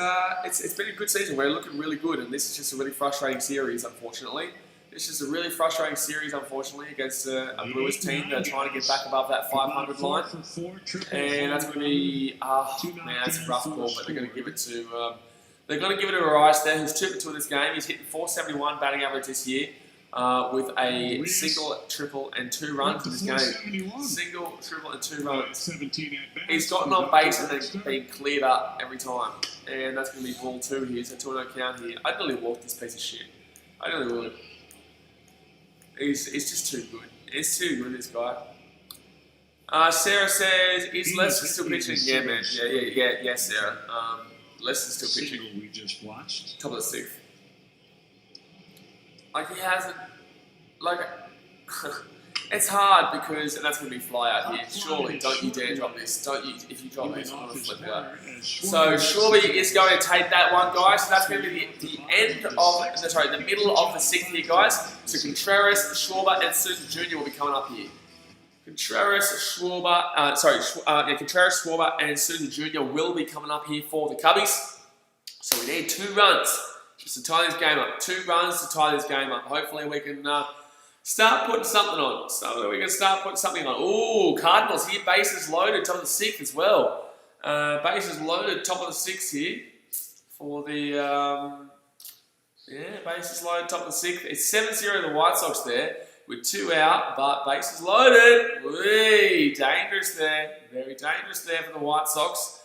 been a good season. We're looking really good, and this is just a really frustrating series, unfortunately. It's just a really frustrating series, unfortunately, against a Brewers team that are trying to get back above that 500 line. And that's going to be, man, that's a rough call, but they're going to give it to, Arias there, who's 2 for 2 in this game. He's hitting .471 batting average this year with a single, triple, and 2 runs in this game. Single, triple, and 2 runs. He's gotten on base and then been cleared up every time. And that's going to be ball 2 here, so 2-0 count here. I'd nearly walk this piece of shit. I really would. He's just too good. He's too good, this guy. Sarah says, is Lester still pitching? Yeah, man. Yeah, Sarah. Lester's still pitching. We just watched. Top of the 6th. Like, he hasn't... Like... It's hard because, and that's going to be fly out here. Surely, don't you dare drop this. Don't you, if you drop this, I'm going to flip it out. So, surely is going to take that one, guys. So that's going to be the end of, the middle of the 6th here, guys. So, Contreras, Schwarber, and Souza Jr. will be coming up here. Contreras, Schwarber, and Souza Jr. will be coming up here for the Cubbies. So, we need 2 runs just to tie this game up. 2 runs to tie this game up. Hopefully, we can... start putting something on. So we can start putting something on. Ooh, Cardinals here, bases loaded, top of the 6th as well. Bases loaded, top of the 6th here for the, bases loaded, top of the 6th. It's 7-0 the White Sox there with 2 out, but bases loaded. Whee, dangerous there. Very dangerous there for the White Sox.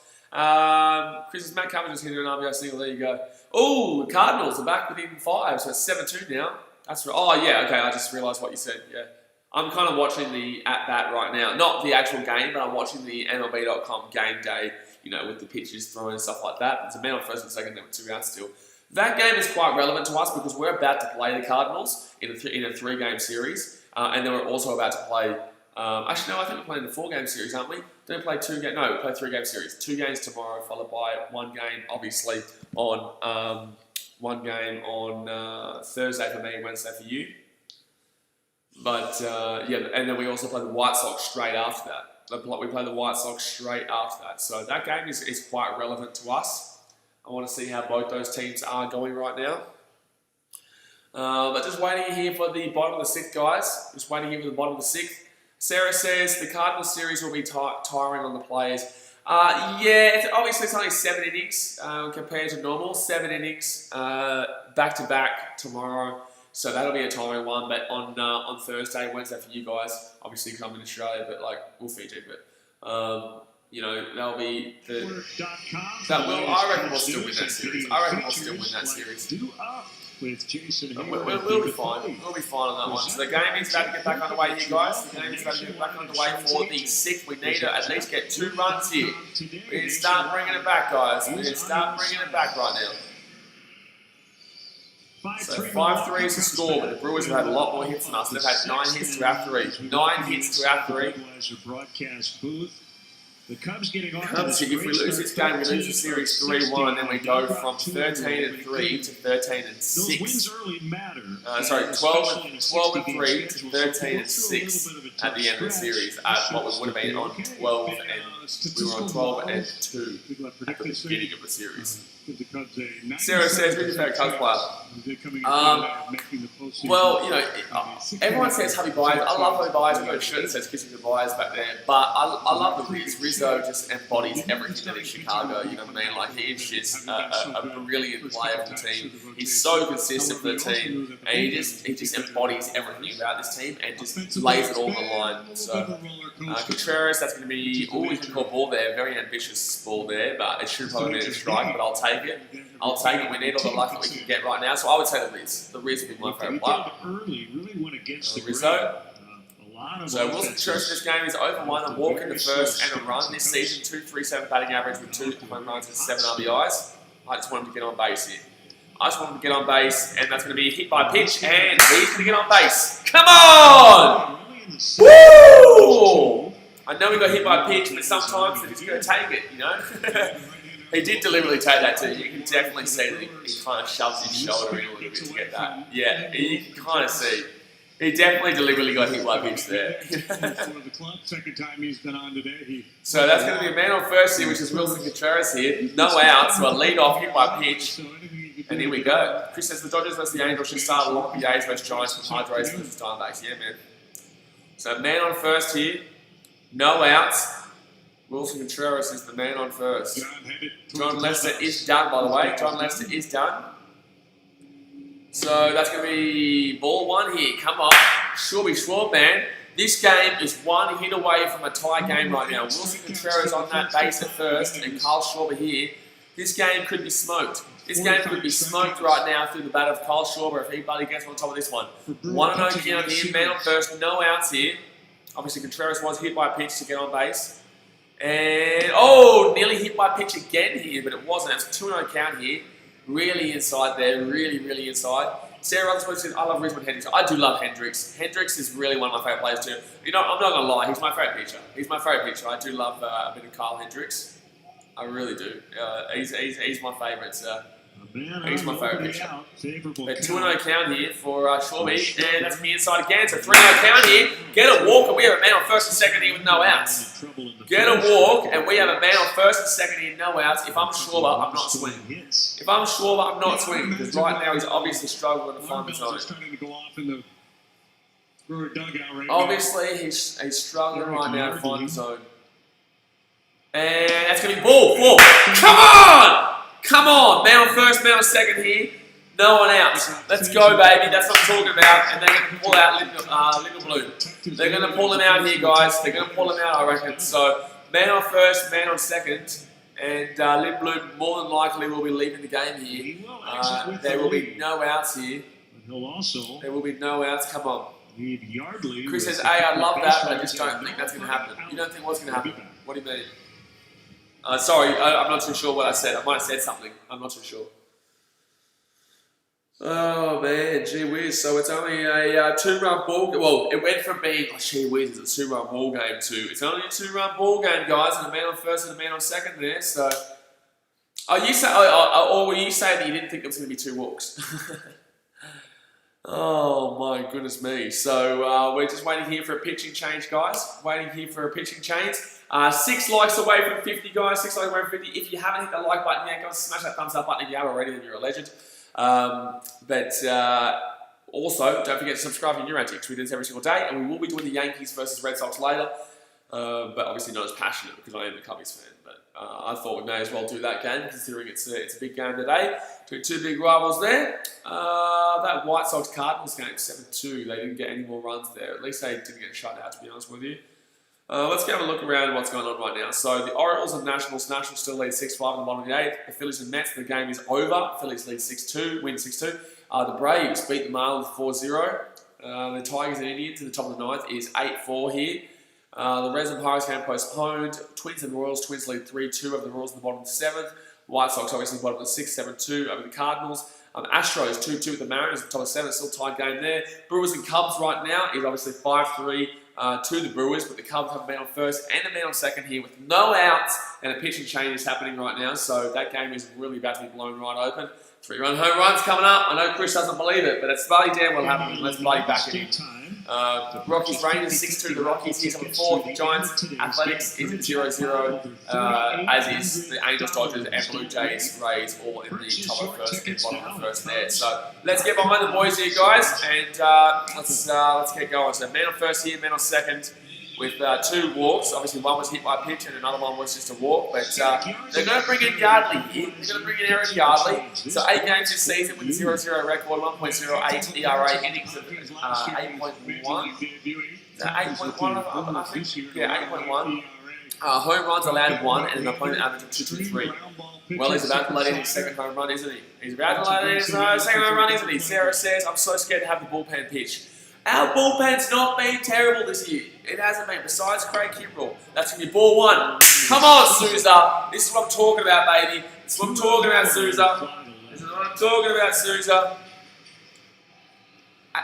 Chris's Matt Cummins just hit an RBI single. There you go. Ooh, the Cardinals are back within 5, so it's 7-2 now. That's right. Oh, yeah, okay, I just realised what you said, yeah. I'm kind of watching the at-bat right now. Not the actual game, but I'm watching the MLB.com game day, you know, with the pitches thrown and stuff like that. There's a man on first and second there with 2 outs still. That game is quite relevant to us because we're about to play the Cardinals in a 3-game series. And then we're also about to play... actually, no, I think we're playing the 4-game series, aren't we? Don't we play 2 games? No, we play 3-game series. 2 games tomorrow, followed by 1 game, obviously, on... 1 game on Thursday for me, Wednesday for you. But, and then we also play the White Sox straight after that. We play the White Sox straight after that. So that game is quite relevant to us. I want to see how both those teams are going right now. But just waiting here for the bottom of the 6th, guys. Just waiting here for the bottom of the 6th. Sarah says the Cardinals series will be tiring on the players. Yeah, obviously it's only 7 innings compared to normal. 7 innings back-to-back tomorrow. So that'll be a tiring one. But on Thursday, Wednesday for you guys, obviously because I'm in Australia, but like we'll Fiji. But you know, that'll be the. I reckon we'll still win that series. With Jason We'll be fine. We'll be fine on that one. So the game is about to get back underway here, guys. The game is about to get back underway for the 6th. We need to at least get 2 runs here. We need to start bringing it back, guys. We need to start bringing it back right now. So 5-3 is the score, but the Brewers have had a lot more hits than us. They've had 9 hits to our 3. 9 hits to our 3. The Cubs getting on. Cubs, if we lose this game, we lose the series 3-1, and then we go from 13-3 to 13-6. Wins early matter. 12-3 to 13-6 at the end of the series. At what we would have been on 12 and we were on 12-2 at the beginning of the series. Sarah says, who's your favourite Cubs player? Well, you know, everyone says Javi Baez. I love Javi Baez. I've got a shirt that says Kissing the Baez back there. But I love the Riz. Rizzo just embodies everything that is Chicago. You know what I mean? Like, he is just a brilliant player for the team. He's so consistent for the team. And he just embodies everything about this team and just lays it all on the line. So, Contreras, that's going to be, he's going to call ball there. Very ambitious ball there. But it should probably be a strike, but I'll take it. I'll take it. We need all the luck that we can get right now. So I would say the Riz. The Riz would be my favourite player. Rizzo. So Wilson Contreras in this game is over 1, a walk in the first and a run this season. 2.37 batting average with 2 home runs and 7 RBIs. I just want him to get on base here. I just want him to get on base, and that's going to be a hit by pitch, and he's going to get on base. Come on! Woo! I know he got hit by pitch, but sometimes they're just going to take it, you know? He did deliberately take that too. You can definitely see that he kind of shoves his shoulder in a little bit to get that. Yeah, you can kind of see. He definitely deliberately got hit by pitch there. So that's going to be a man on first here, which is Wilson Contreras here. No outs, so a lead off hit by pitch. And here we go. Chris says the Dodgers versus the Angels should start along the A's versus Giants from Padres versus Diamondbacks. Yeah, man. So man on first here. No outs. Wilson Contreras is the man on first. John Lester is done, by the way. John Lester is done. So that's going to be ball 1 here. Come on. Shorby Schwab, man. This game is 1 hit away from a tie game right now. Wilson Contreras on that base at first and Carl Schwarber here. This game could be smoked. This game could be smoked right now through the bat of Carl Schwarber if anybody gets on top of this one. 1-0 count here. Man on first. No outs here. Obviously, Contreras was hit by a pitch to get on base. And, nearly hit by pitch again here, but it wasn't. It's a 2-0 count here. Really inside there. Really, really inside. Sarah Rutherford says, I love Richmond Hendricks. I do love Hendricks. Hendricks is really one of my favourite players too. You know, I'm not going to lie. He's my favourite pitcher. He's my favourite pitcher. I do love a bit of Carl Hendricks. I really do. He's my favourite. He's my favourite pitcher. But 2-0 count here for Shorby, and that's me inside again. So 3-0 count here. Get a walk, and we have a man on first and second here with no outs. Get a walk, and we have a man on first and second here, no outs. If I'm Schwarber, I'm not swinging. If I'm Schwarber, I'm not swinging, because right now he's obviously struggling to find the zone. Obviously, he's struggling right now to find the zone. And that's going to be ball 4. Come on! Come on! Man on first, man on second here. No one out. Let's go, baby. That's what I'm talking about. And they're going to pull out Little Blue. They're going to pull him out here, guys. They're going to pull him out, I reckon. So, man on first, man on second. And Little Blue more than likely will be leaving the game here. There will be no outs here. There will be no outs. Come on. Chris says, hey, I love that, but I just don't think that's going to happen. You don't think what's going to happen? What do you mean? Sorry, I'm not too sure what I said. I might have said something. I'm not too sure. Oh, man. Gee whiz. So it's only a 2-run ball game. Well, it went from being, gee whiz, it's a 2-run ball game to, it's only a 2-run ball game, guys, and a man on first and a man on second there. So, or were you saying that you didn't think there was going to be 2 walks? Oh, my goodness me. So, we're just waiting here for a pitching change, guys. Waiting here for a pitching change. 6 likes away from 50, guys. 6 likes away from 50. If you haven't hit the like button yet, guys, smash that thumbs up button. If you have already, then you're a legend. Also, don't forget to subscribe to New Antics. We do this every single day, and we will be doing the Yankees versus Red Sox later. But obviously not as passionate because I am a Cubbies fan. But I thought we may as well do that game, considering it's a big game today. Between two big rivals there. That White Sox Cardinals game, 7-2. They didn't get any more runs there. At least they didn't get shut out, to be honest with you. Let's go have a look around at what's going on right now. So the Orioles and Nationals. Nationals still lead 6-5 in the bottom of the 8th. The Phillies and Mets, the game is over. Phillies lead 6-2, win 6-2. The Braves beat the Marlins 4-0. The Tigers and Indians in the top of the 9th is 8-4 here. The Reds and Pirates game postponed. Twins and Royals. Twins lead 3-2 over the Royals in the bottom of the 7th. White Sox obviously bottom of the 6th, 7-2 over the Cardinals. Astros 2-2 with the Mariners in the top of the 7th. Still tied game there. Brewers and Cubs right now is obviously 5-3 to the Brewers, but the Cubs have a man on first and a man on second here with no outs, and a pitching change is happening right now. So that game is really about to be blown right open. 3-run home runs coming up. I know Chris doesn't believe it, but it's bloody damn well happening. Let's bloody back it in. Rockies Rangers 6-2 the Rockies. Here's on the 4th. The Giants Athletics is at 0-0, as is the Angels Dodgers and Blue Jays Rays all in the top of first and bottom of first there. So let's get behind the boys here, guys, and let's get going. So man on first here, man on second, with 2 walks. Obviously, one was hit by a pitch and another one was just a walk. But they're going to bring in Yardley here. They're going to bring in Aaron Yardley. So 8 games this season with 0-0 record, 1.08 ERA, innings of 8.1. 8.1, I think. Yeah, 8.1. Home runs allowed 1 and an opponent average of 2.23. Well, he's about to let in his second home run, isn't he? He's about to let in his second home run, isn't he? Sarah says, I'm so scared to have the bullpen pitch. Our bullpen's not been terrible this year. It hasn't been, besides Craig Kimbrell. That's going to be ball 1. Come on, Souza. This is what I'm talking about, baby. This is what I'm talking about, Souza. This is what I'm talking about, Souza.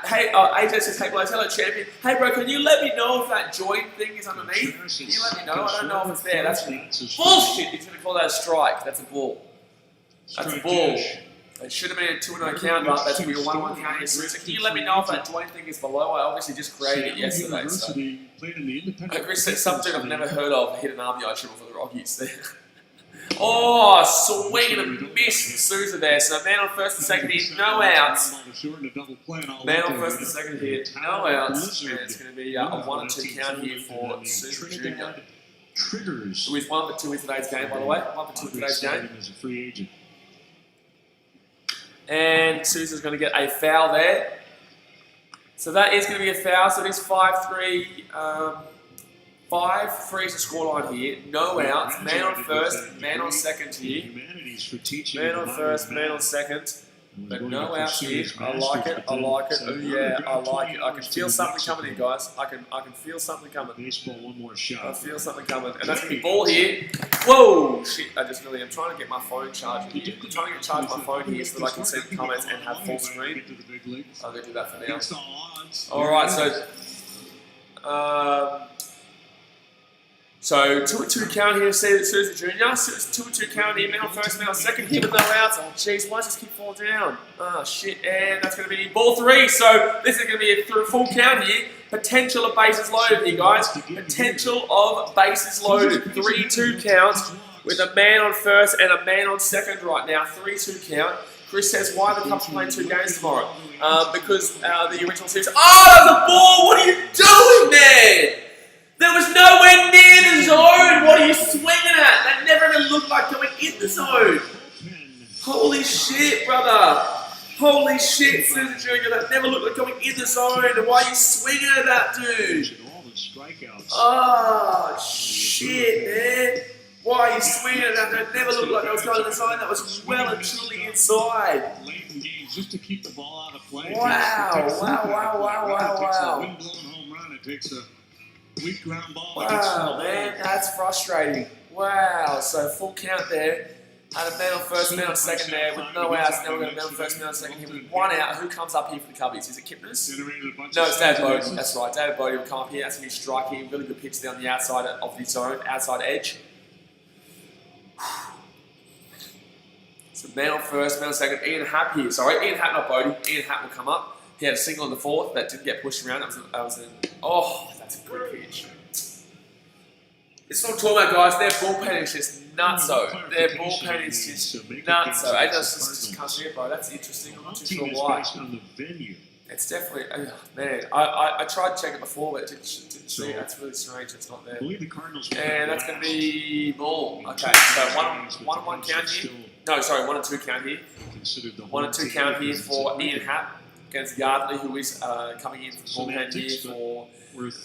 Hey, AJ says, hey, hello, champion. Hey, bro, can you let me know if that joint thing is underneath? Can you let me know? I don't know if it's there. That's bullshit. He's going to call that a strike. That's a ball. That's a ball. It should have been a 2-0 count, but that's going to be a 1-1 count here. So can you let me know if that joint thing is below? I obviously just created it yesterday. So. Chris said something I've never heard of. Hit an RBI triple for the Rockies there. Oh, swing and a miss from Souza there. So man on first and second here, no outs. Man on first and second here, no outs. And it's going to be a 1-2 count here for Souza Jr. Who is 1 for 2 in today's game, by the way. 1 for 2 in today's game. And Souza's going to get a foul there. So that is going to be a foul. So it is 5-3. 5-3 is the scoreline here. No outs. Man on first, man on second here. Man on first, man on second. But no outs here. I like it. I like it. Oh yeah, I like it. I can feel something coming here, guys. I can feel something coming. I feel something coming. And that's going to be ball here. Whoa! Shit, I'm trying to get my phone charged here. I'm trying to get charged my phone here so that I can see the comments and have full screen. I'm going to do that for now. Alright, so 2-2 count here, Souza Jr. 2-2 count here, man on first, man on second, here with no outs. Oh jeez, why does this keep falling down? Oh shit, and that's going to be ball 3. So this is going to be a full count here. Potential of bases loaded here, guys. Potential of bases loaded. 3-2 count with a man on first and a man on second right now. 3-2 count. Chris says, why are the Cubs playing 2 games tomorrow? Because the original series. Oh, that was a ball! What are you doing, man? There was nowhere near the zone. What are you swinging at? That never even looked like going in the zone. Holy shit, brother. Holy shit, Souza Jr. That never looked like going in the zone. And why are you swinging at that, dude? Oh, shit, man. Why are you swinging at that? That never looked like that was going in the zone. That was well and truly inside. Wow. Wow, man, that's frustrating. Wow, so full count there. Had a man on first, man on second there with no outs. Now we've got a man on first, man on second here with 1 out. Who comes up here for the Cubbies? Is it Kipnis? No, it's David Bodie. That's right. David Bodie will come up here. That's going to be striking. Really good pitch down the outside of the zone, outside edge. So man on first, man on second. Ian Happ here. Sorry, Ian Happ, not Bodie. Ian Happ will come up. He had a single in the 4th that didn't get pushed around. Oh, that's a good pitch. This is what I'm talking about, guys. Their bullpen is just nutso. Their bullpen is just nutso. I just can't see it, bro. That's interesting. I'm not too sure why. It's definitely, man, I tried to check it before, but didn't see it. That's really strange. It's not there. I believe the Cardinals. And that's going to be ball. Okay, so one count here. No, sorry, 1 and 2 count here. 1 and 2 count here for Ian Happ against Yardley, who is coming in for the ballhand here for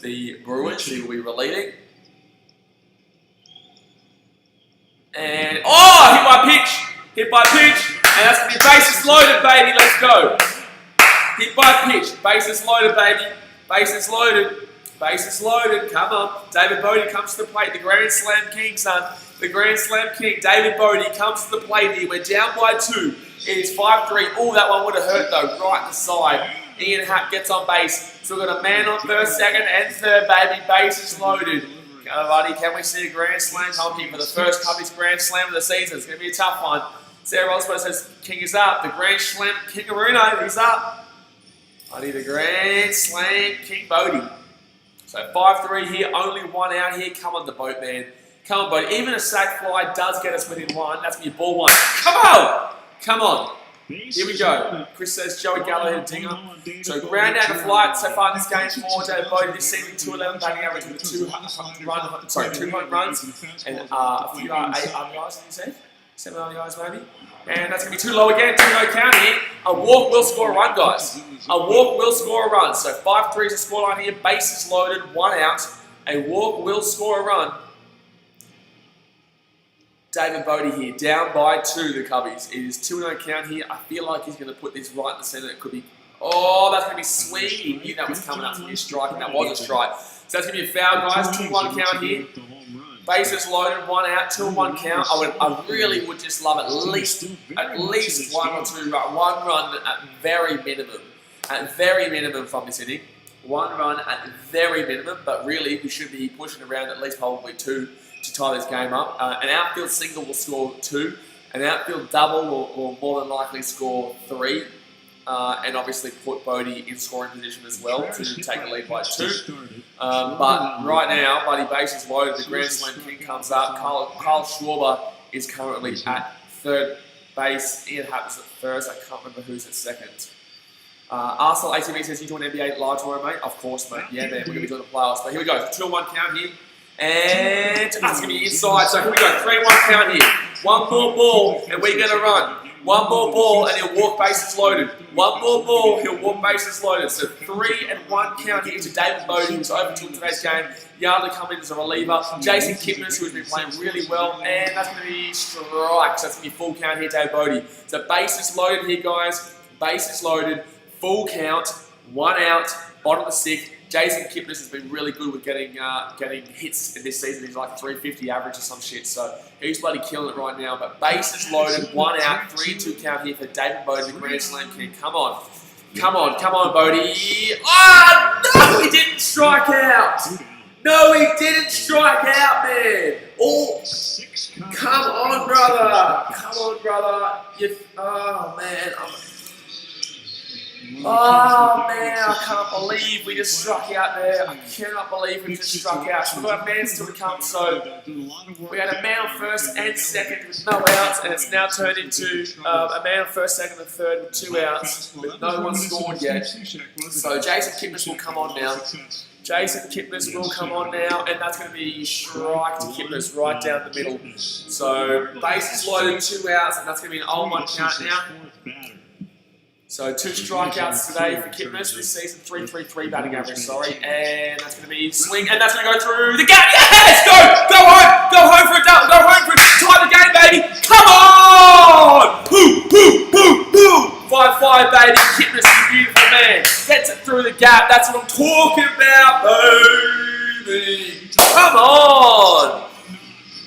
the Brewers, who will be relieving. And, hit by pitch, and that's going to be bases loaded, baby, let's go. Hit by pitch, bases loaded, baby, bases loaded, come on. David Bodie comes to the plate, the Grand Slam King, son, the Grand Slam King. David Bodie comes to the plate here, we're down by 2, it is 5-3, oh, that one would have hurt though, right in the side. Ian Happ gets on base, so we've got a man on first, second, and third, baby, bases loaded. Buddy, can we see a Grand Slam come here for the first Cubbies Grand Slam of the season? It's going to be a tough one. Sarah Osborne says, King is up. The Grand Slam King Aruno, he's up. Buddy, the Grand Slam King Bodie. So 5-3 here, only 1 out here. Come on, the boat, man. Come on, Bodie. Even a sack fly does get us within 1. That's going to be ball 1. Come on! Come on. Here we go. Chris says Joey Gallo hit a dinger. So ground out the flight so far in this game for David Bodie this season, 211 batting average with 2 home runs and a few 8 RBIs, did you say? 7 RBIs maybe. And that's going to be too low again, 2-0 count here. A walk will score a run, guys. A walk will score a run. So 5-3 is the scoreline here. Bases loaded, 1 out. A walk will score a run. David Bodie here, down by 2, the Cubbies. It is 2-0 count here. I feel like he's going to put this right in the centre. It could be, oh, that's going to be sweet. He knew that was coming up to be a strike, and that was a strike. So that's going to be a foul, guys. 2-1 count here. Bases loaded, 1 out, 2-1 count. I really would just love at least 1 or 2 run, 1 run at very minimum from this inning. 1 run at very minimum, but really we should be pushing around at least probably 2 to tie this game up. An outfield single will score 2. An outfield double will more than likely score 3. And obviously put Bodie in scoring position as well to take a lead by 2. But right now, Buddy base is loaded. The Grand Slam King comes up. Kyle Schwarber is currently at 3rd base. Ian Happ is at 1st. I can't remember who's at 2nd. Arsenal ATV says you doing NBA live tomorrow, mate? Of course, mate. Yeah, man. We're going to be doing the playoffs. But here we go. 2-1 count here. And that's going to be inside. So here we go. 3-1 count here. 1 more ball, and we're going to run. 1 more ball, and he'll walk bases loaded. 1 more ball, he'll walk bases loaded. So 3-1 count here to David Bodie, who's open to today's game. Yardley coming in as a reliever. Jason Kipnis, who's been playing really well. And that's going to be strikes. That's going to be full count here, David Bodie. So bases loaded here, guys. Bases loaded. Full count. 1 out. Bottom of the 6th. Jason Kipnis has been really good with getting hits in this season. He's like 350 average or some shit. So he's bloody killing it right now. But bases loaded, 1 out, 3-2 count here for David Bodie, the Grand Slam King. Come on. Come on, come on, Bodie. Oh, no, he didn't strike out. No, he didn't strike out, man. Oh, come on, brother. Come on, brother. Oh, man. Oh man, I can't believe we just struck out there. I cannot believe we just struck out. So we've got a man still to come. So we had a man on 1st and 2nd with no outs, and it's now turned into a man on 1st, 2nd, and 3rd with 2 outs, with no one scored yet. So Jason Kipnis will come on now. Jason Kipnis will come on now, and that's going to be strike to Kipnis right down the middle. So bases loaded, 2 outs, and that's going to be an 0-1 count now. So 2 strikeouts today for Kipnis this season, 3.33 batting average, sorry. And that's going to be swing, and that's going to go through the gap. Yes! Go! Go home for a double, go home for a tie the game, baby. Come on! Poo, poo, poo, poo. 5-5, baby. Kipnis is a beautiful man. Gets it through the gap. That's what I'm talking about, baby. Come on!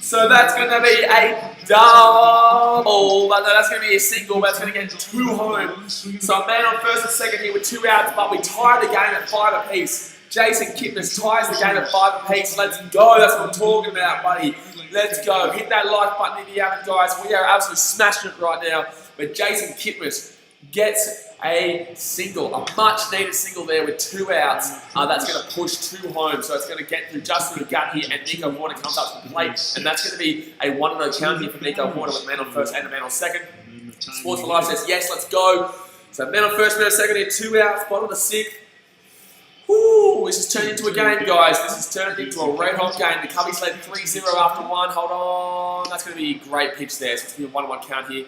So that's going to be a double, but no, that's going to be a single, but it's going to get 2 home. So a man on 1st and 2nd here with 2 outs, but we tie the game at 5 apiece. Jason Kipnis ties the game at 5 apiece. Let's go. That's what I'm talking about, buddy. Let's go. Hit that like button if you haven't, guys. We are absolutely smashing it right now. But Jason Kipnis gets a single, a much-needed single there with 2 outs. That's going to push 2 home, so it's going to get through just through the gap here, and Nico Horner comes up to the plate, and that's going to be a 1-0 count here for Nico Horner with a man on 1st and a man on 2nd. Sports for Life says, yes, let's go. So men on first, men on second here, 2 outs, bottom of the 6th. Woo, this has turned into a game, guys. This has turned into a red-hot game. The Cubbies led 3-0 after 1. Hold on. That's going to be a great pitch there. So it's going to be a 1-1 count here.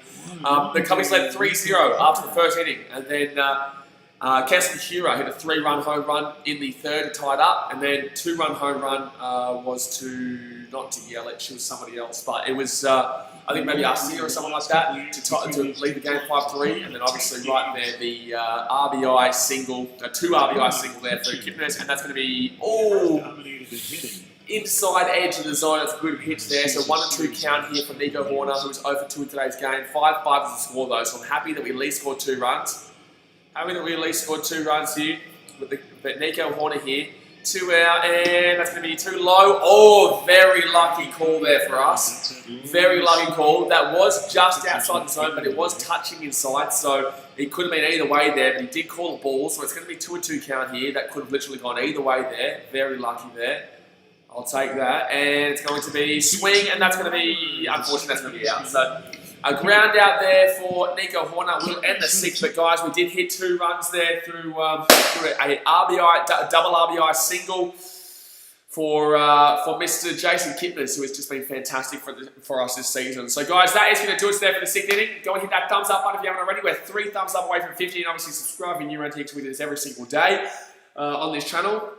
The Cubbies led 3-0 after the first inning. And then Keston Hura hit a 3-run home run in the third to tie it up. And then 2-run home run was to, not to Yelich, it was somebody else. But it was, I think maybe Arcia or someone like that to lead the game 5-3. And then obviously right there, the RBI single, 2 RBI single there for Kipnis. And that's going to be, inside edge of the zone. That's a good pitch there. So 1-2 count here for Nico Horner, who was 0-2 in today's game. 5-5 is the score though. So I'm happy that we at least scored 2 runs. Happy that we at least scored 2 runs here with Nico Horner here. 2 out, and that's going to be too low. Oh, very lucky call there for us. Very lucky call. That was just outside the zone, but it was touching inside, so it could have been either way there, but he did call the ball, so it's going to be 2-2 count here. That could have literally gone either way there. Very lucky there. I'll take that, and it's going to be swing, and that's going to be, unfortunately, that's going to be out. So a ground out there for Nico Horner will end the 6th, but guys, we did hit 2 runs there through a double RBI single for Mr. Jason Kipnis, who has just been fantastic for us this season. So guys, that is going to do us there for the 6th inning. Go and hit that thumbs up button if you haven't already. We're 3 thumbs up away from 50, and obviously subscribe if you're new around here because we do this every single day on this channel.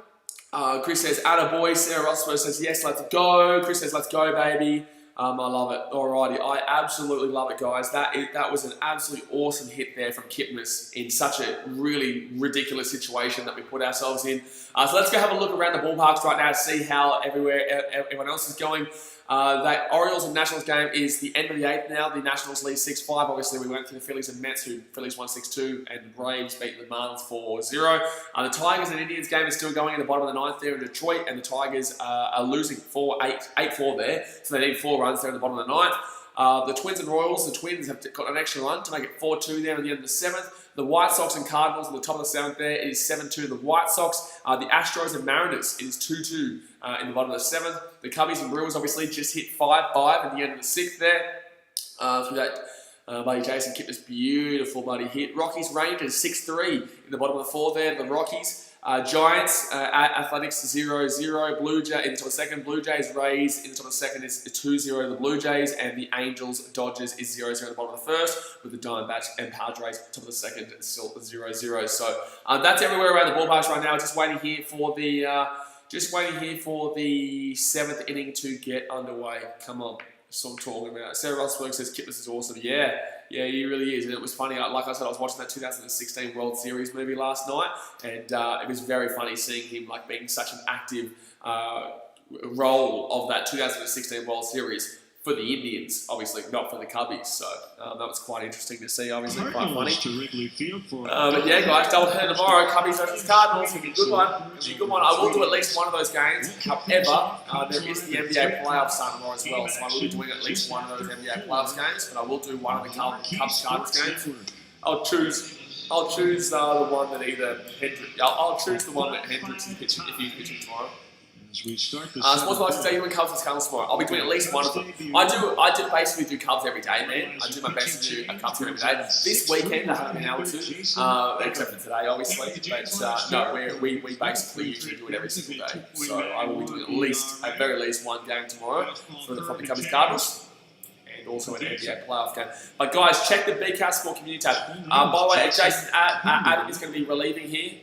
Chris says, attaboy. Sarah Rossberg says, yes, let's go. Chris says, let's go, baby. I love it. Alrighty, I absolutely love it, guys. That was an absolutely awesome hit there from Kipnis in such a really ridiculous situation that we put ourselves in. So let's go have a look around the ballparks right now to see how everyone else is going. That Orioles and Nationals game is the end of the 8th now. The Nationals lead 6-5. Obviously, we went through the Phillies and Mets, who Phillies won 6-2, and the Braves beat the Marlins 4-0. The Tigers and Indians game is still going in the bottom of the 9th there in Detroit, and the Tigers are losing 8-4 there, so they need 4 runs there in the bottom of the 9th. The Twins and Royals, the Twins have got an extra run to make it 4-2 there at the end of the 7th. The White Sox and Cardinals at the top of the 7th there is 7-2 the White Sox. The Astros and Mariners is 2-2 in the bottom of the 7th. The Cubbies and Brewers obviously just hit 5-5 at the end of the 6th there. Through that buddy Jason Kipnis, beautiful buddy hit. Rockies Rangers 6-3 in the bottom of the 4th there. The Rockies. Giants at Athletics 0-0. Blue Jay in the top of the 2nd. Blue Jays Rays in the top of the 2nd is 2-0 to the Blue Jays, and the Angels Dodgers is 0-0 at the bottom of the 1st, with the Diamondbacks and Padres top of the 2nd still 0-0. So that's everywhere around the ballparks right now. Just waiting here for the 7th inning to get underway. Come on. That's what I'm talking about. Sarah Rosberg says Kipnis is awesome. Yeah, he really is. And it was funny. Like I said, I was watching that 2016 World Series movie last night, and it was very funny seeing him being such an active role of that 2016 World Series for the Indians, obviously not for the Cubbies. So that was quite interesting to see. Obviously, quite funny. To Wrigley Field for but yeah, guys, double header tomorrow. Cubbies versus Cardinals. It'll be a good one. I will do at least one of those games. However, there is the NBA playoffs starting tomorrow as well, so I will be doing at least one of those NBA playoffs games. But I will do one of the Cubs Cardinals games. I'll choose the one that either Hendricks. I'll choose the one that Hendricks is pitching if he's pitching tomorrow. as we start the Sports License Day, doing Cubs and Cardinals tomorrow. I'll be doing at least one of them. I do basically do Cubs every day, man. I do my best to do a Cubs every day. This weekend I haven't been able to, except for today, obviously. But no, we basically usually do it every single day. So I will be doing at very least one game tomorrow from the Cubs and Cardinals. And also an NBA playoff game. But guys, check the BKR Sport Community tab. By the way, Jason Adam is going to be relieving here.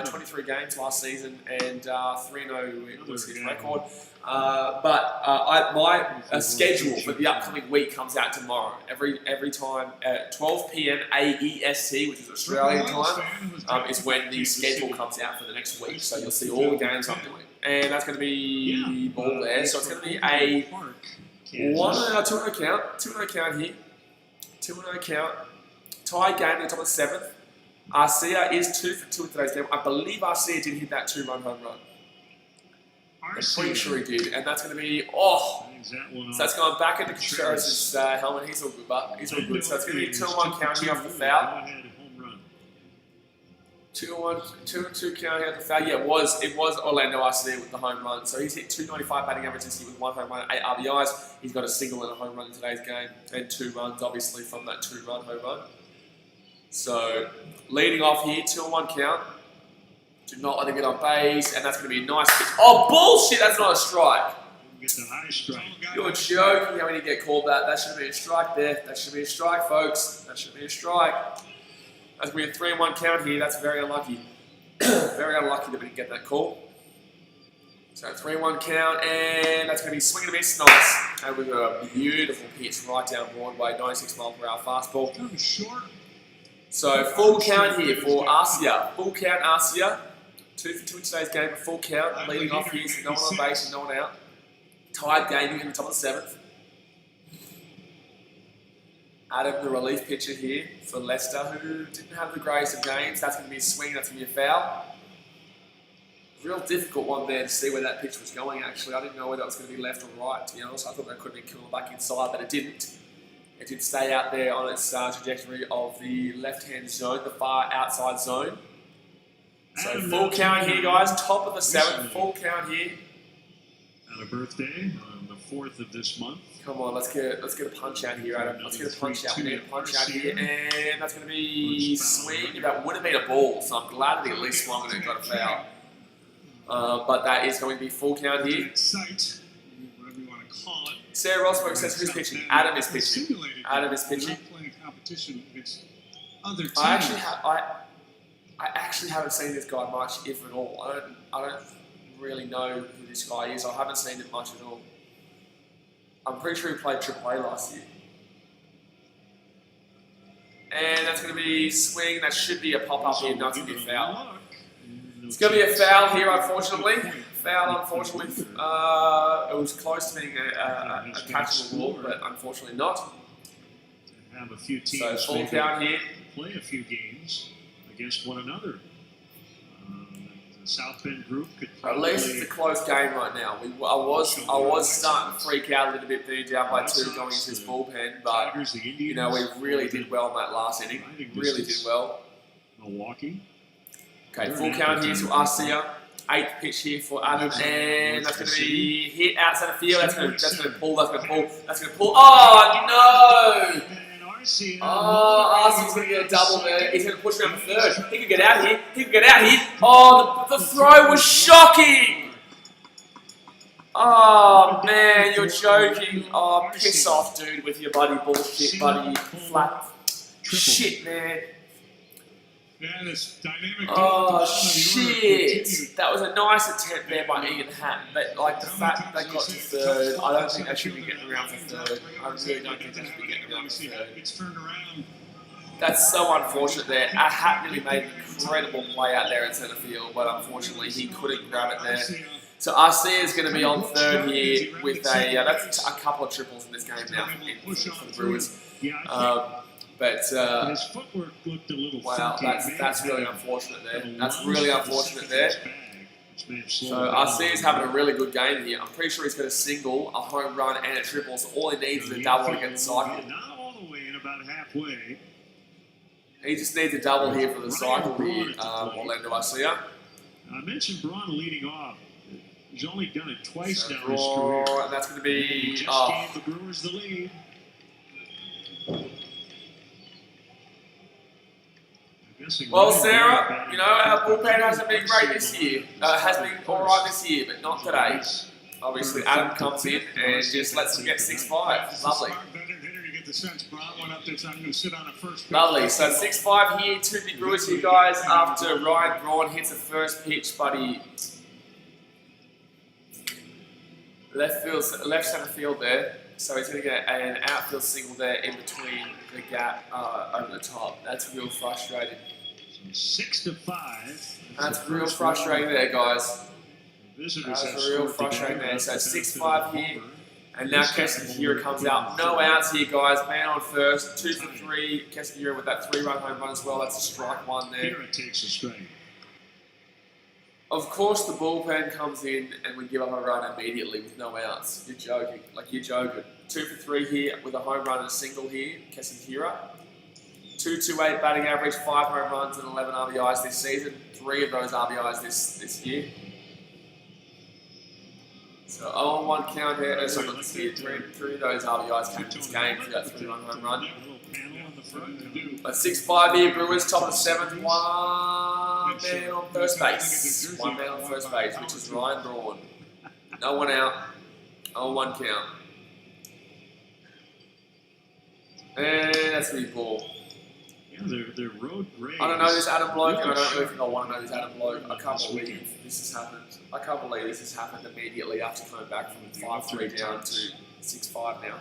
23 games last season and 3-0 was his record. My schedule for the upcoming week comes out tomorrow. Every time at 12 p.m. AEST, which is Australian time, is when the schedule comes out for the next week. So you'll see all the games I'm doing. And that's going to be ball there. So it's going to be a 2-0 count. 2-0 count here. 2-0 count. Tie game at the top of the 7th. Arcia is 2 for 2 in today's game. I believe Arcia did hit that 2-run home run. I'm pretty sure he did. And that's going to be, so that's going back into Contreras' helmet. He's all good, but he's all good. So it's going to be a 2-1 count here off the foul. 2-2 count here off the foul. Yeah, it was Orlando Arcia with the home run. So he's hit 295 batting average this year with 1 home run, 8 RBIs. He's got a single and a home run in today's game. And 2 runs, obviously, from that 2-run home run. So, leading off here, 2-1 count. Do not let him get on base, and that's going to be a nice pitch. Oh, bullshit! That's not a strike. Get the high strike. You're joking how many get called that. That should be a strike there. That should be a strike, folks. That should be a strike. That's going to be a 3-1 count here. That's very unlucky. Very unlucky that we didn't get that call. So 3-1 count, and that's going to be swing and a miss. Nice. And we've got a beautiful pitch right down Broadway, 96 mile per hour fastball. So full count here for Arcia. Full count Arcia. 2 for 2 in today's game, a full count. Leading off here, so no one on base and no one out. Tied game in the top of the 7th. Adam, the relief pitcher here for Leicester, who didn't have the greatest of games. That's going to be a swing, that's going to be a foul. Real difficult one there to see where that pitch was going, actually. I didn't know whether it was going to be left or right, to be honest. I thought that could have been coming back inside, but it didn't. It did stay out there on its trajectory of the left-hand zone, the far outside zone. So full count here, guys. Top of the 7th, full count here. On a birthday on the 4th of this month. Come on, let's get a punch out here, Adam. Let's get a punch out. We need a punch out here, and that's going to be swing. That would have been a ball, so I'm glad that he at least swung and got a foul. But that is going to be full count here. Whatever you want to call it. Sarah Rosberg says who's pitching? Adam is pitching. Adam is pitching. I actually haven't seen this guy much, if at all. I don't really know who this guy is. I haven't seen it much at all. I'm pretty sure he played AAA last year. And that's going to be swing. That should be a pop-up here. No, it's going to be a foul. It's going to be a foul here, unfortunately. Foul, unfortunately. It was close to being a catchable ball, but unfortunately not. Have a few teams so full count here. Play a few games against one another. The South Bend group could probably... At least it's a close game right now. I was starting to freak out a little bit being down by 2 going into this bullpen, but you know we really did well in that last inning. Really did well. Milwaukee. Okay, full count here to Arcia. 8th pitch here for Adam, and that's going to be hit outside the field. That's going to pull. Oh no! Oh, Arcia's going to get a double there. He's going to push around the 3rd. He could get out here. Oh, the throw was shocking. Oh man, you're joking. Oh, piss off, dude, with your buddy bullshit, buddy flat shit, man. Oh shit! That was a nice attempt there by Ian Hatton, but like the fact that they got to 3rd, I don't think they should be getting around for 3rd. I really don't think they should be getting around for 3rd. That's so unfortunate there. Hatton really made an incredible play out there in centre field, but unfortunately he couldn't grab it there. So Arcia is going to be on 3rd here with that's a couple of triples in this game now for the Brewers. But his footwork looked a little wow, that's really unfortunate there. That's really unfortunate there. So Arcia's having a really good game here. I'm pretty sure he's got a single, a home run, and a triple. So all he needs is a double to get the cycle. Not all the way, in about halfway. He just needs a double here for the cycle here, Orlando Arcia. I mentioned Braun leading off. He's only done it twice now in his career. And that's going to be... He just gave the Brewers the lead. Well, Sarah, you know, our bullpen hasn't been great this year. Has been alright this year, but not today. Obviously, Adam comes in and just lets him get 6-5. Lovely. Lovely. So 6-5 here to the Brewers here, guys, after Ryan Braun hits the first pitch, but he... left centre field there. So he's going to get an outfield single there in between the gap over the top. That's real frustrating. 6-5. That's real frustrating there, guys. That's real frustrating there. So 6-5 here. And now Keston Hira comes out. No outs here, guys. Man on first. 2 for 3. Keston Hira with that 3-run home run as well. That's a strike 1 there. Hira takes a strike. Of course, the bullpen comes in and we give up a run immediately with no outs. You're joking. Like, you're joking. 2 for 3 here with a home run and a single here. Keston Hira. 2.28 batting average, 5 home runs and 11 RBIs this season. 3 of those RBIs this year. So 0-1 count here. Sorry, not this year. 3 of those RBIs came in this game for that 3-run home run. front. They do. A 6-5 here, Brewers, top of the 7th, 1 man on first base. 1 man on first base, which is Ryan Braun. No one out, 0-1 count. And that's the ball. Yeah, they're road grades. I don't know this Adam bloke, and I don't really think I want to know this Adam bloke. I can't believe this has happened. I can't believe this has happened immediately after coming back from 5-3 down to 6-5 now.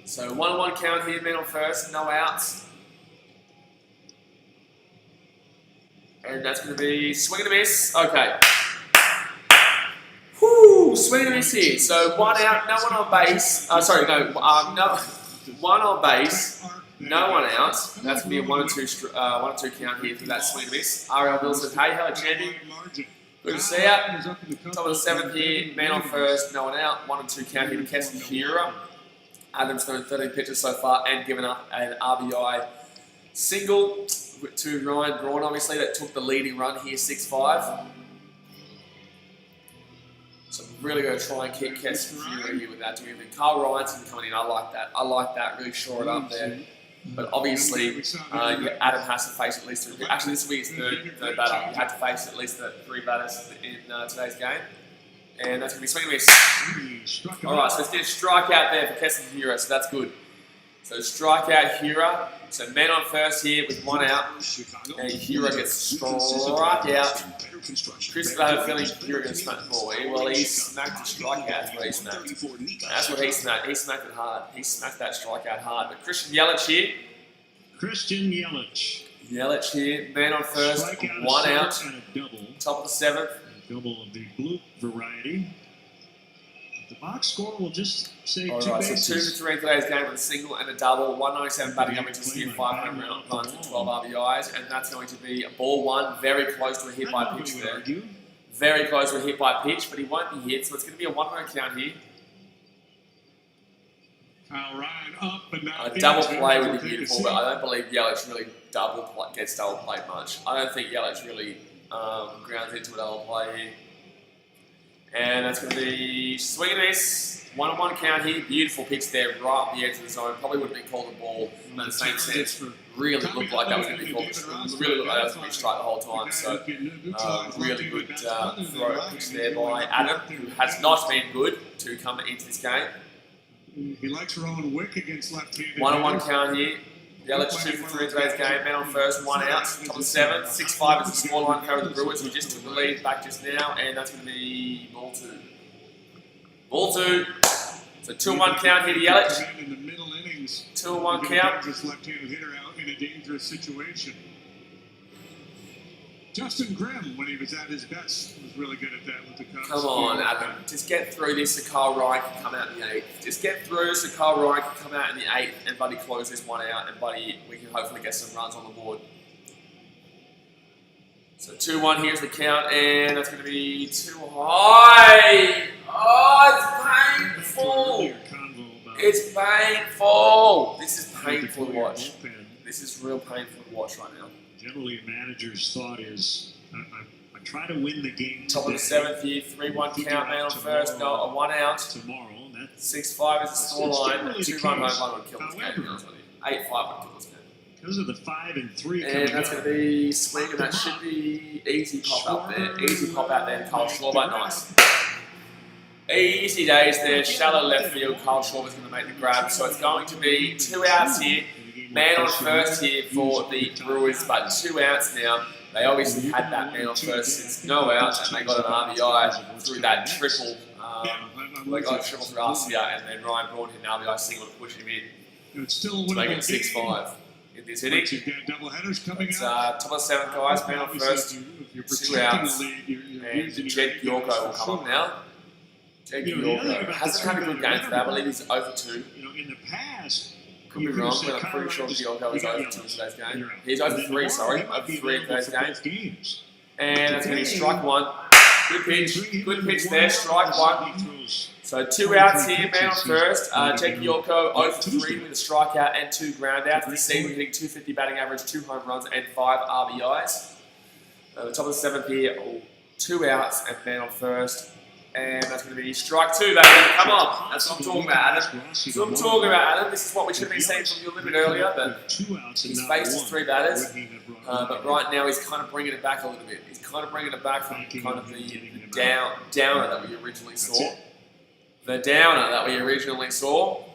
So 1-1 count here, man on first, no outs. And that's going to be swing and a miss. Okay. Whoo! Swing and a miss here. So 1 out, no one on base. No. 1 on base, no one out. That's going to be a 1-2 count here for that swing and miss. RL Bill says, hey, hello, Chandy. Good to see ya. Top of the 7th here, man on first, no one out. 1-2 count here to Keston Hura. Adam's thrown 13 pitches so far and given up an RBI single to Ryan Braun, obviously, that took the leading run here, 6-5. So I'm really going to try and keep Keston Hura here with that. Carl Ryan's going to come in. I like that. I like that. Really shore it up there. But obviously, Adam has to face at least 3. Actually, this will be his third batter. You had to face at least 3 batters in today's game. And that's going to be swing and miss. Alright, so let's get a strikeout there for Keston Hura, so that's good. So strikeout Hura. So man on first here with 1 out. And Hura gets struck out. Chris, I have a feeling Hura going to smack the ball. Well, he smacked the strikeout. That's what he smacked. That's what he smacked. He smacked it hard. He smacked that strikeout hard. But Christian Yelich here. Christian Yelich. Yelich here. Man on first. 1 out. And a double. Top of the 7th. Double of the blue variety. The box score will just say 2 bases. So 2 for 3 in today's game with a single and a double. 197 batting average this year, 5 home runs and 12 RBIs. And that's going to be a ball 1, very close to a hit by pitch there. Very close to a hit by pitch, but he won't be hit, so it's going to be a 1-run count here. Kyle Ryan up, but not A double play would be beautiful, but I don't believe Yelich really gets double played much. I don't think Yelich really grounds into a double play here. And that's going to be swing and miss. 1-1 count here. Beautiful pitch there, right at the edge of the zone. Probably would have been called a ball in the same sense. Really looked like that was going to be called. Really looked like that was going to be strike the whole time. So really good throw pitch there by Adam, who has not been good to come into this game. He likes throwing wick against left-handed. 1-1 count here. Yelich 2 for 3 in today's game. Man on first, 1 out. Top of the 7th. 6-5 is the scoreline carry of the Brewers, who just took the lead back just now. And that's going to be ball 2. Ball 2. So 2-1 count here to Yelich. In the middle innings, 2-1 count. This left-handed hitter out in a dangerous situation. Justin Grimm, when he was at his best, was really good at that with the Cubs. Come on, Adam. Just get through this so Kyle Ryan can come out in the 8th. Just get through so Kyle Ryan can come out in the 8th and Buddy close this one out and Buddy, we can hopefully get some runs on the board. So 2-1, here's the count, and that's going to be too high. Oh, it's painful. It's painful. This is painful to watch. This is real painful to watch right now. Generally, a manager's thought is, I try to win the game. Top of the 7th here, 3-1 count, man on first, no, a 1 out. Tomorrow, 6-5 is the scoreline. 2-run home run would kill this game, to be honest with you. 8-5 would kill this game. Because of the 5 and 3 and that's going to be swing, and that should be easy pop up there. Easy pop out there, Carl Schwarber, nice. Easy days there, shallow left field. Carl Schwarber's going to make the grab. So it's going to be 2 outs here. Man on first here for the Brewers, but 2 outs now. They obviously had that man on first since no outs, and they got an RBI through that triple. They got a triple through Arcia, and then Ryan Braun hit an RBI single to push him in to make it 6-5 in this inning. It's top of the 7th, guys. Man on first, 2 outs, and Jed Yorko will come up now. Jed Yorko hasn't had a good game today. I believe he's 0 for 2. In the past, could be wrong, but I'm pretty sure Yorko is 0 for 2 in today's game. He's 0 for 3, sorry. 0 for 3 in today's game. And that's going to be strike 1. Good pitch. Good pitch there. Strike 1. So 2 outs here. Man on first. Jake Yorko 0 for 3 with a strikeout and 2 ground outs. This season hitting 250 batting average, 2 home runs and 5 RBIs. The top of the 7th here. 2 outs and man on first. and that's going to be strike 2, baby. Come on, that's what I'm talking about, Adam. That's what I'm talking about, Adam. This is what we should have been seeing from you a little bit earlier, but he's faced his 3 batters, but right now he's kind of bringing it back a little bit. He's kind of bringing it back from kind of the downer that we originally saw. The downer that we originally saw.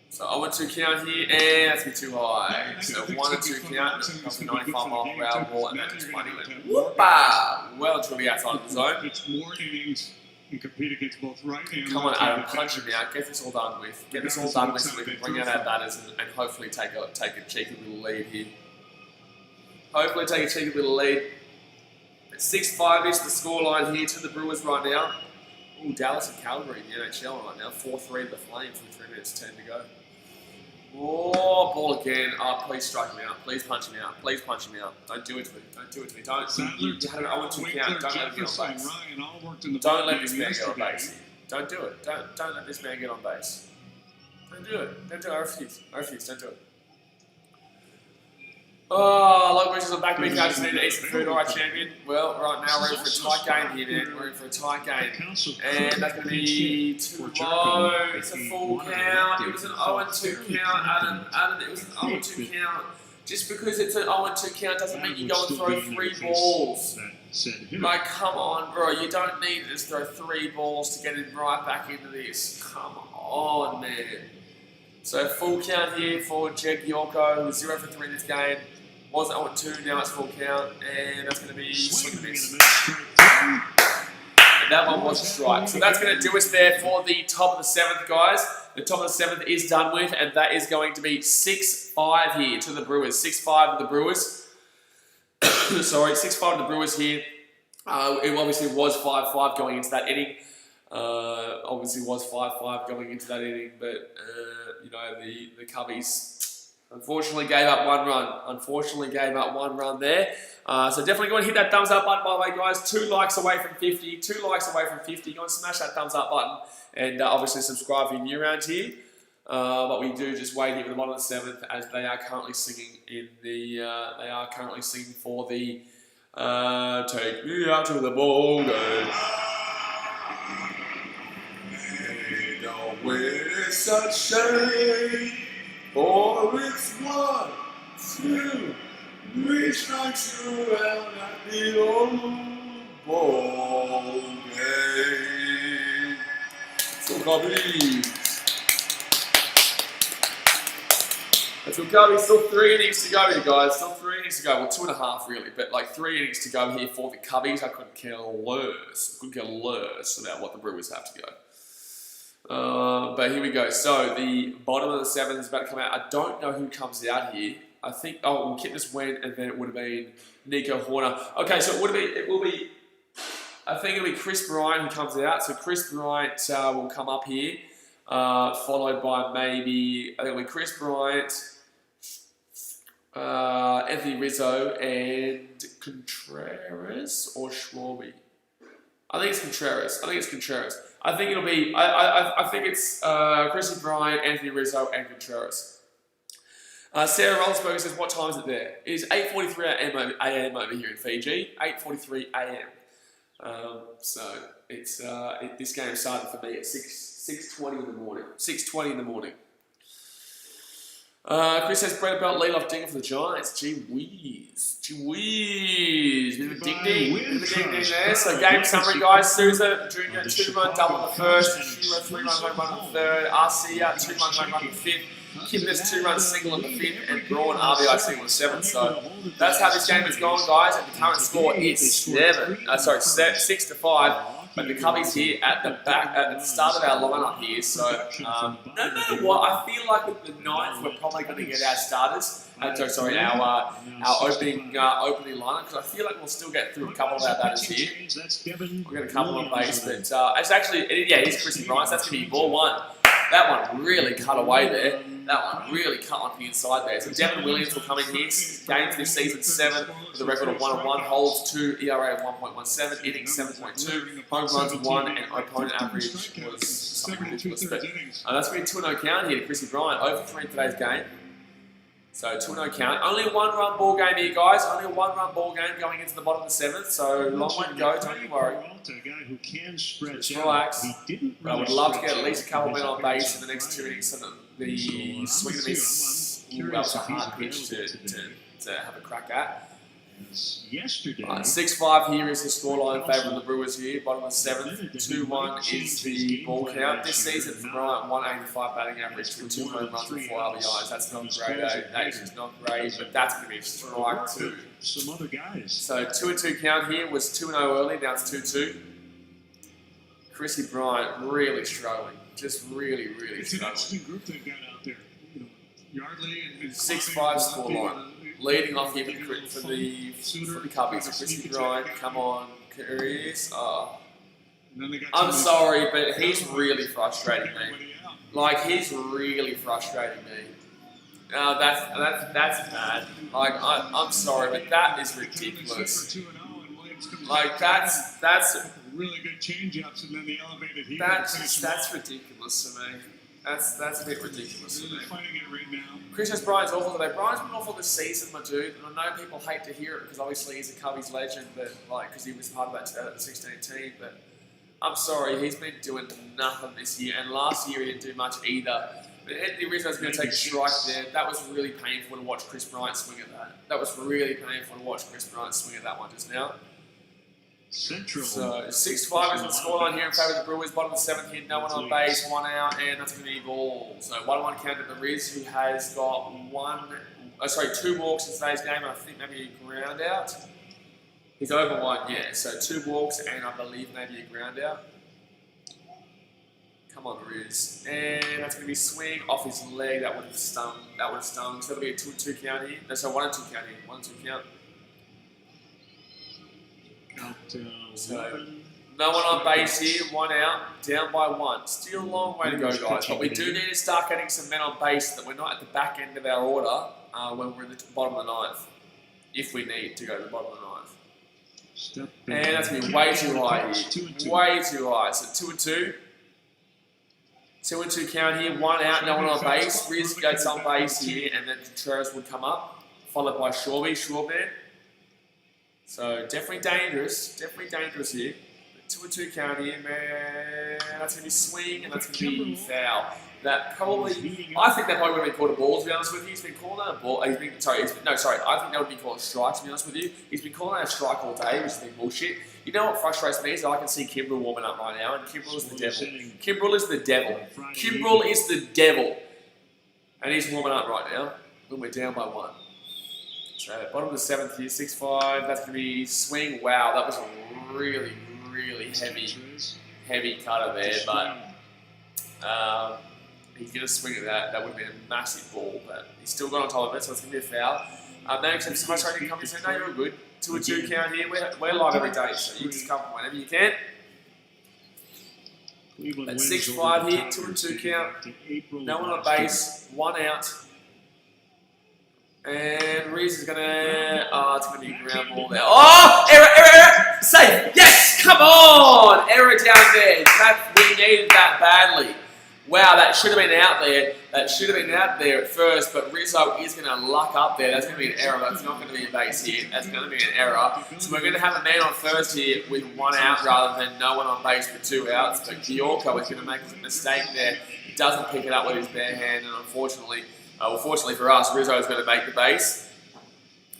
So 0-2 count here, and that's going to be too high. So 1-2 count, that's a 95 mile per hour ball, and that's 20. Whoopah! Well, it's really outside of the zone. It's more innings and compete against both right and Come on, Adam, punch him out. Get this all done with. Get this all done with so we can bring out our batters and hopefully take a cheeky little lead here. Hopefully take a cheeky little lead. It's 6-5 is the scoreline here to the Brewers right now. Ooh, Dallas and Calgary in the NHL right now. 4-3 to the Flames with 3 minutes 10 to go. Oh, ball again. Oh, please strike him out. Please punch him out. Please punch him out. Don't do it to me. Don't do it to me. Don't. You had an 0-2 count. Don't let him get on base. Don't let this man get on base. Don't do it. Don't let this man get on base. Don't do it. Don't do it. I refuse. I refuse. Don't do it. Oh, Log Bridges on back. I just need to eat some food. Alright, champion. Well, right now we're in for a tight game here, man. We're in for a tight game. And that's going to be too low. It's a full count. It was an 0-2 count, Adam, it was an 0-2 count. Just because it's an 0-2 count doesn't mean you go and throw 3 balls. Like, come on, bro. You don't need to just throw 3 balls to get him right back into this. Come on, man. So full count here for Jeg Yorko, who's 0 for 3 in this game. Was 0-2, now it's full count, and that's going to be swing and miss. And that one was a strike. So that's going to do us there for the top of the 7th, guys. The top of the 7th is done with, and that is going to be 6-5 here to the Brewers. 6-5 to the Brewers. Sorry, 6-5 to the Brewers here. It obviously was 5-5 going into that inning. Obviously was 5-5 going into that inning, but you know, the Cubbies unfortunately gave up 1 run. Unfortunately gave up 1 run there. So definitely go and hit that thumbs up button, by the way, guys. 2 likes away from 50. 2 likes away from 50. Go and smash that thumbs up button, and obviously subscribe if you're new around here. But we do just wait here for the bottom of the 7th, as they are currently singing in the. They are currently singing for the. Take me out to the ball game. It's such shame, for it's 1, 2, 3 strikes you out at the old ball game. So Cubbies. Let's go Cubbies. Still 3 innings to go here, guys. Still 3 innings to go. Well, 2.5 really, but like 3 innings to go here for the Cubbies. I couldn't care less. About what the Brewers have to go. But here we go. So the bottom of the 7th is about to come out. I don't know who comes out here. I think Kipnis went, and then it would have been Nico Horner. Okay, so it will be. I think it'll be Chris Bryant who comes out. So Chris Bryant will come up here, followed by maybe I think it'll be Chris Bryant, Anthony Rizzo, and Contreras or Schwarby. I think it's Contreras. I think it'll be. I think it's Chrissy Bryant, Anthony Rizzo, and Contreras. Sarah Rollsberger says, "What time is it there?" It is 8:43 a.m. over here in Fiji. 8:43 a.m. So it's this game started for me at 6:20 in the morning. 6:20 in the morning. Chris says, Brett Belt lead-off dinger for the Giants. Gee whiz. Bit of a ding-ding there. So game summary, guys. Souza Jr., 2-run double in the first. Shiro, 3-run home run in the third. Arcia, 2-run home run in the fifth. Kipnis, 2-run single in the fifth. And Braun, RBI single in the seventh. So that's how this game has gone, guys. And the current score is 6-5. But the Cubbies here at the start of our lineup here. So no matter what, I feel like with the 9th we're probably going to get our starters. Our opening lineup, because I feel like we'll still get through a couple of our batters here. We'll get a couple on base, but it's actually it's Chrissy Bryant. That's going to be ball 1. That one really cut away there. That one really cut on the inside there. So Devin Williams will come in here. Games this season 7 with a record of 1-1, holds 2, ERA of 1.17, innings 7.2, home runs 1, and opponent average was something ridiculous. But that's going to be 2-0 count here to Chrissy Bryant. Over 3 in today's game. So 2-0 count. Only a 1-run ball game here, guys. Only a 1-run ball game going into the bottom of the 7th. So long way to go. Don't you worry. Just relax. But I would love to get at least a couple men on base in the next 2 innings so that the swing of this that was a hard pitch to have a crack at. Yesterday, 6-5 here is the scoreline in favour of the Brewers here. Bottom of the 7th. 2-1 is the ball count. This season, Bryant 185 batting average with 2 home runs and 4 RBIs. That's not great. That is not great, but that's going to be a strike 2. Some other guys. So 2-2 count here was 2-0 early. Now it's 2-2. Chrissy Bryant really struggling. Just really struggling. It's an interesting group they've got out there. You know, Yardley and 6-5 scoreline. Leading off here for the Cubbies. Chrissy Bryant, come on, enquiries. I'm sorry, but he's really frustrating me. Like, he's really frustrating me. That's bad. Like, I'm sorry, but that is ridiculous. Like, that's really good change-ups, and then the elevated heat. That's ridiculous to me. That's a bit ridiculous to me. Fighting it right now. Christmas Bryant's awful today. Bryant's been awful this season, my dude. And I know people hate to hear it because obviously he's a Cubbies legend, but like because he was part of that 2016 team. But I'm sorry, he's been doing nothing this year, and last year he didn't do much either. But Anthony Rizzo's going to take a strike there. That was really painful to watch Chris Bryant swing at that. That was really painful to watch Chris Bryant swing at that one just now. Central. So 6-5 is the scoreline here in favour of the Brewers. Bottom of the 7th here, no one on base, 1 out, and that's going to be ball. So 1-1 count at the Riz, who has got 2 walks in today's game, and I think maybe a ground out. He's over 1, yeah. So 2 walks and I believe maybe a ground out. Come on, Riz. And that's going to be swing off his leg. That would have stung. So it'll be a 2-2 count here. No, so 1-2 count here. 1-2 count. So, no one on base here, 1 out, down by 1. Still a long way to go, guys. But we do need to start getting some men on base so that we're not at the back end of our order when we're in the bottom of the 9th. If we need to go to the bottom of the 9th. And that's going to be way too high here. Way too high. So 2-2. 2-2 count here, 1 out, no one on base. Riz gets on base here, and then Contreras would come up, followed by Shawman. So definitely dangerous here. 2-2 count here, man. That's going to be swing, and that's going to be foul. I think that probably would have been called a ball, to be honest with you. He's been calling that a ball. I think that would be called a strike, to be honest with you. He's been calling that a strike all day, which has been bullshit. You know what frustrates me is I can see Kimbrel warming up right now, and Kimbrel is the devil. Kimbrel is the devil. Kimbrel is the devil. And he's warming up right now when we're down by 1. So bottom of the 7th here, 6-5. That's going to be swing. Wow, that was a really heavy cutter there, but he's going to swing at that. That would have been a massive ball, but he's still got on top of it, so it's going to be a foul. Max, have so much rating coming soon. No, you're good. 2-2 count here. We're live every day, so you just come whenever you can. At 6-5 here, 2-2 count. No one on base, 1 out. And Reese is going to... it's going to be a ground ball there. Oh! Error! Safe! Yes! Come on! Error down there. We needed that badly. Wow, that should have been out there. That should have been out there at first, but Rizzo is going to luck up there. That's going to be an error. That's not going to be a base hit. That's going to be an error. So we're going to have a man on first here with 1 out rather than no one on base with 2 outs. But Giorco is going to make a mistake there. He doesn't pick it up with his bare hand, and unfortunately... fortunately for us, Rizzo is going to make the base.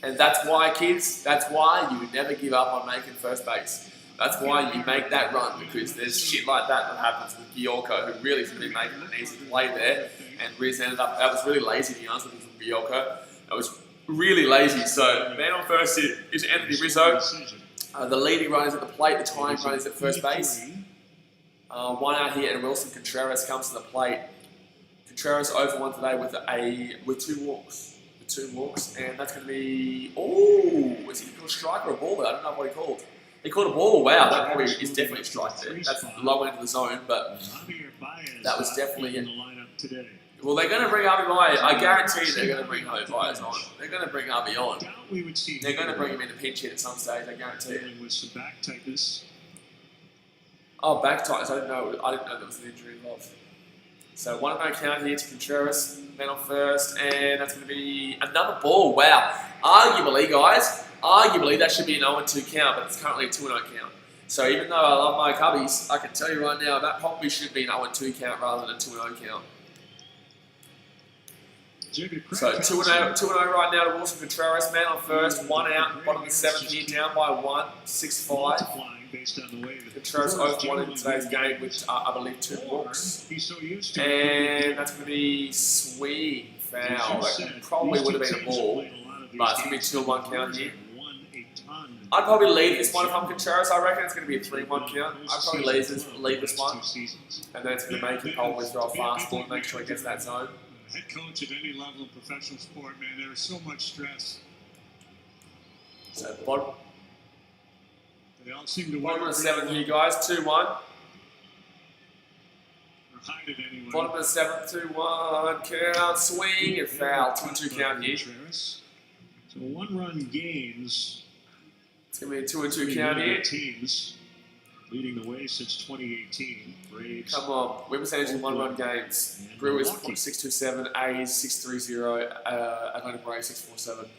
And that's why, kids, that's why you never give up on making first base. That's why you make that run, because there's shit like that happens with Giorco, who really should be making an easy play there. And Riz ended up, that was really lazy, to be honest with you, from Giorco. That was really lazy. So, man on first here is Anthony Rizzo. The leading runners at the plate, the tying runners at first base. 1 out here, and Wilson Contreras comes to the plate. Contreras over 1 today with 2 walks. With 2 walks, and that's going to be... Oh, is he called a strike or a ball there? I don't know what he called. He called a ball. Wow, that probably is definitely a strike there. That's the low end of the zone, but that was definitely... Well, they're going to bring Harvey Myers. I guarantee you they're going to bring Harvey Myers on. They're going to bring Harvey on. They're going to bring him in a pinch hit at some stage, I guarantee it. Oh, back tightness. I didn't know there was an injury involved. So 1-0 count here to Contreras, man on first, and that's going to be another ball. Wow. Arguably, guys, that should be an 0-2 count, but it's currently a 2-0 count. So even though I love my Cubbies, I can tell you right now that probably should be an 0-2 count rather than a 2-0 count. So 2-0 right now to Wilson Contreras, man on first, 1 out, bottom of the 7th here, down by 1, 6-5. Contreras 0-1 in today's game with, I believe, 2 walks. And that's going to be swing foul. That probably would have been a ball, but it's going to be 2-1 count here. I'd probably leave this one if I'm Contreras. I reckon it's going to be a 3-1 count. I'd probably leave this one, and then it's going to make him probably throw a fastball and make sure he gets that zone. Head coach at any level of professional sport, man, there is so much stress. So bottom They all seem to of the 7th here, guys, 2-1. Or hide it anyway. Bottom of the 7th, 2-1, count, swing, and foul. 2-2 count here. So 1-run gains. It's going to be a 2-2 count here. Teams leading the way since 2018. Braves. Come on, win percentage in 1-run games. Brewers 627, A's 630, Atlanta Braves 647.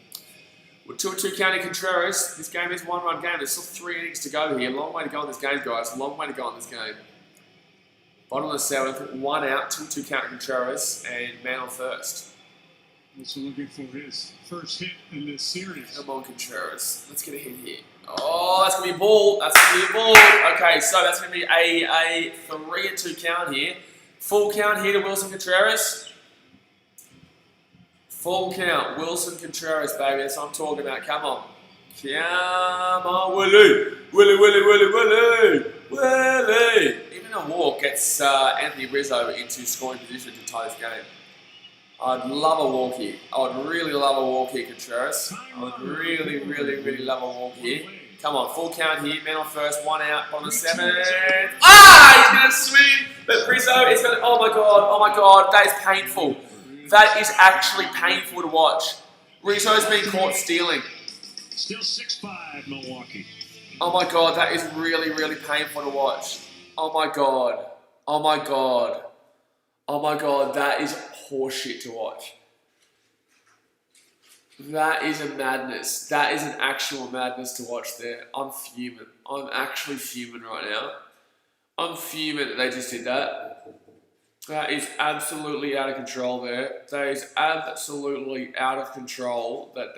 With 2-2 counting Contreras, this game is 1-run game. There's still 3 innings to go here. Long way to go in this game, guys. Long way to go in this game. Bottom of the 7th, 1 out, 2-2 counting Contreras, and man on first. Also looking for his first hit in this series. Come on, Contreras. Let's get a hit here. Oh, that's going to be a ball. That's going to be a ball. Okay, so that's going to be a 3-2 count here. Full count here to Wilson Contreras. Full count. Wilson Contreras, baby. That's what I'm talking about. Come on. Come on, Willie. Willie. Even a walk gets Anthony Rizzo into scoring position to tie this game. I'd love a walk here. I would really love a walk here, Contreras. I would really love a walk here. Come on, full count here. Man on first, 1 out, bottom of the 7th. Ah! He's going to swing. But Rizzo is going to... Oh my God. That is painful. That is actually painful to watch. Rizzo's been caught stealing. Still 6-5 Milwaukee. Oh my God, that is really painful to watch. Oh my God. Oh my God. Oh my God, that is horseshit to watch. That is a madness. That is an actual madness to watch there. I'm fuming. I'm actually fuming right now. I'm fuming that they just did that. That is absolutely out of control there. That is absolutely out of control that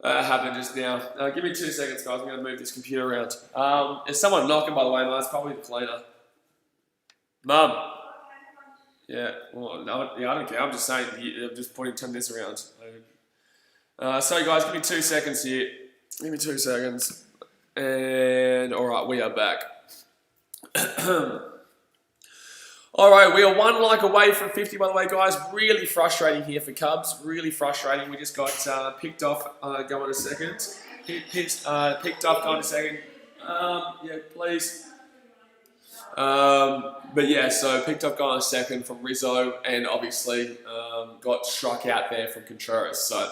happened just now. Give me 2 seconds, guys. I'm going to move this computer around. There's someone knocking, by the way, Mum. It's probably the cleaner. Mum. Yeah, well, no, I don't care. I'm just saying, I'm just turning this around. So, guys, give me 2 seconds here. Give me 2 seconds. And, all right, we are back. All right, we are 1 like away from 50, by the way, guys. Really frustrating here for Cubs. Really frustrating. We just got picked off. Go on a second. Picked off. Go on a second. Yeah, please. But yeah, so picked up guy on a second from Rizzo, and obviously got struck out there from Contreras. So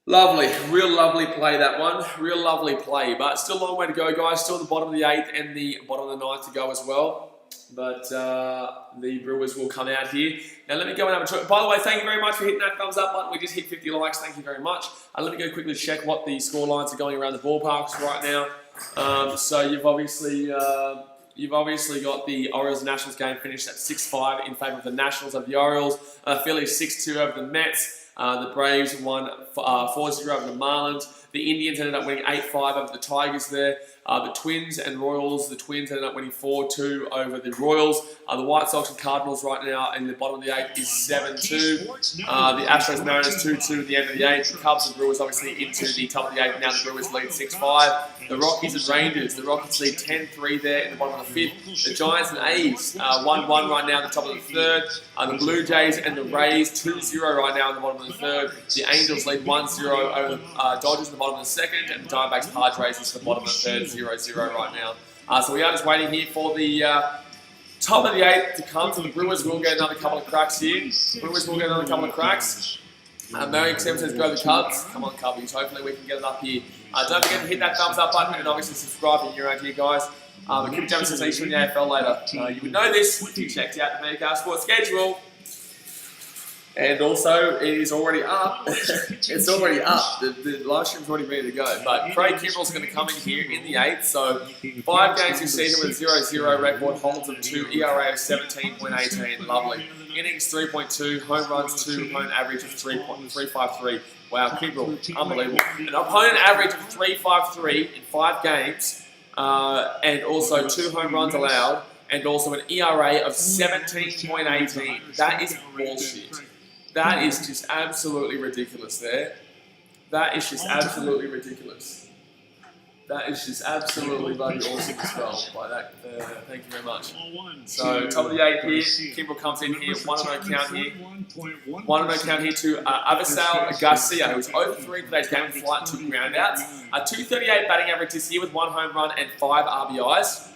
lovely, real lovely play that one, real lovely play. But still a long way to go, guys. Still at the bottom of the 8th and the bottom of the 9th to go as well. But the Brewers will come out here. Now let me go and have a try. By the way, thank you very much for hitting that thumbs up button. We just hit 50 likes. Thank you very much. Let me go quickly check what the score lines are going around the ballparks right now. So you've obviously got the Orioles and Nationals game finished at 6-5 in favour of the Nationals over the Orioles. Phillies 6-2 over the Mets. The Braves won 4-0 over the Marlins. The Indians ended up winning 8-5 over the Tigers there. The Twins and Royals, the Twins ended up winning 4-2 over the Royals. The White Sox and Cardinals right now in the bottom of the 8th is 7-2. The Astros Mariners 2-2 at the end of the 8th. The Cubs and Brewers obviously into the top of the 8th. Now the Brewers lead 6-5. The Rockies and Rangers, the Rockets lead 10-3 there in the bottom of the 5th. The Giants and A's 1-1 right now in the top of the 3rd. The Blue Jays and the Rays 2-0 right now in the bottom of the 3rd. The Angels lead 1-0 over the Dodgers in the bottom of the 2nd. And the Diamondbacks Padres is the bottom of the 3rd. 0-0 right now. So we are just waiting here for the top of the 8th to come. So the Brewers will get another couple of cracks here. Brewers will get another couple of cracks. Merrick Sam says go the Cubs. Come on, Cubbies. Hopefully we can get it up here. Don't forget to hit that thumbs up button and obviously subscribe if you're around here, guys. Keep James says he's in the AFL later. You would know this if you checked out the BKR Sports schedule. And also, it is already up. It's already up. The live stream's already ready to go. But Craig Kimbrell's going to come in here in the 8th. So, 5 games this season with a 0-0 record, holds of 2, ERA of 17.18. Lovely. Innings 3.2, home runs 2, opponent average of 3.353. Wow, Kimbrell, unbelievable. An opponent average of 3.53 in 5 games, and also 2 home runs allowed, and also an ERA of 17.18. That is bullshit. That is just absolutely ridiculous there. That is just absolutely ridiculous. That is just absolutely bloody awesome as well. By that, thank you very much. So, top of the 8th here, Kimbrell comes in here, 1-0 count here. 1-0 count here to Avisal Garcia, who was over 3 in today's game with flight 2 groundouts. A 238 batting average this year with 1 home run and 5 RBIs.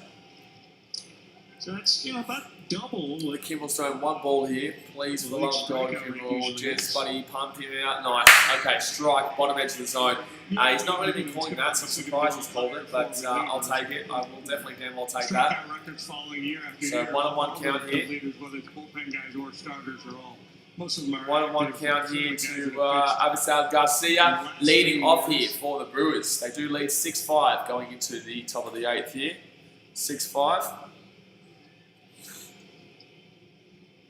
So that's, about double. Kimbrell's throwing 1 ball here. Please, for the love of God, Kimbrell. Jess, buddy, pumped him out. Nice. Okay, strike, bottom edge of the zone. He's not really been calling that, so I'm surprised he's called it, but I'll take it. I will definitely damn well take that. So 1-1 count here. 1-1 count here to Avisal Garcia, leading off here for the Brewers. They do lead 6-5 going into the top of the 8th here. 6-5.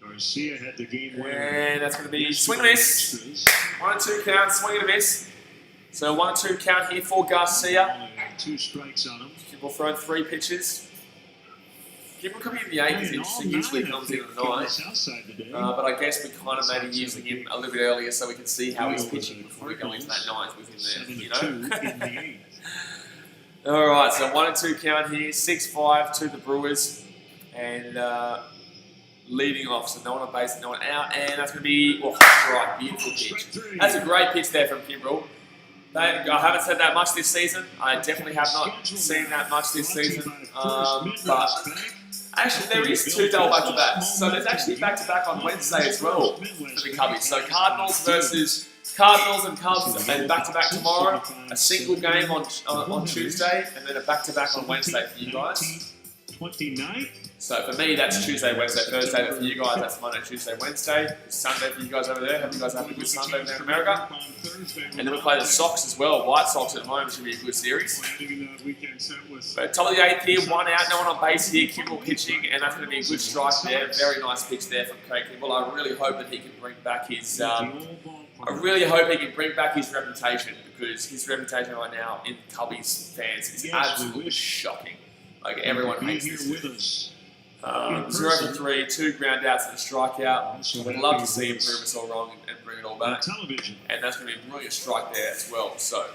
Garcia had the game winner. And that's going to be swing and a miss. 1-2 count, swing and a miss. So 1-2 count here for Garcia. 2 strikes on him. Kimbrell throwing 3 pitches. Kimbrell coming in the 8th is interesting. Usually comes in at the 9th. But I guess we kind of maybe using him a little bit earlier so we can see how he's pitching before we go into that 9th with him there, Alright, so 1-2 count here. 6-5 to the Brewers. And leading off, so no one on base, no one out, and that's going to be, strike, beautiful pitch. That's a great pitch there from Kimbrell. I haven't said that much this season. I definitely have not seen that much this season. But actually, there is 2 double back-to-backs. So there's actually back-to-back on Wednesday as well for the Cubbies. So Cardinals versus Cardinals and Cubs, and back-to-back tomorrow. A single game on Tuesday, and then a back-to-back on Wednesday for you guys. 29th. So for me, that's Tuesday, Wednesday, Thursday. But for you guys, that's Monday, Tuesday, Wednesday. It's Sunday for you guys over there. Hope you guys have a good Sunday over there in America. And then we play the Sox as well. White Sox at the moment should be a good series. But top of the 8th here, 1 out, no one on base here. Kimbrell pitching, and that's going to be a good strike there. Very nice pitch there from Craig Kimbrell. I really hope that he can bring back his. I really hope he can bring back his reputation, because his reputation right now in Cubbies fans is absolutely shocking. Like, everyone hates this. 0-3, 2 ground outs and a strikeout. We'd love to see him prove us all wrong and bring it all back. And that's going to be a brilliant strike there as well. So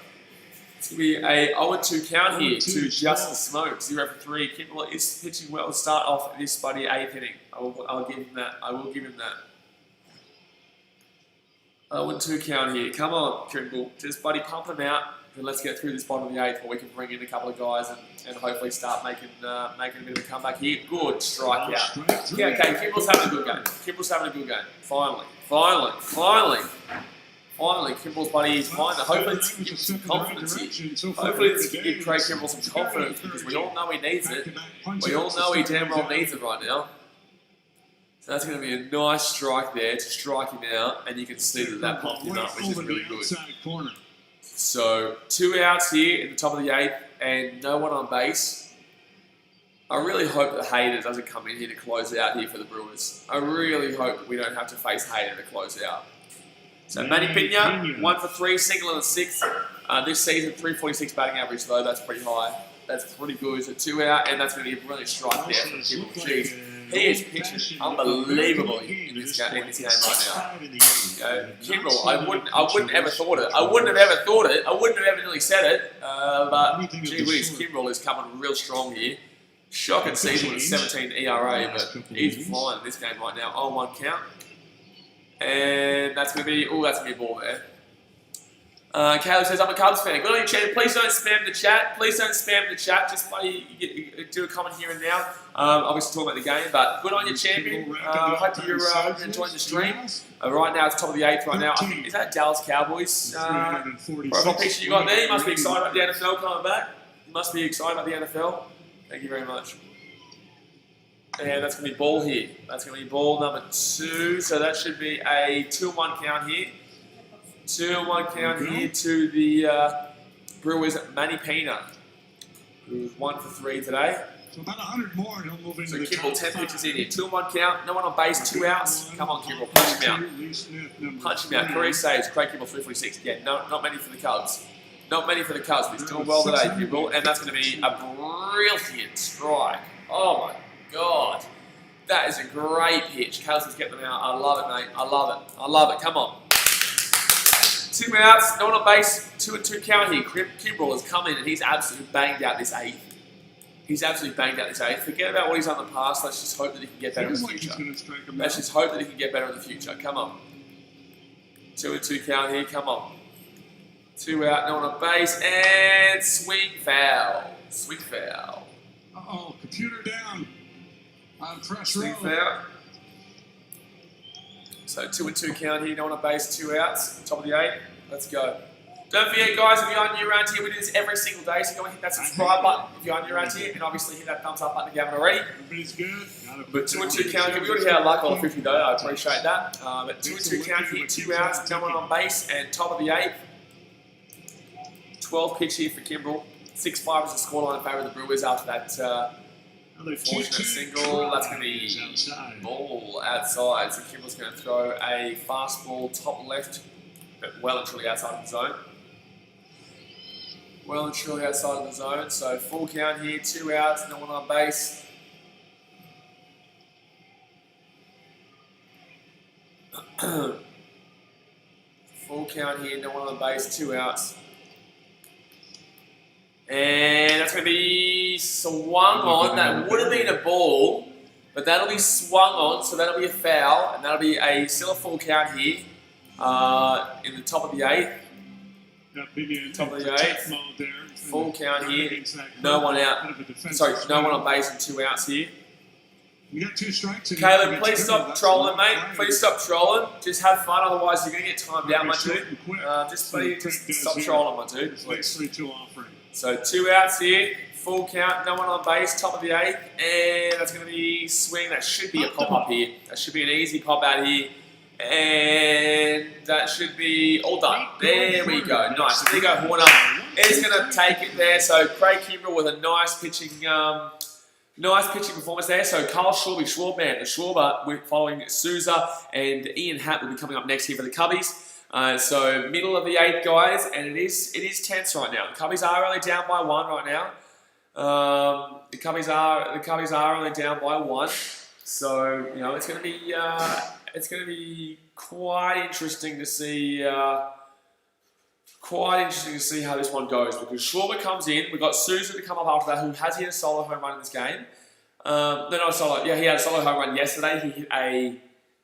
it's going to be a 0-2 count here to Justin Smoke. 0-3. Kimbrell is pitching well to start off this buddy 8th inning. I'll give him that. I will give him that. 0-2 count here. Come on, Kimbrell. Just buddy pump him out. And let's get through this bottom of the 8th where we can bring in a couple of guys and hopefully start making a bit of a comeback here. Good strikeout. Yeah, okay, Kimbrell's having a good game. Kimbrell's having a good game. Finally, Kimbrell's buddy is fine. Hopefully this can give him some confidence here. Hopefully this can give Craig Kimbrell some confidence, because we all know he needs it. We all know he damn well needs it right now. So that's going to be a nice strike there to strike him out, and you can see that pumped him up, which is really good. So 2 outs here in the top of the 8th and no one on base. I really hope that Hayden doesn't come in here to close out here for the Brewers. I really hope that we don't have to face Hayden to close out. So Manny Pena, 1 for 3, single in the 6th. This season, 346 batting average though, that's pretty high. That's pretty good. So 2 out, and that's going to be a brilliant strike there from Kimbrell. Jeez, he is pitching unbelievably in this game right now. Kimbrell, I wouldn't ever thought it. I wouldn't have ever thought it. I wouldn't have ever nearly said it. But gee whiz, Kimbrell is coming real strong here. Shocking season with a 17 ERA, but he's flying in this game right now. 0-1 count, and that's going to be that's going to be a ball there. Caleb says, I'm a Cubs fan. Good on you, champ. Please don't spam the chat. Please don't spam the chat. Just do a comment here and now. Obviously talking about the game, but good on you, champion. Hope you're enjoying the stream. Right now, it's top of the 8th right now. I think, is that Dallas Cowboys profile picture you got there? You must be excited about the NFL coming back. You must be excited about the NFL. Thank you very much. And that's going to be ball here. That's going to be ball number 2. So that should be a 2-1 count here. 2-1 count here to the Brewers' Manny Pena, who's 1 for 3 today. So about 100 more, and he'll move into the Kimball, top 10 pitches 5. in here. 2-1 count. No one on base, 2 outs. Come on, Kimball, punch him out. Punch him out. Career saves. Craig Kimball, 346. Again, not many for the Cubs. Not many for the Cubs, but he's doing well today, Kimball. And that's going to be a brilliant strike. Oh my God. That is a great pitch. Kelsey's getting them out. I love it, mate. I love it. I love it. Come on. 2 outs, no one on base, 2-2 count here. Kimbrell has come in and he's absolutely banged out this 8th. He's absolutely banged out this 8th. Forget about what he's done in the past. Let's just hope that he can get better in the future. Let's just hope that he can get better in the future. Come on. 2-2 count here. Come on. 2 out, no one on base, and swing foul. Swing foul. Uh-oh, computer down. On press Swing row. foul. So 2-2 count here, no one on base, 2 outs, top of the 8. Let's go. Don't forget, guys, if you're new around here, we do this every single day, so go and hit that subscribe button if you're new around here, and obviously hit that thumbs up button if you haven't already. Everybody's good. But 2-2 count here, we already had a luck on 50 though, I appreciate that. But 2-2 count here, 2 outs, no one on base, and top of the 8th. 12 pitch here for Kimbrell. 6-5 is the scoreline in favour of the Brewers after that fortunate single. That's going to be ball outside. So Kimbrell's going to throw a fastball top left, but well and truly outside of the zone. Well and truly outside of the zone. So full count here, 2 outs, no one on base. Full count here, no one on base, 2 outs. And that's going to be swung on. That would have been a ball, but that'll be swung on, so that'll be a foul, and that'll be still a full count here in the top of the 8th. Top of the 8th. Full count here. No one out. Sorry, no one on base and 2 outs here. You got 2 strikes. Caleb, please stop trolling, mate. Please stop trolling. Just have fun, otherwise you're going to get timed out, my dude. Just stop trolling, my dude. Please. So 2 outs here, full count, no one on base, top of the 8th, and that's going to be swing. That should be a pop-up here. That should be an easy pop out here, and that should be all done. There we go. Nice. There you go, Horner. It's going to take it there. So Craig Kimbrell with a nice pitching performance there. So Carl Schwarber, the Schwarber, following Souza, and Ian Happ will be coming up next here for the Cubbies. So middle of the 8th, guys, and it is tense right now. The Cubbies are only down by 1 right now. The Cubbies are only down by 1. So you know it's going to be quite interesting to see. How this one goes, because Schwarber comes in. We've got Souza to come up after that, who has hit a solo home run in this game. No, not a solo. Yeah, he had a solo home run yesterday. He hit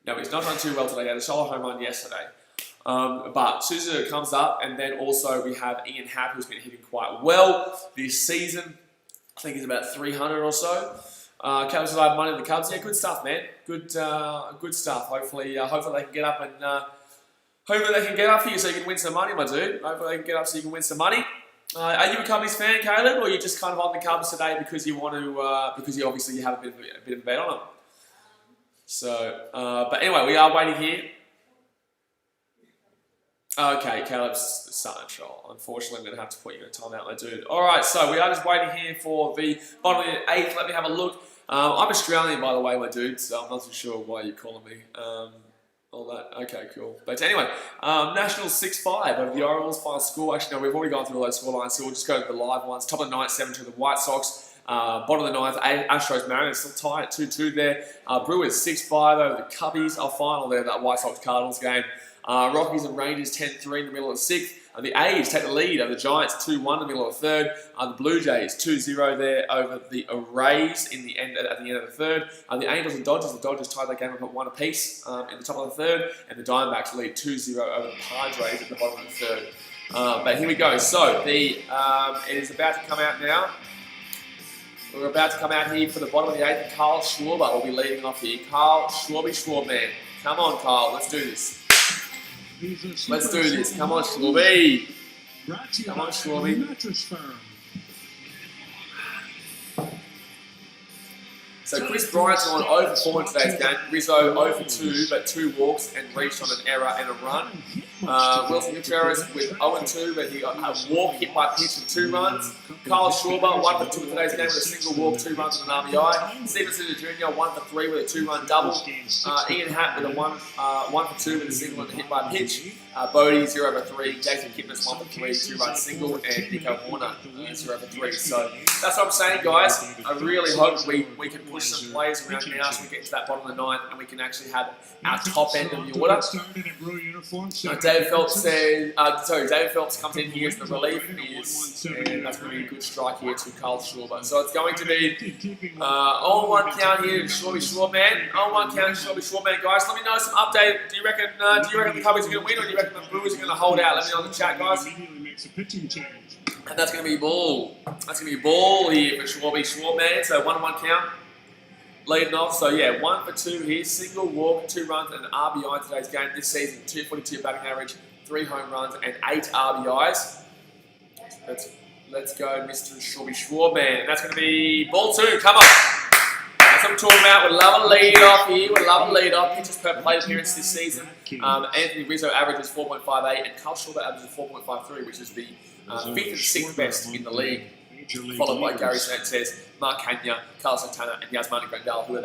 no, he's not done too well today. He had a solo home run yesterday. But Souza comes up, and then also we have Ian Happ, who's been hitting quite well this season. I think he's about 300 or so. Cubs have money in the Cubs. Yeah, good stuff, man. Good stuff. Hopefully they can get up and hopefully they can get up for you so you can win some money, my dude. Hopefully they can get up so you can win some money. Are you a Cubbies fan, Caleb, or are you just kind of on the Cubs today because you want to? Because you obviously have a bit of a bet on them. So, but anyway, we are waiting here. Okay, Caleb's starting to troll. Unfortunately, I'm going to have to put you in a timeout, my dude. Alright, so we are just waiting here for the bottom of the 8th. Let me have a look. I'm Australian, by the way, my dude, so I'm not too sure why you're calling me. All that. Okay, cool. But anyway, Nationals 6-5 over the Orioles. Final score. Actually, no, we've already gone through all those score lines, so we'll just go to the live ones. Top of the 9th, 7-2 the White Sox. Bottom of the 9th, Astros Mariners still tied at 2-2 there. Brewers 6-5 over the Cubbies. Our final there, that White Sox Cardinals game. Rockies and Rangers 10-3 in the middle of the 6th. The A's take the lead over the Giants 2-1 in the middle of the 3rd. The Blue Jays 2-0 there over the Rays at the end of the 3rd. The Angels and Dodgers, the Dodgers tied that game up at 1 apiece in the top of the 3rd. And the Diamondbacks lead 2-0 over the Padres at the bottom of the 3rd. But here we go. So it is about to come out now. We're about to come out here for the bottom of the 8th. Carl Schwarber will be leading off here. Carl Schwarber. Come on, Carl. Let's do this. Let's do this. Come on, Schwarby. Come on, Schwarby. So Chris Bryant's on 0 for 4 in today's game. Rizzo 0 for 2, but 2 walks and reached on an error and a run. Wilson Contreras with 0 and 2, but he got a walk, hit by pitch and 2 runs. Kyle Schwarber 1 for 2 in today's game with a single walk, 2 runs and an RBI. Steven Souza Jr. 1 for 3 with a 2-run double. Ian Hatt with a 1 for 2 with a single and hit by pitch. Bodie 0 for 3. Jason Kipnis 1 for 3, 2-run single, and Nico Horner 0 for 3. So that's what I'm saying, guys. I really hope we can push some players around now so we get to that bottom of the 9th and we can actually have our top end of the order. David Phelps David Phelps comes in here as the relief, and that's going to be a good strike here to Carl Schwarber. So it's going to be 0-1 count here to Schwarman. 0-1 count to Schwarman, guys. Let me know some update. Do you reckon the Cubbies are going to win, or do you reckon the Brewers are going to hold out? Let me know in the chat, guys. And that's going to be ball. That's going to be ball here for Schwarman. So 1-1 count. Leading off, so yeah, 1 for 2 here, single walk, 2 runs and an RBI in today's game. This season, 242 batting average, 3 home runs and 8 RBIs. Let's go, Mr. Schwarman. And that's going to be ball 2, come on. That's what I'm talking about. We love a lead off here. We love a lead off. Pitches per plate appearance this season. Anthony Rizzo averages 4.58 and Carl Schwarber averages 4.53, which is the 5th and 6th best in the league. Followed by Gary Sanchez, Mark Kenya, Carl Santana, and Yasmani Grandal, who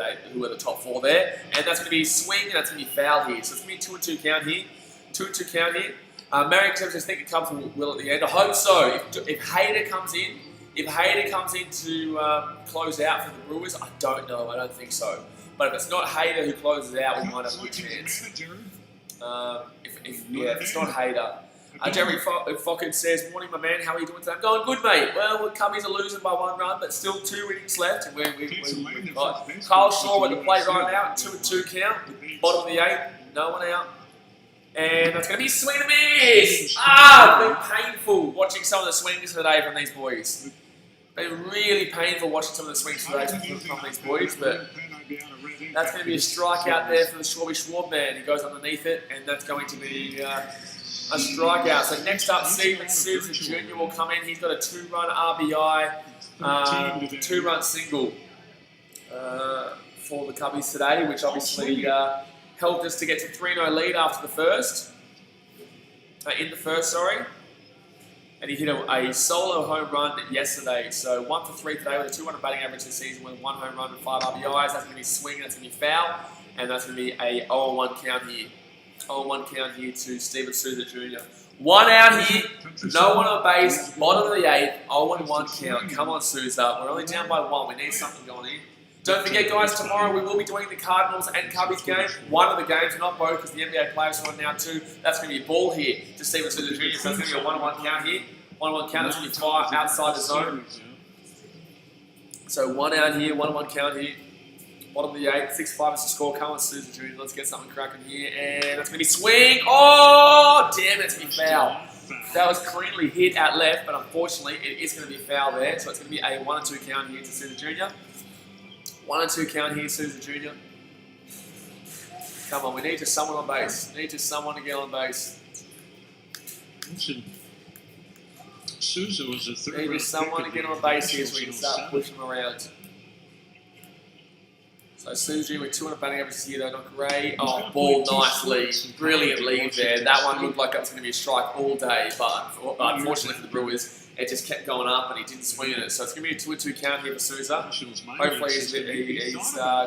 are the top 4 there. And that's going to be swing, and that's going to be foul here. So it's going to be 2-2 count here. 2-2 count here. Marion Tempest, I think it comes from Will at the end. I hope so. If Hayter comes in, to close out for the Brewers, I don't know. I don't think so. But if it's not Hayter who closes out, we might have a good chance. If it's not Hayter. Jeremy Fockett says, morning, my man. How are you doing today? I'm going good, mate. Well, the Cubbies are losing by 1 run, but still 2 innings left. And we've got Kyle Shaw at the plate right now, 2-2 count. Bottom of the 8th, no one out. And that's going to be swing and miss. It's been painful watching some of the swings today from these boys. Been really painful watching some of the swings today from these boys, but that's going to be a strikeout there for the Schwarman. He goes underneath it, and that's going to be a strikeout. So next up, Steven Souza Jr. will come in. He's got a 2-run RBI, 2-run single for the Cubbies today, which obviously helped us to get to 3-0 lead after the first. In the first, sorry. And he hit a solo home run yesterday. So 1 for 3 today with a 200 batting average this season with 1 home run and 5 RBIs. That's going to be swing, that's going to be foul. And that's going to be a 0-1 count here. 0-1 count here to Steven Souza Jr. 1 out here, no one on base, bottom of the 8th, 0-1 count. Come on, Souza. We're only down by 1. We need something going in. Don't forget, guys, tomorrow we will be doing the Cardinals and Cubbies game. One of the games, not both, because the NBA players are on now too. That's going to be a ball here to Steven Souza Jr. So it's going to be a 1-1 count here. 1-1 count, that's going to be 5 outside the zone. So 1 out here, 1-1 count here. Bottom of the 8th, 6-5 is the score. Come on, Souza Jr. Let's get something cracking here. And that's going to be swing. Oh, damn, it's going to be foul. That was cleanly hit at left, but unfortunately it is going to be foul there. So it's going to be a 1-2 count here to Souza Jr. 1-2 count here, Souza Jr. Come on, we need just someone on base. Need just someone to get on base. Souza was a third. Need just someone to get on base here so we can start pushing them around. So Souza Jr. with 200 batting average here, though, not great. Oh, ball, nice lead. Brilliant lead there. That one looked like it was going to be a strike all day, but unfortunately for the Brewers, it just kept going up and he didn't swing in it. So it's going to be a 2-2 count here for Souza. Hopefully he's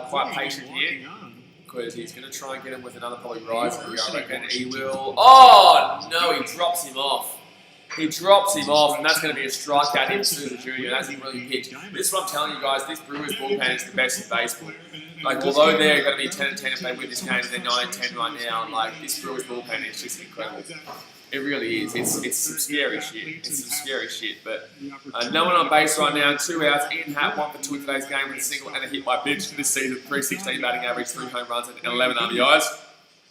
quite patient here, because he's going to try and get him with another probably rise here, I reckon. He will. Oh, no, he drops him off. He drops him off, and that's going to be a strikeout here for Souza Jr. That's him really pitched. This is what I'm telling you guys, this Brewers bullpen is the best in baseball. Like, although they're going to be 10-10 if they win this game, they're 9-10 right now. Like, this Brewers bullpen is just incredible. It really is. It's some scary shit. It's some scary shit. But no one on base right now. 2 outs. Ian Hatt 1 for 2 in today's game with a single and a hit by pitch this season. 316 batting average, 3 home runs and 11 RBIs.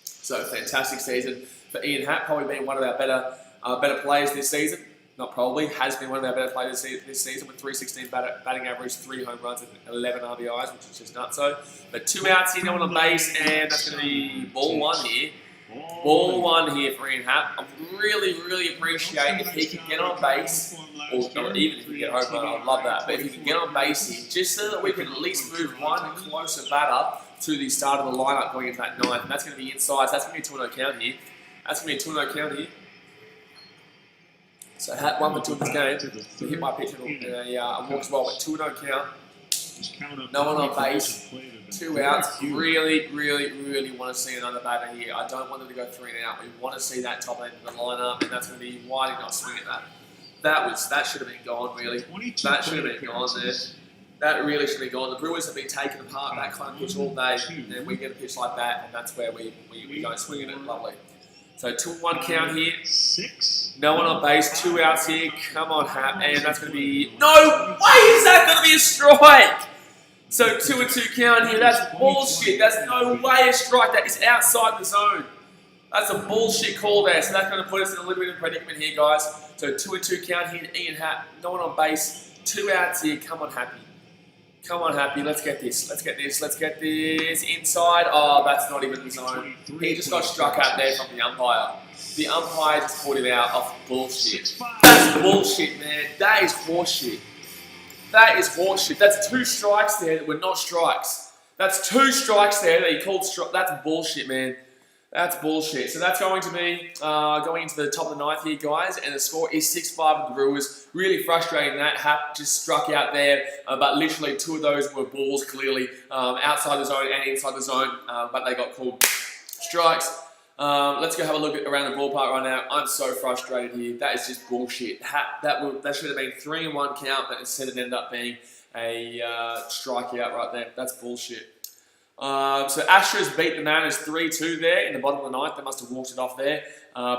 So fantastic season for Ian Hatt. Probably been one of our better better players this season. Not probably, has been one of our better players this season with 316 batting average, 3 home runs and 11 RBIs, which is just nutso. But 2 outs here, no one on base, and that's going to be ball 1 here. Ball 1 here for Ian Happ. I really appreciate if he can get on base, or even if he can get home run, I'd love that. But if he can get on base here, just so that we can at least move one closer batter to the start of the lineup going into that 9th. And that's going to be inside, so that's going to be a 2-0 count here. That's going to be a 2-0 count here. So Happ 1 for 2 in this game. He hit my pitch and a walk as well, but 2-0 count. No one on base. 2 outs. Really want to see another batter here. I don't want them to go 3 and out. We want to see that top end of the lineup, and that's going to be why did not swing at that. That should have been gone, really. That should have been gone there. That really should have been gone. The Brewers have been taking apart that kind of pitch all day, and we get a pitch like that, and that's where we go swinging it. Lovely. So 2-1 count here. 6. No one on base. 2 outs here. Come on, Happ, and that's going to be no way. Is that going to be a strike? So 2-2 count here. That's bullshit. That's no way a strike. That is outside the zone. That's a bullshit call there. So that's going to put us in a little bit of a predicament here, guys. So 2-2 count here to Ian Happ. No one on base. 2 outs here. Come on, Happy. Come on, Happy. Let's get this. Let's get this. Let's get this. Inside. Oh, that's not even the zone. He just got struck out there from the umpire. The umpire just put him out of bullshit. That's bullshit, man. That is horseshit. That is horseshit. That's 2 strikes there that were not strikes. That's 2 strikes there that he called strike. That's bullshit, man. That's bullshit. So that's going to be going into the top of the 9th here, guys. And the score is 6-5 with the Brewers. Really frustrating that. Happ just struck out there. But literally 2 of those were balls, clearly. Outside the zone and inside the zone. But they got called strikes. Let's go have a look around the ballpark right now. I'm so frustrated here. That is just bullshit. That should have been 3-1 count, but instead it ended up being a strikeout right there. That's bullshit. So Astros beat the Mariners 3-2 there in the bottom of the 9th. They must have walked it off there.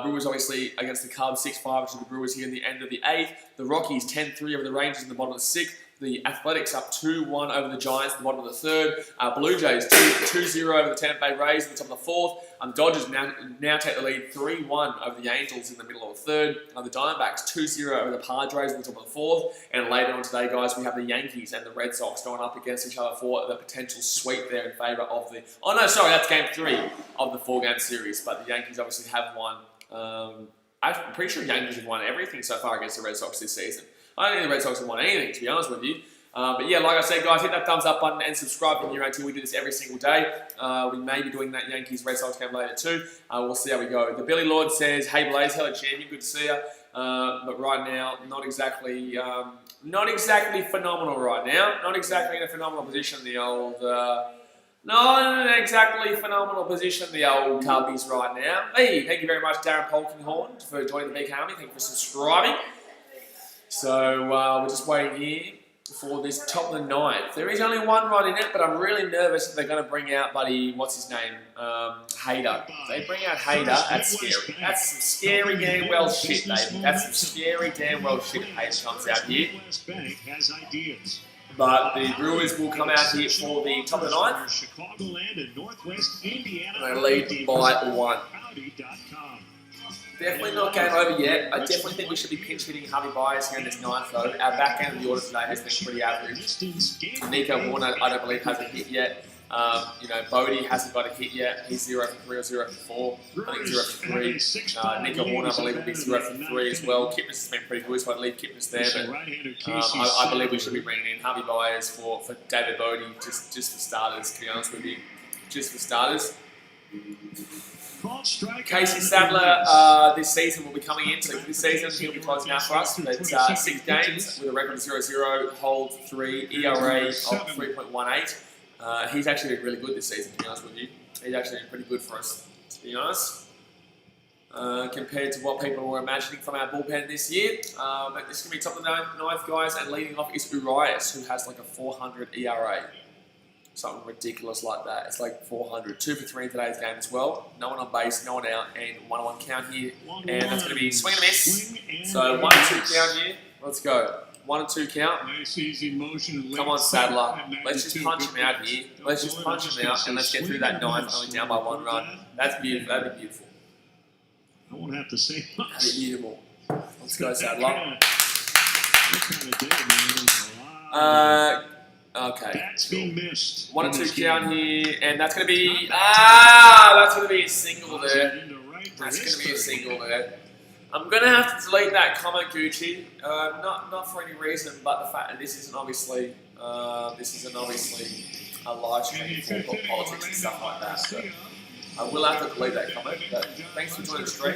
Brewers obviously against the Cubs 6-5, which is the Brewers here in the end of the 8th. The Rockies 10-3 over the Rangers in the bottom of the 6th. The Athletics up 2-1 over the Giants in the bottom of the 3rd. Blue Jays 2-0 over the Tampa Bay Rays in the top of the 4th. Dodgers now take the lead 3-1 over the Angels in the middle of the 3rd. The Diamondbacks 2-0 over the Padres in the top of the 4th. And later on today, guys, we have the Yankees and the Red Sox going up against each other for the potential sweep there in favour of the... Oh no, sorry, that's game 3 of the 4-game series. But the Yankees obviously have won. I'm pretty sure the Yankees have won everything so far against the Red Sox this season. I don't think the Red Sox have won anything, to be honest with you. But yeah, like I said, guys, hit that thumbs up button and subscribe if you're around here. We do this every single day. We may be doing that Yankees Red Sox game later too. We'll see how we go. The Billy Lord says, "Hey Blaze, hello champion, good to see you." But right now, not exactly phenomenal right now. Not exactly in a phenomenal position. The old, not exactly phenomenal position. The old Cubbies right now. Hey, thank you very much, Darren Polkinghorn, for joining the BKRmy. Thank you for subscribing. So we're just waiting here for this top of the 9th. There is only 1 run in it, but I'm really nervous if they're going to bring out, buddy, what's his name? Hader. If they bring out Hader, that's scary. That's some scary damn well shit, baby. That's some scary damn well shit if Hader comes out here. But the Brewers will come out here for the top of the 9th. And they lead by 1. Definitely not game over yet. I definitely think we should be pinch hitting Javi Baez here in this 9th though. Our back end of the order today has been pretty average. Nico Warner, I don't believe, hasn't hit yet. Bodie hasn't got a hit yet. He's 0 for 3 or 0 for 4. I think 0 for 3. Nico Warner, I believe, will be 0 for 3 as well. Kipnis has been pretty good, so I'd leave Kipnis there. But I believe we should be bringing in Javi Baez for David Bodie, just for starters, to be honest with you. Just for starters. Casey Sadler this season will be coming in, so this season he'll be closing out for us. But 6 games with a record of 0-0, hold 3, ERA of 3.18. He's actually been really good this season, to be honest with you. He's actually been pretty good for us, to be honest. Compared to what people were imagining from our bullpen this year. But this is going to be top of the 9th, guys, and leading off is Urias, who has like a 400 ERA. Something ridiculous like that. It's like 400. 2 for 3 in today's game as well. No one on base, no one out, and 1-1 count here. And that's going to be swing and a miss. So 1-2 count here. Let's go. 1-2 count. Nice easy motion. Come on, Sadler. Let's just punch him out here. Let's just punch him out and let's get through that 9th, only down by 1 run. That's beautiful. That'd be beautiful. I won't have to say Had much. it eatable. Let's go, sad That luck. kind of day, man. Okay. That's being missed. 1 and in 2 this count game. here, and that's going to be that's going to be a single there. Into right for That's his going to be a third. single there. I'm going to have to delete that comment, Gucci. Not for any reason, but the fact that this isn't obviously a live stream for politics and stuff like that. So I will have to delete that comment. But thanks for joining the stream.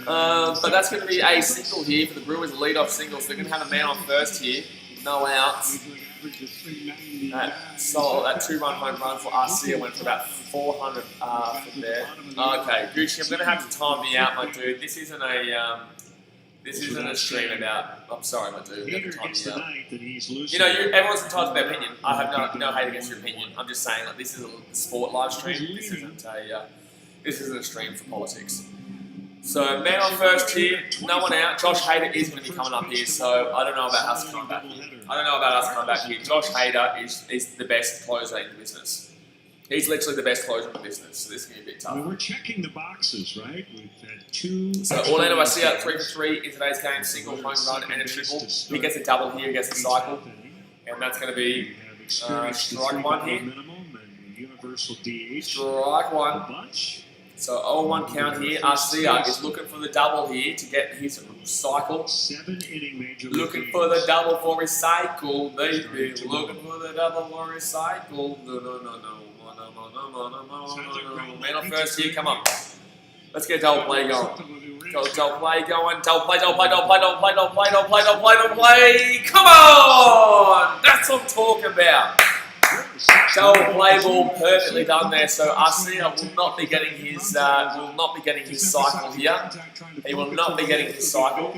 But that's going to be a single here for the Brewers, a lead-off single. So they're going to have a man on first here, no outs. That 2-run home run for Arcia went for about 400 from there. Okay, Gucci, I'm going to have to time me out, my dude. This isn't a stream about. I'm sorry, my dude. I'm going to time you out. You know, everyone's entitled to their opinion. I have no hate against your opinion. I'm just saying that this is a sport live stream. This isn't a stream for politics. So, man on first here, no one out. Josh Hader is going to be coming up here, so I don't know about us coming back here. Josh Hader is the best closer in the business. He's literally the best closer in the business, so this is going to be a bit tough. We're checking the boxes, right? We've had 2. So, Orlando Arcia 3 for 3 in today's game, single, home run, and a triple. He gets a double here, gets the cycle, and that's going to be strike 1 here. Strike 1. So 0-1 count here. Arcia is looking for the double here to get his cycle. 7-inning major league Looking for the double for his cycle, baby. Looking for the double for his cycle. No. Man on first here, come on. Let's get a double play going. Double play going. Double play. Come on! That's what I'm talking about. Double play ball perfectly done there. So Arcia will not be getting his cycle here. He will not be getting his cycle.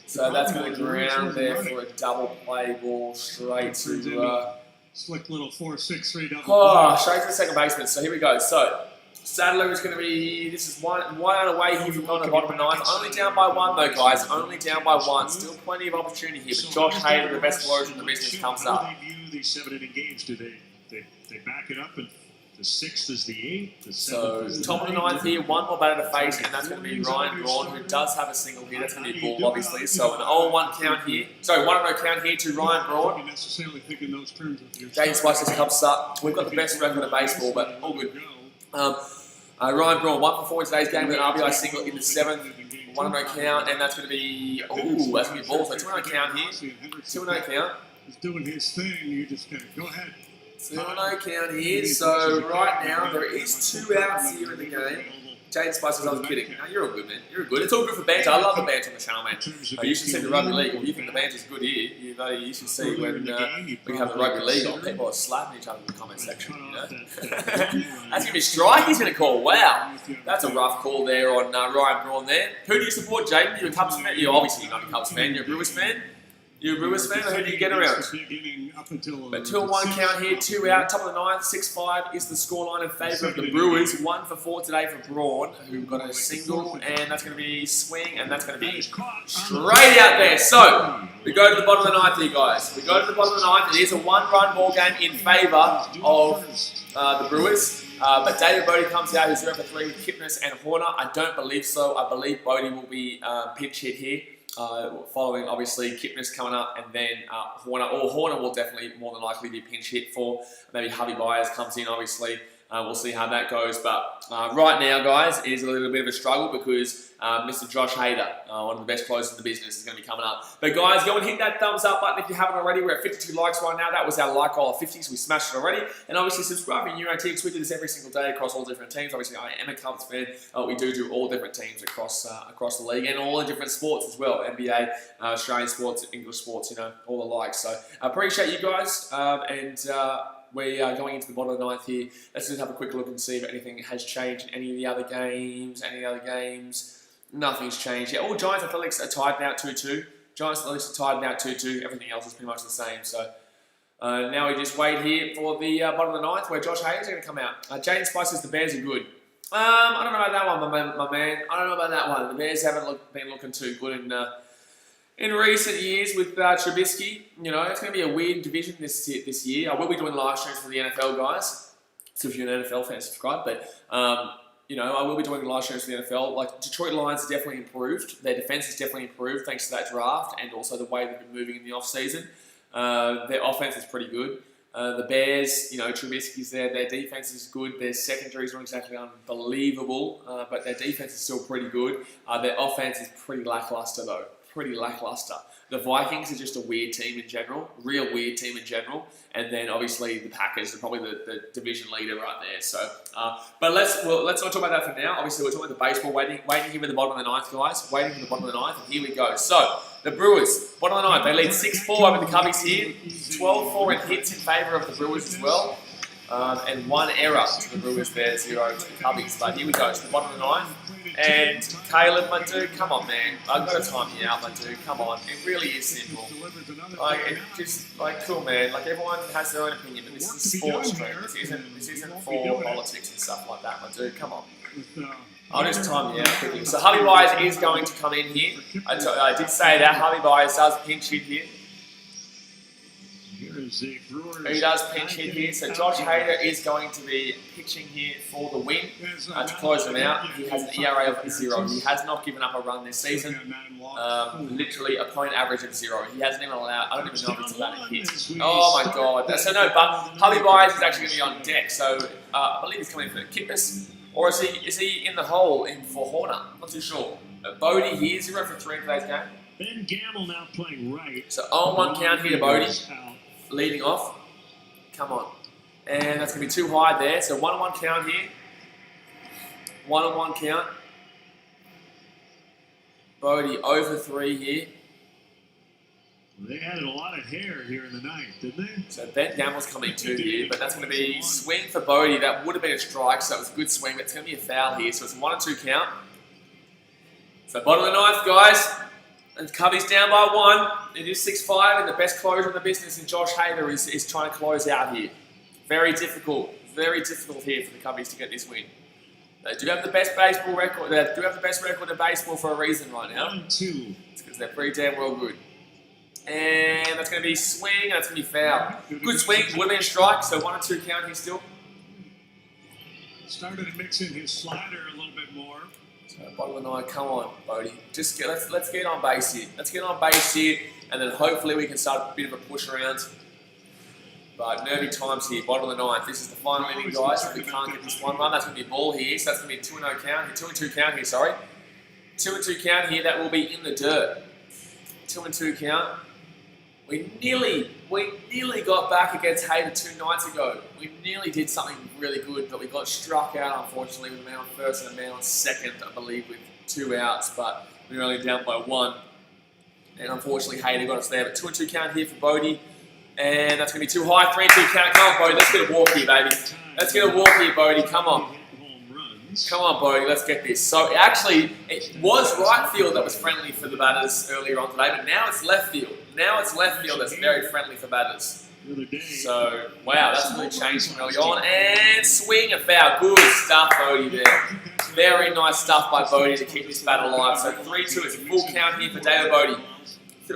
So that's going to ground there for a double play ball straight to slick little 4-6-3 double. straight to the second baseman. So here we go. So Sadler is going to be. This is one out away here from going to the bottom of the ninth. Only down by 1 though, guys. Only down by 1. Still plenty of opportunity here. But Josh Hader, the best closer in the business, comes up. How do they view these 7-inning games? Do they back it up and the 6th is the 8th? The 7th So is the top of the 9th? ninth here, one more batter to face, and that's going to be Ryan Braun, who does have a single here. That's going to be a ball, obviously. So an 0-1 count here. Sorry, 1-0 count here to Ryan Braun. James Spicer's comes up. We've got the best record of baseball, but all good. Ryan Braun, 1 for 4 in today's game with an RBI single in the 7th. 1-0 count, and that's going to be, that's going to be ball. So 2-0 count here. 2-0 count. He's doing his thing. You just gotta go ahead. 2-0 count here. So right now there is 2 outs here in the game. Jaden Spice says I was kidding. No, you're all good, man. You're good. It's all good for banter. I love the banter on the channel, man. You should see the rugby league. If you think the banter's good here, you should see when we have the rugby league on. People are slapping each other in the comment section. You know? That's gonna be a strike. He's gonna call. Wow, that's a rough call there on Ryan Braun there. Who do you support, Jaden? You're a Cubs fan. You're obviously not a Cubs fan. You're a Brewers fan. You're a Brewers fan, or who do you get around? But 2-1 count here, 2 out, top of the ninth, 6-5 is the scoreline in favour of the Brewers. 1 for 4 today for Braun, who got a single, and that's going to be swing, and that's going to be straight out there. So, we go to the bottom of the ninth here, guys. We go to the bottom of the ninth. It is a 1-run ball game in favour of the Brewers. But David Bodie comes out, who's 0 for 3 with Kipnis and Horner. I don't believe so. I believe Bodie will be pinch hit here. Following obviously Kipnis coming up, and then Horner will definitely more than likely be pinch hit for maybe Javi Baez comes in. Obviously, we'll see how that goes. But right now, guys, it is a little bit of a struggle because Mr. Josh Hader, one of the best closers in the business, is going to be coming up. But guys, go and hit that thumbs up button if you haven't already. We're at 52 likes right now. That was our like goal of 50, so we smashed it already. And obviously, subscribe to your own teams. We do this every single day across all different teams. Obviously, I am a Cubs fan. We do all different teams across the league and all the different sports as well. NBA, Australian sports, English sports, you know, all the likes. So I appreciate you guys, we are going into the bottom of the ninth here. Let's just have a quick look and see if anything has changed in any of the other games. Nothing's changed. Yeah, all Giants Athletics are tied now 2-2. Giants Athletics are tied now 2-2. Everything else is pretty much the same. So now we just wait here for the bottom of the ninth where Josh Hayes is going to come out. Jaden Spice says the Bears are good. I don't know about that one, my man. I don't know about that one. The Bears haven't been looking too good in recent years with Trubisky. You know, it's going to be a weird division this year. I will be doing live streams for the NFL guys. So if you're an NFL fan, subscribe. But I will be doing live streams for the NFL. Like, Detroit Lions have definitely improved. Their defense has definitely improved thanks to that draft and also the way they've been moving in the offseason. Their offense is pretty good. The Bears, Trubisky's there. Their defense is good. Their secondary is not exactly unbelievable, but their defense is still pretty good. Their offense is pretty lackluster, though. Pretty lackluster. The Vikings are just a weird team in general, real weird team in general. And then obviously the Packers are probably the division leader right there. So, but let's not talk about that for now. Obviously, we're talking about the baseball, waiting here at the bottom of the ninth, guys. Waiting for the bottom of the ninth, and here we go. So, the Brewers, bottom of the ninth, they lead 6-4 over the Cubbies here. 12-4 in hits in favour of the Brewers as well. And 1 error to the Brewers there, 0 to the Cubbies. But here we go, to the bottom of the ninth. And Caleb, my dude, come on, man. I've got to time you out, my dude. Come on. It really is simple. Cool, man. Like, everyone has their own opinion, but this is a sports stream. This isn't for politics and stuff like that, my dude. Come on. I'll just time you out quickly. So, Harvey Byers is going to come in here. I did say that. Harvey Byers does pinch hit here. He does pinch hit here, so Josh Hader is going to be pitching here for the win to close them out. He has an ERA of 0. He has not given up a run this season. Literally a point average of 0. He hasn't even allowed, I don't even know if it's allowed a hit. Oh my god. So no, but Harvey Byers is actually going to be on deck, so I believe he's coming for Kipnis. Or is he in the hole for Horner? I'm not too sure. Bodie here, 0 for 3 in today's game. Ben Gamble now playing right. So 0-1 count here to Bodie. Leading off. Come on. And that's going to be too high there. So 1-1 count here. 1-1 count. Bodie over 3 here. They added a lot of hair here in the ninth, didn't they? So Ben Gamble's coming too here, but that's going to be swing for Bodie. That would have been a strike, so it was a good swing, but it's going to be a foul here. So it's a 1-2 count. So bottom of the ninth, guys. And Cubbies down by 1. It is 6-5, and the best closer in the business in Josh Hader is trying to close out here. Very difficult here for the Cubbies to get this win. They do have the best baseball record. They do have the best record in baseball for a reason right now. 1-2. It's because they're pretty damn well good. And that's going to be swing, and that's going to be foul. Good swing, would have been a strike, so 1-2 count here still. Started to mix in his slider a little bit more. So bottom of the ninth, come on, Bodie. Let's get on base here. Let's get on base here, and then hopefully we can start a bit of a push around. But nervy times here, bottom of the ninth. This is the final inning, guys. If we can't get this 1 run, that's going to be a ball here. So that's going to be a 2-0 count. 2-2 count here, sorry. 2-2 count here. That will be in the dirt. 2-2 count. We nearly got back against Hader 2 nights ago. We nearly did something really good, but we got struck out, unfortunately, with a man on first and a man on second, I believe, with 2 outs, but we were only down by 1. And unfortunately, Hader got us there. But 2-2 count here for Bodie. And that's going to be too high. 3-2 count. Come on, Bodie. Let's get a walk here, baby. Let's get a walk here, Bodie. Come on. Come on, Bodie. Let's get this. So, actually, it was right field that was friendly for the batters earlier on today, but now it's left field. Now it's left field that's very friendly for batters. So, wow, that's really changed from early on. And swing, a foul. Good stuff, Bodie, there. Very nice stuff by Bodie to keep this battle alive. So, 3-2 is a full count here for David Bodie.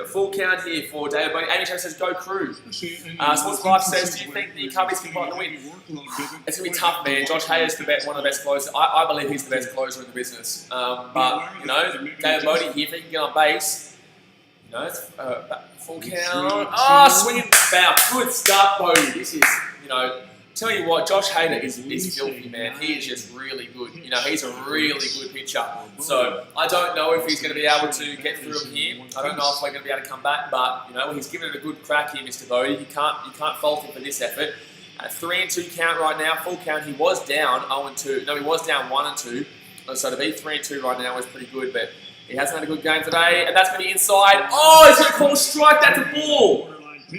Full count here for David Bodie. Amy Cho says, go Crew. Sports Life says, do you think the Cubbies can find the win? It's going to be tough, man. Josh Hader's one of the best closers. I believe he's the best closer in the business. But, David Bodie here, if he can get on base, it's full count. Oh, swinging foul. Good start, Bodie. This is, tell you what, Josh Hader is filthy, man. He is just really good. He's a really good pitcher. So I don't know if he's going to be able to get through him here. I don't know if we're going to be able to come back, but he's given it a good crack here, Mr. Bodie. You can't fault him for this effort. At 3-2 count right now, full count. He was down 0-2. No, he was down 1-2. So to be 3-2 right now is pretty good, but he hasn't had a good game today, and that's going to be inside. Oh, he's going to call a strike. That's a ball.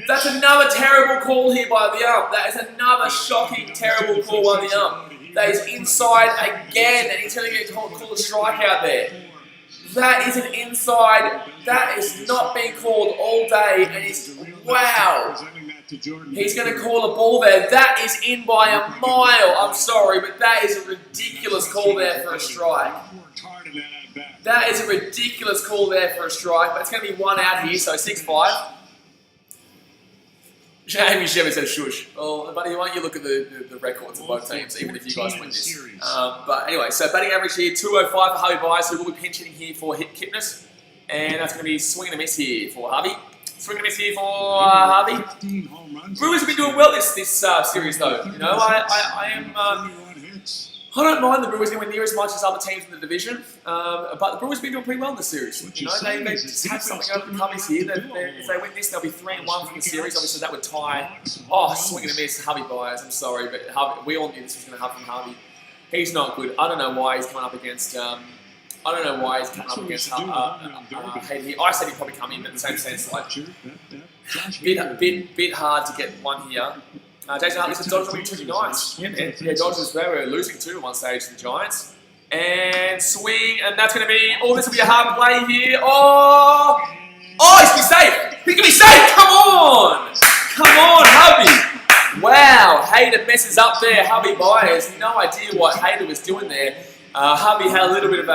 That's another terrible call here by the ump. That is another shocking, terrible call by the ump. That is inside again, and he's going to get called a strike out there. That is an inside. That is not being called all day, and it's, wow. He's going to call a ball there. That is in by a mile. I'm sorry, but that is a ridiculous call there for a strike. That is a ridiculous call there for a strike, but it's going to be 1 out here, so 6-5. Jamie Shepard says shush. Well, buddy, why don't you look at the records of both teams, even if you guys win this. But anyway, so batting average here, 205 for Harvey Byers, who will be pinch hitting here for hit Kipnis. And that's going to be swing and a miss here for Harvey. Swing and a miss here for Harvey. Brewers have been doing well this series, though. You know, I am... I don't mind the Brewers anywhere near as much as other teams in the division, but the Brewers have been doing pretty well in the series. You know, they just have something over the Cubbies here. If they win this, they'll be 3-1 from the series. Obviously, that would tie. Oh, swing and a miss, Harvey Byers. I'm sorry, but Harvey, we all knew this was going to happen from Harvey. He's not good. I don't know why he's coming up against. Hayden here. I said he'd probably come in, but in the same sense, like bit hard to get one here. Jason Hartley said Dodgers will be pretty nice. Yeah, Dodgers were losing too at one stage to the Giants. And swing, and that's going to be, this will be a hard play here. Oh, he's going to be safe. He's going to be safe. Come on, Hubby. Wow, Hayden messes up there. Hubby Byers, no idea what Hayden was doing there. Hubby had a little bit of a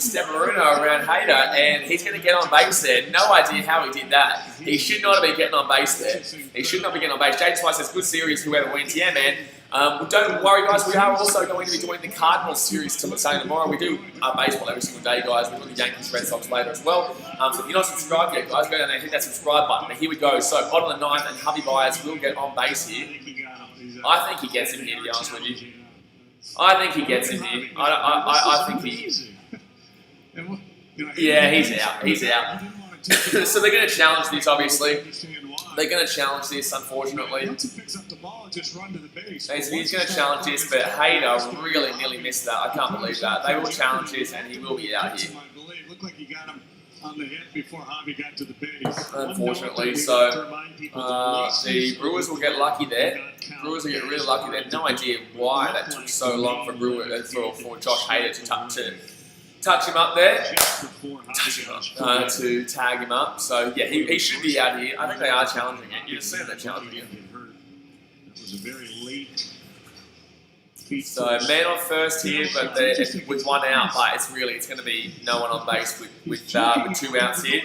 stemmaruna around Hayter, and he's going to get on base there. No idea how he did that. He should not have been getting on base there. He should not be getting on base. James White says, good series, whoever wins. Yeah, man. Don't worry, guys. We are also going to be doing the Cardinals series tomorrow. We do baseball every single day, guys. We're doing the Yankees Red Sox later as well. So if you're not subscribed yet, guys, go down there and hit that subscribe button. But here we go. So bottom of the ninth, and Hubby Byers will get on base here. I think he gets him here, to be honest with you. I think he gets him here. I think he... Yeah, he's out. He's out. So they're going to challenge this, obviously. They're going to challenge this, unfortunately. He's going to challenge this, but Hayter really nearly missed that. I can't believe that. They will challenge this, and he will be out here. On the hit before Javi got to the base. Unfortunately, so the Brewers will get lucky there. Brewers will get really lucky there. No idea why that took so long for Josh Hader to touch him up there, to tag him up. So yeah, he should be out here. I think they are challenging it. You assume they're challenging it. That was a very late. So man on first here, but with one out, but it's going to be no one on base with 2 outs here.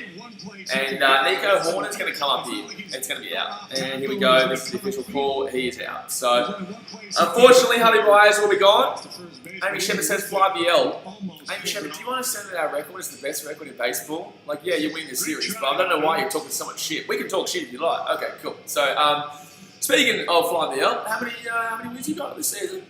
And Nico Horner's going to come up here. It's going to be out. And here we go. This is the official call. He is out. So unfortunately, Harvey Byers will be gone. Amy Shepard says fly BL. Amy Shepard, do you want to say that our record is the best record in baseball? Like, yeah, you win this series, but I don't know why you're talking so much shit. We can talk shit if you like. Okay, cool. So speaking of fly BL, how many wins you got this season?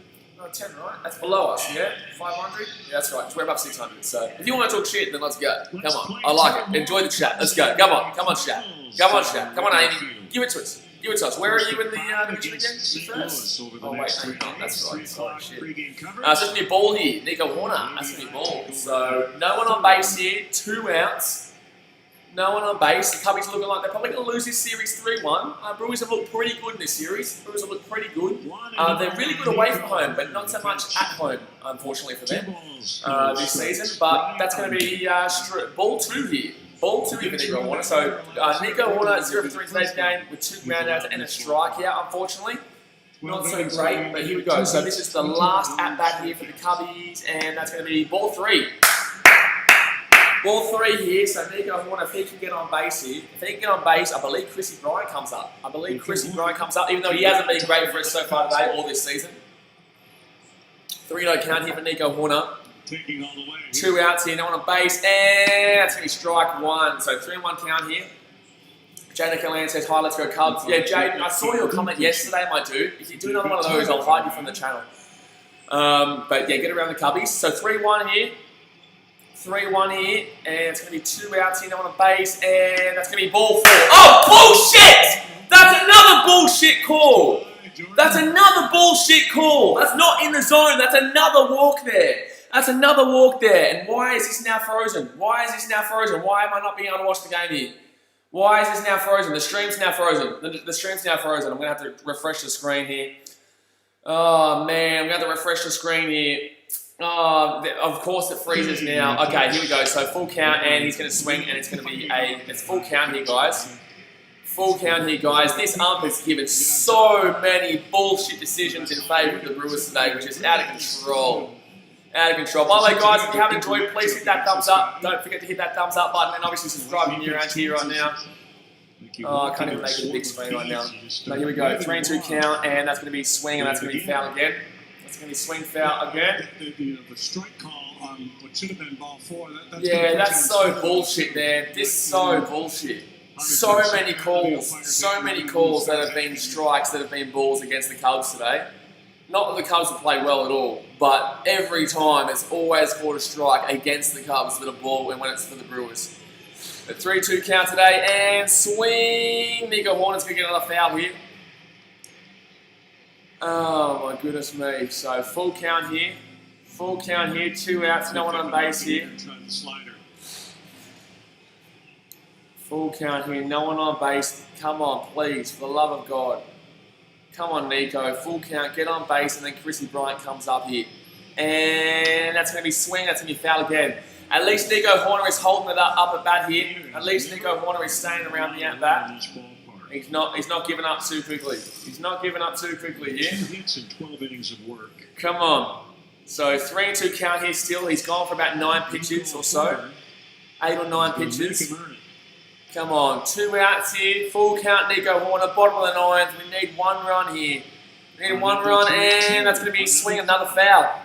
10, right? That's below us, yeah? 500? Yeah, that's right. We're above 600. So if you want to talk shit, then let's go. Come on. I like it. Enjoy the chat. Let's go. Come on, chat. Come on, Amy. Give it to us. Where are you in the division again? First? Oh, wait, no, you're not. That's right. Sorry, shit. So it's going to be a ball here. Nico Horner. That's going to be a ball. So no one on base here. 2 outs. No one on base. The Cubbies looking like they're probably going to lose this series 3-1. Brewers have looked pretty good in this series. They're really good away from home, but not so much at home, unfortunately for them this season. But that's going to be ball 2 here. Ball 2 here for Nico Horner. So Nico Horner, 0 for 3 in today's game with 2 groundouts and a strikeout, unfortunately. Not so great, but here we go. So this is the last at-bat here for the Cubbies, and that's going to be ball 3. Ball 3 here, so Nico Horner, if he can get on base here. If he can get on base, I believe Chrissy Bryant comes up. Even though he hasn't been great for us so far today or this season. 3-0 count here for Nico Horner. 2 outs here, no one on base, and that's going to be strike 1. So 3-1 count here. Jaden Callahan says, hi, let's go Cubs. Yeah, Jaden, I saw your comment yesterday, my dude. If you do another one of those, I'll hide you from the channel. But yeah, get around the Cubbies. So 3-1 here. 3-1 here, and it's going to be 2 outs here, no one on base, and that's going to be ball 4. Oh, bullshit! That's another bullshit call! That's not in the zone. That's another walk there. And why is this now frozen? Why am I not being able to watch the game here? Why is this now frozen? The stream's now frozen. I'm going to have to refresh the screen here. Oh, man, I'm going to have to refresh the screen here. Oh, of course it freezes now. Okay, here we go. So full count, and he's going to swing, and it's going to be it's full count here, guys. This ump has given so many bullshit decisions in favour of the Brewers today, which is out of control. By the way, guys, if you haven't enjoyed, please hit that thumbs up. Don't forget to hit that thumbs up button, and obviously subscribe if you're around here right now. Oh, I can't even make it a big screen right now. No, here we go. 3-2 count, and that's going to be swing, and that's going to be foul again. That's going to be swing, foul again. The strike call on what should have been ball 4. Yeah, that's so bullshit, man. This is so bullshit. So many calls that have been strikes, that have been balls against the Cubs today. Not that the Cubs have played well at all, but every time it's always called a strike against the Cubs for the ball and when it's for the Brewers. A 3-2 count today, and swing! Nico Horner's going to get another foul here. Oh my goodness me. So full count here. Full count here, 2 outs, no one on base here. Full count here, no one on base. Come on, please, for the love of God. Come on, Nico. Full count, get on base, and then Chrissy Bryant comes up here. And that's going to be swing, that's going to be foul again. At least Nico Horner is holding it up at bat here. At least Nico Horner is staying around the at bat. He's not giving up too quickly. He's not giving up too quickly here. 2 hits and 12 innings of work. Come on. So 3-2 count here still. He's gone for about 9 pitches or so. 8 or 9 pitches. Come on. 2 outs here. Full count Nico Horner. Bottom of the 9th. We need 1 run here. We need 1 run, and that's going to be swing, another foul.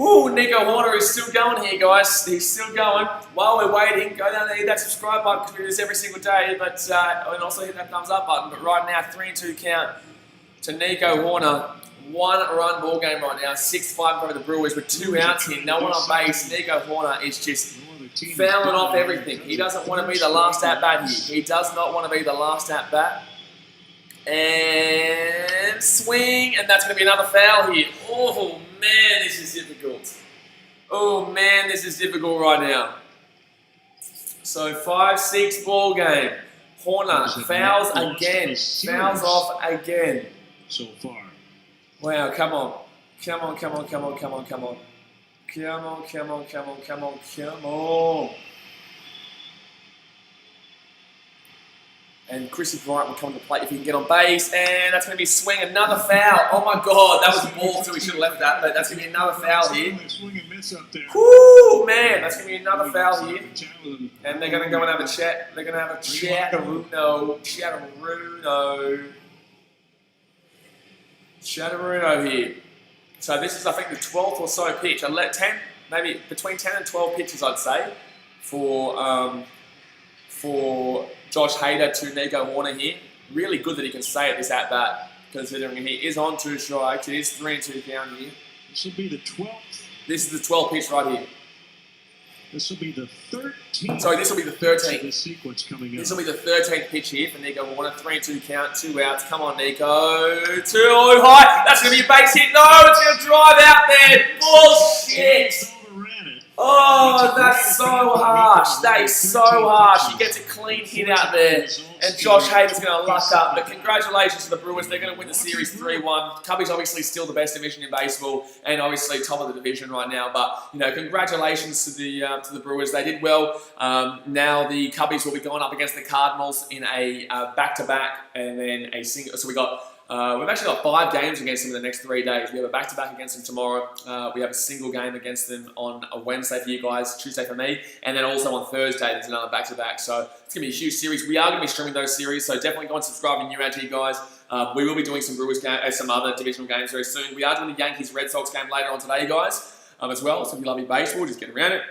Ooh, Nico Horner is still going here, guys. He's still going. While we're waiting, go down there, hit that subscribe button, because we do this every single day, but and also hit that thumbs up button. But right now, 3-2 count to Nico Horner. 1-run ball game right now. 6-5 over the Brewers with 2 outs here. No one on base. Nico Horner is just fouling off everything. He doesn't want to be the last at bat here. He does not want to be the last at bat. And swing, and that's going to be another foul here. Oh man, this is difficult. Oh man, this is difficult right now. So 5-6 ball game. Horner fouls again. Fouls off again. So far. Wow, come on. Come on, come on, come on, come on, come on. Come on, come on, come on, come on, come on. And Chrissy Bryant will come to the plate if he can get on base. And that's going to be swing, another foul. Oh my God, that was a ball, so we should have left that. But that's going to be another foul here. Whoo, man, that's going to be another foul here. And they're going to go and have a chat. They're going to have a chat-a-runo here. So this is, I think, the 12th or so pitch. 10, maybe between 10 and 12 pitches, I'd say, for Josh Hader to Nico Horner here. Really good that he can stay at this at-bat, considering he is on 2 strikes. It is 3-2 count here. This will be the 12th. This is the 12th pitch right here. This will be the 13th. Sorry, this will be the 13th. The sequence coming up. This will be the 13th pitch here for Nico Horner. 3-2 count, 2 outs. Come on, Nico. Too high. That's going to be a base hit. No, it's going to drive out there. Bullshit. Oh, that's so harsh. That is so harsh. He gets a clean hit out there. And Josh Hader's going to luck up. But congratulations to the Brewers. They're going to win the series 3-1. Cubbies obviously still the best division in baseball and obviously top of the division right now. But, you know, congratulations to the Brewers. They did well. Now the Cubbies will be going up against the Cardinals in a back-to-back and then a single. So we've actually got 5 games against them in the next 3 days. We have a back-to-back against them tomorrow. We have a single game against them on a Wednesday for you guys, Tuesday for me, and then also on Thursday there's another back-to-back. So it's going to be a huge series. We are going to be streaming those series, so definitely go and subscribe if you're new out here, guys. We will be doing some Brewers game, some other divisional games very soon. We are doing the Yankees-Red Sox game later on today, guys, as well. So if you love your baseball, just get around it.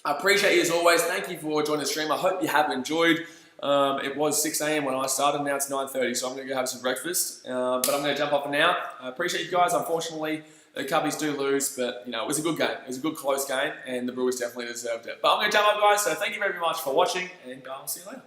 I appreciate you as always. Thank you for joining the stream. I hope you have enjoyed. It was 6 a.m. when I started, now it's 9:30, so I'm going to go have some breakfast. But I'm going to jump off for now. I appreciate you guys. Unfortunately, the Cubbies do lose, but you know, it was a good game. It was a good close game, and the Brewers definitely deserved it. But I'm going to jump off, guys, so thank you very much for watching, and I'll see you later.